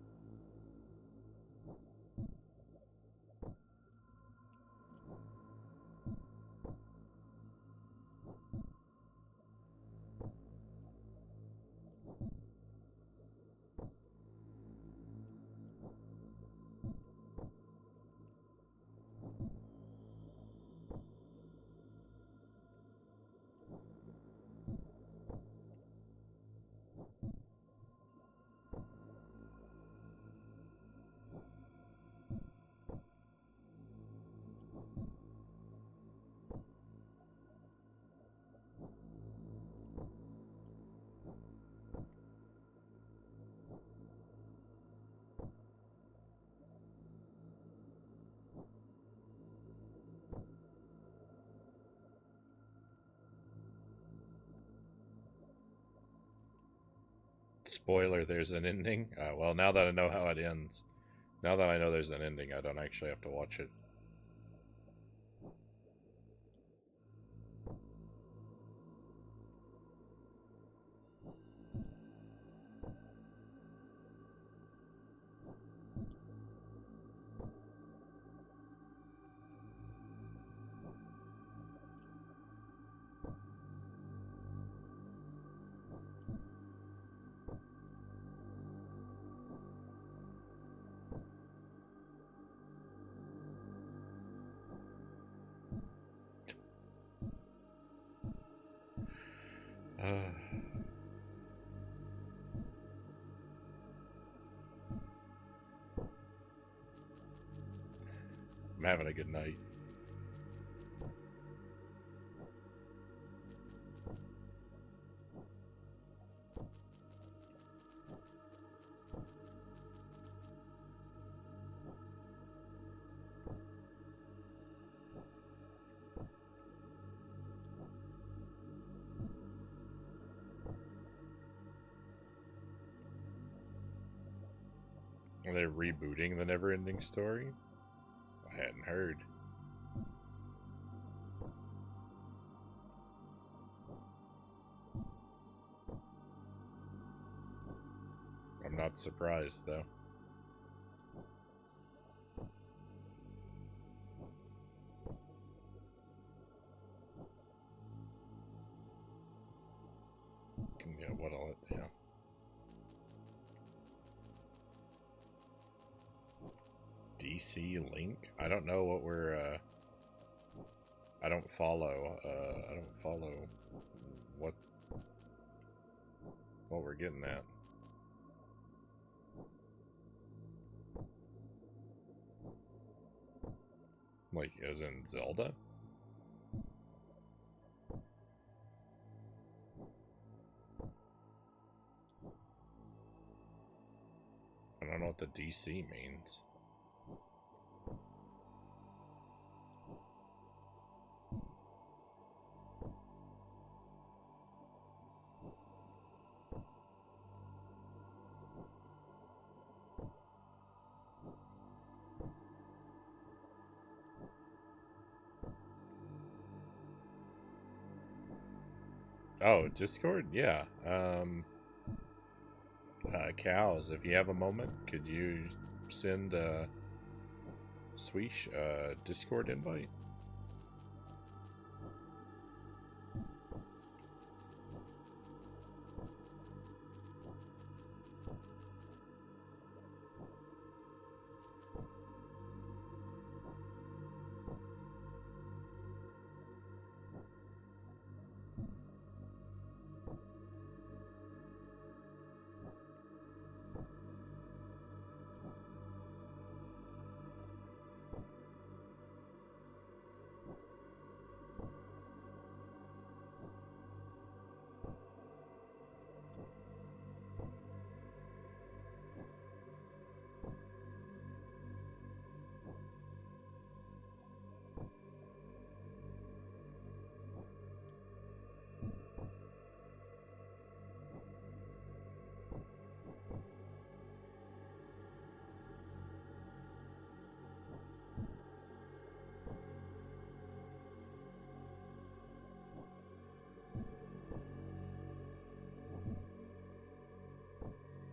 Spoiler, there's an ending. Well, now that I know how it ends, now that I know there's an ending, I don't actually have to watch it. I'm having a good night. Are they rebooting the Neverending Story? I hadn't heard. I'm not surprised, though. Yeah, what'll it, yeah. DC Link? I don't know what we're, I don't follow what we're getting at. Like, as in Zelda? I don't know what the DC means. Oh, Discord? Yeah. Cows, if you have a moment, could you send Sweesh a Discord invite?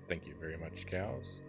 Thank you very much, Cows.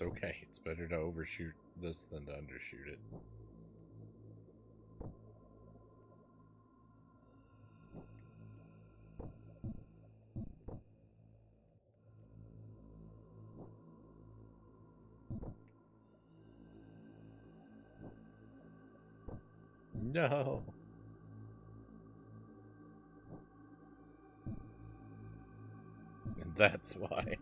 That's okay. It's better to overshoot this than to undershoot it. No. And that's why.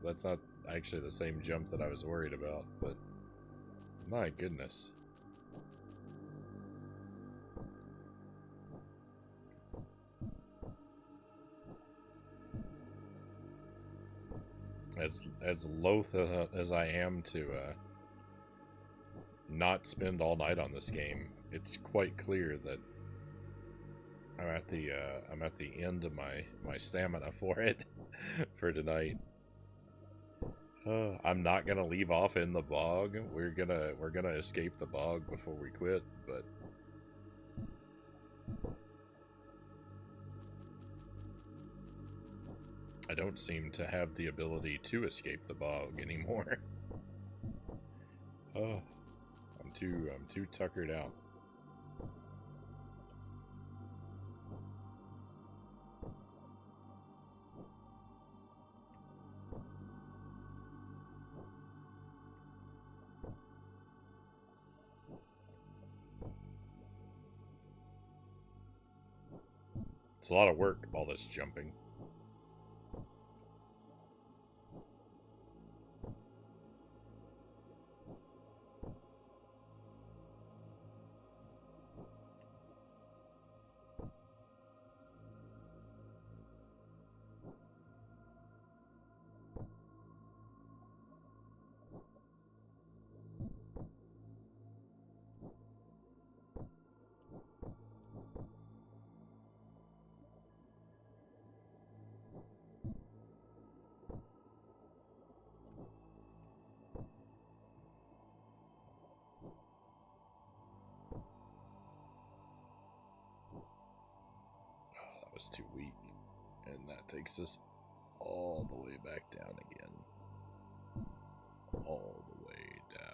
That's not actually the same jump that I was worried about, but my goodness. As loath as I am to not spend all night on this game, it's quite clear that I'm at the end of my stamina for it for tonight. I'm not gonna leave off in the bog. We're gonna escape the bog before we quit, but I don't seem to have the ability to escape the bog anymore. Oh, I'm too tuckered out. It's a lot of work, all this jumping. Was too weak, and that takes us all the way back down again. All the way down.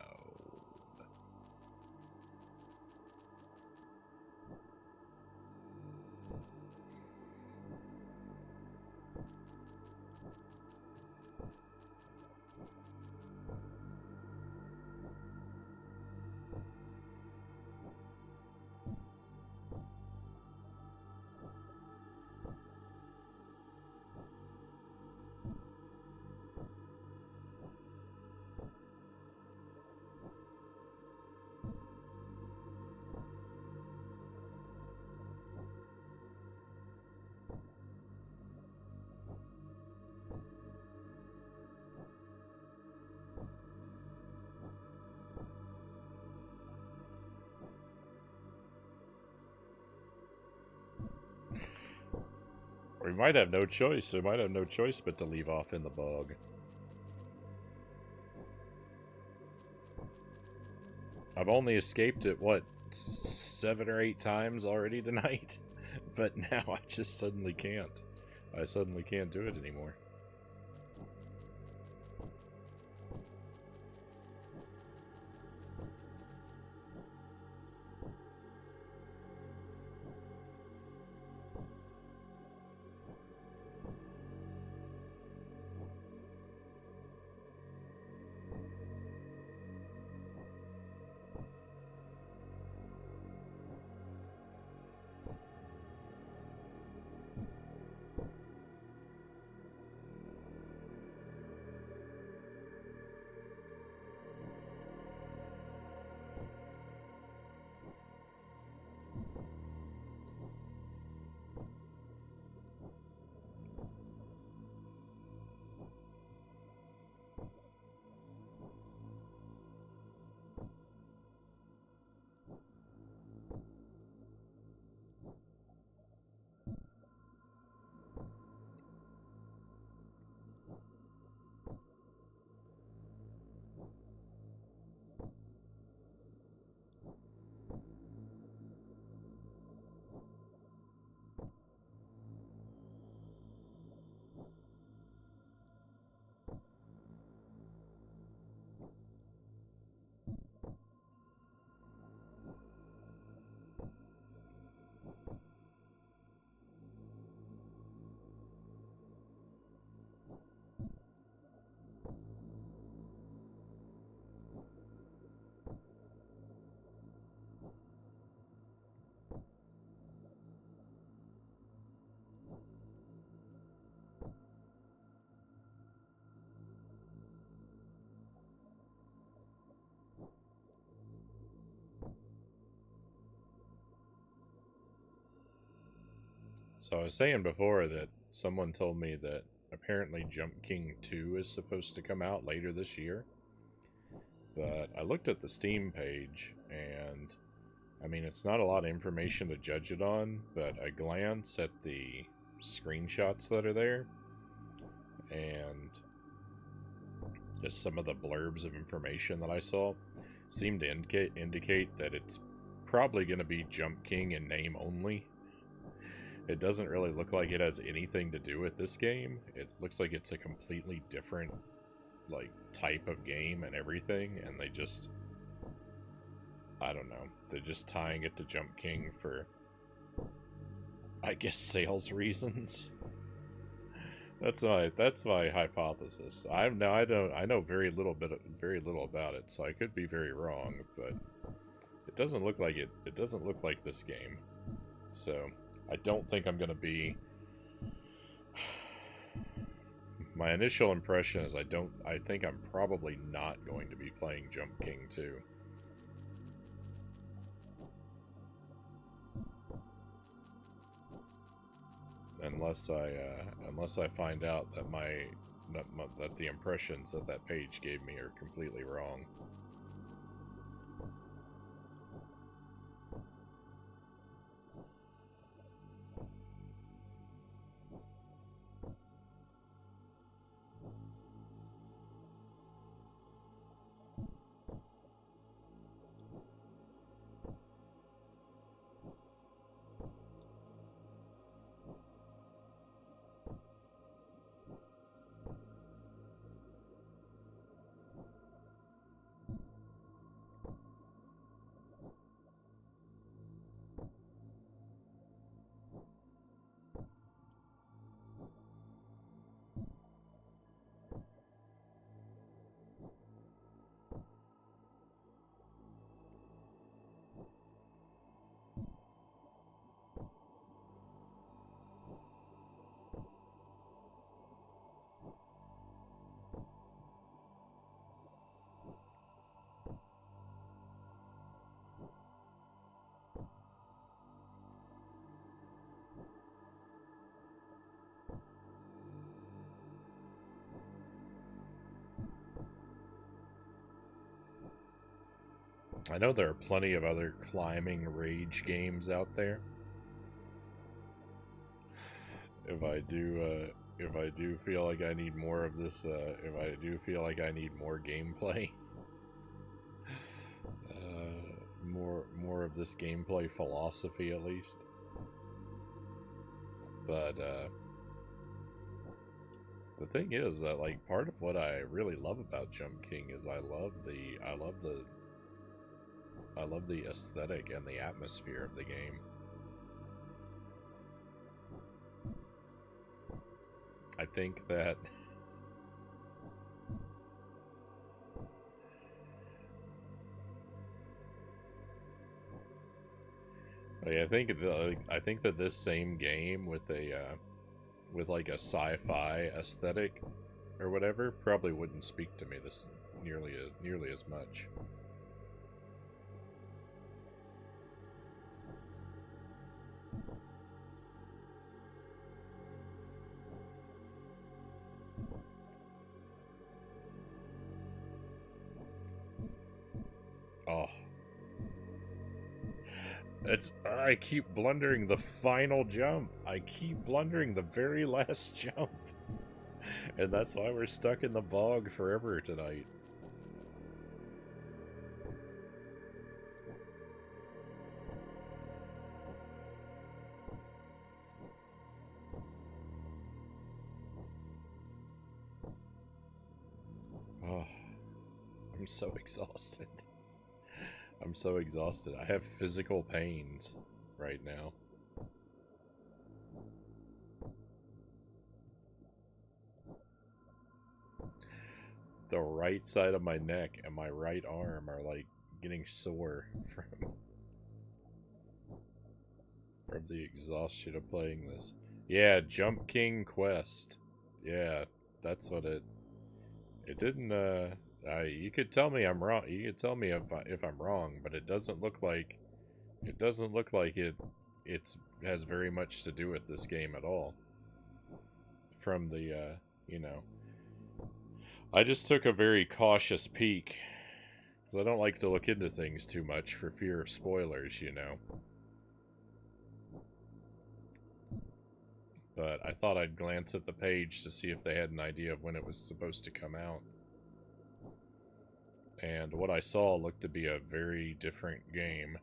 We might have no choice. We might have no choice but to leave off in the bog. I've only escaped it, what, 7 or 8 times already tonight? But now I just suddenly can't. I suddenly can't do it anymore. So I was saying before that someone told me that apparently Jump King 2 is supposed to come out later this year. But I looked at the Steam page, and I mean, it's not a lot of information to judge it on, but I glance at the screenshots that are there, and just some of the blurbs of information that I saw seem to indicate that it's probably going to be Jump King in name only. It doesn't really look like it has anything to do with this game. It looks like it's a completely different, like, type of game and everything, and they just, I don't know, they're just tying it to Jump King for, I guess, sales reasons. That's my hypothesis. I know very little about it, so I could be very wrong, but it doesn't look like it. It doesn't look like this game. So I don't think I'm gonna be. My initial impression is I think I'm probably not going to be playing Jump King 2. Unless I find out that that the impressions that page gave me are completely wrong. I know there are plenty of other climbing rage games out there. If I do feel like I need more of this, if I do feel like I need more gameplay, more of this gameplay philosophy at least. But the thing is that, like, part of what I really love about Jump King is I love the aesthetic and the atmosphere of the game. I think that I think that this same game with like a sci-fi aesthetic or whatever probably wouldn't speak to me this nearly as much. Oh. I keep blundering the final jump. I keep blundering the very last jump. And that's why we're stuck in the bog forever tonight. Oh, I'm so exhausted. I'm so exhausted. I have physical pains right now. The right side of my neck and my right arm are like getting sore from the exhaustion of playing this. Yeah, Jump King Quest. Yeah, that's what it didn't you could tell me I'm wrong. You could tell me if I'm wrong, but it doesn't look like it it has very much to do with this game at all. From the, you know, I just took a very cautious peek, because I don't like to look into things too much for fear of spoilers, you know. But I thought I'd glance at the page to see if they had an idea of when it was supposed to come out. And what I saw looked to be a very different game.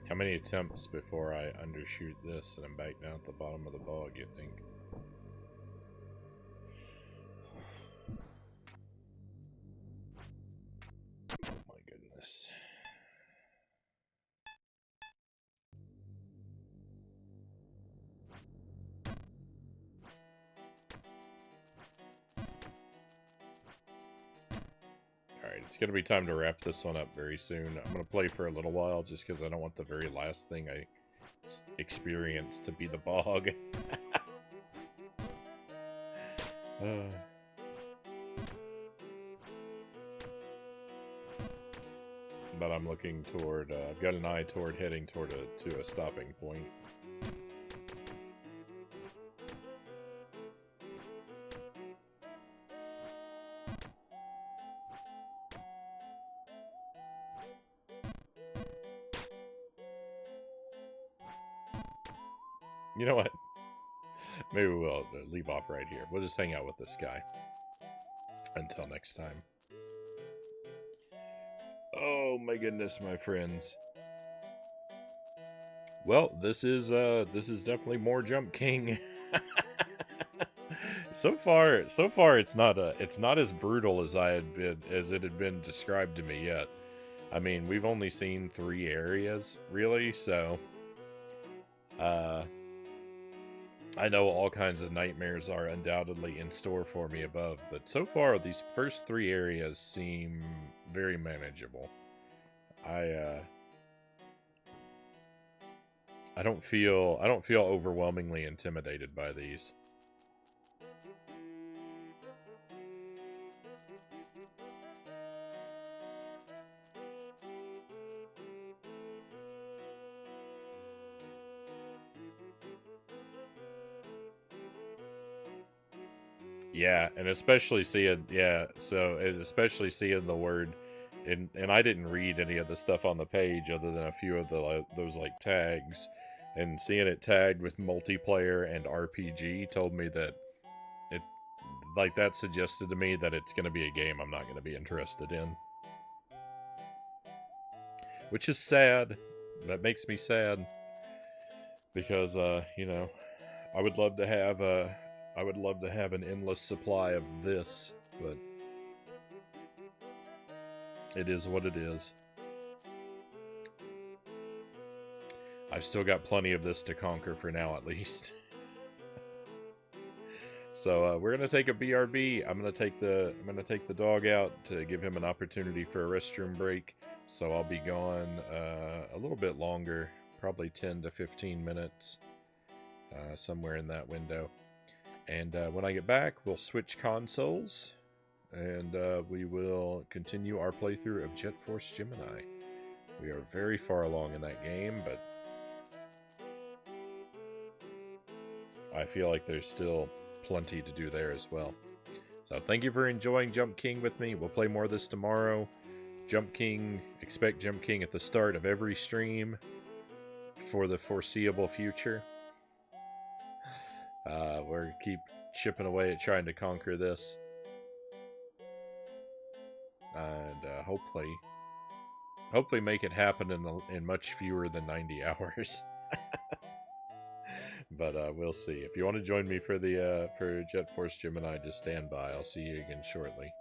How many attempts before I undershoot this and I'm back down at the bottom of the bog, you think? Oh my goodness. Alright, it's going to be time to wrap this one up very soon. I'm going to play for a little while just because I don't want the very last thing I experienced to be the bog. But I'm looking toward, I've got an eye toward heading toward to a stopping point. You know what? Maybe we'll leave off right here. We'll just hang out with this guy. Until next time. Oh my goodness, my friends. Well, this is definitely more Jump King. So far it's not as brutal as it had been described to me yet. I mean, we've only seen 3 areas, really, so I know all kinds of nightmares are undoubtedly in store for me above, but so far these first 3 areas seem very manageable. I don't feel overwhelmingly intimidated by these. Yeah, and especially seeing especially seeing the word, and I didn't read any of the stuff on the page other than a few of the those like tags, and seeing it tagged with multiplayer and RPG told me that it like that suggested to me that it's going to be a game I'm not going to be interested in, which is sad. That makes me sad because you know, I would love to have an endless supply of this, but it is what it is. I've still got plenty of this to conquer for now, at least. So we're gonna take a BRB. I'm gonna take the dog out to give him an opportunity for a restroom break. So I'll be gone a little bit longer, probably 10 to 15 minutes, somewhere in that window. And when I get back, we'll switch consoles, and we will continue our playthrough of Jet Force Gemini. We are very far along in that game, but I feel like there's still plenty to do there as well. So thank you for enjoying Jump King with me. We'll play more of this tomorrow. Expect Jump King at the start of every stream for the foreseeable future. We're keep chipping away at trying to conquer this, and hopefully make it happen in much fewer than 90 hours. But we'll see. If you want to join me for the for Jet Force Gemini, just stand by. I'll see you again shortly.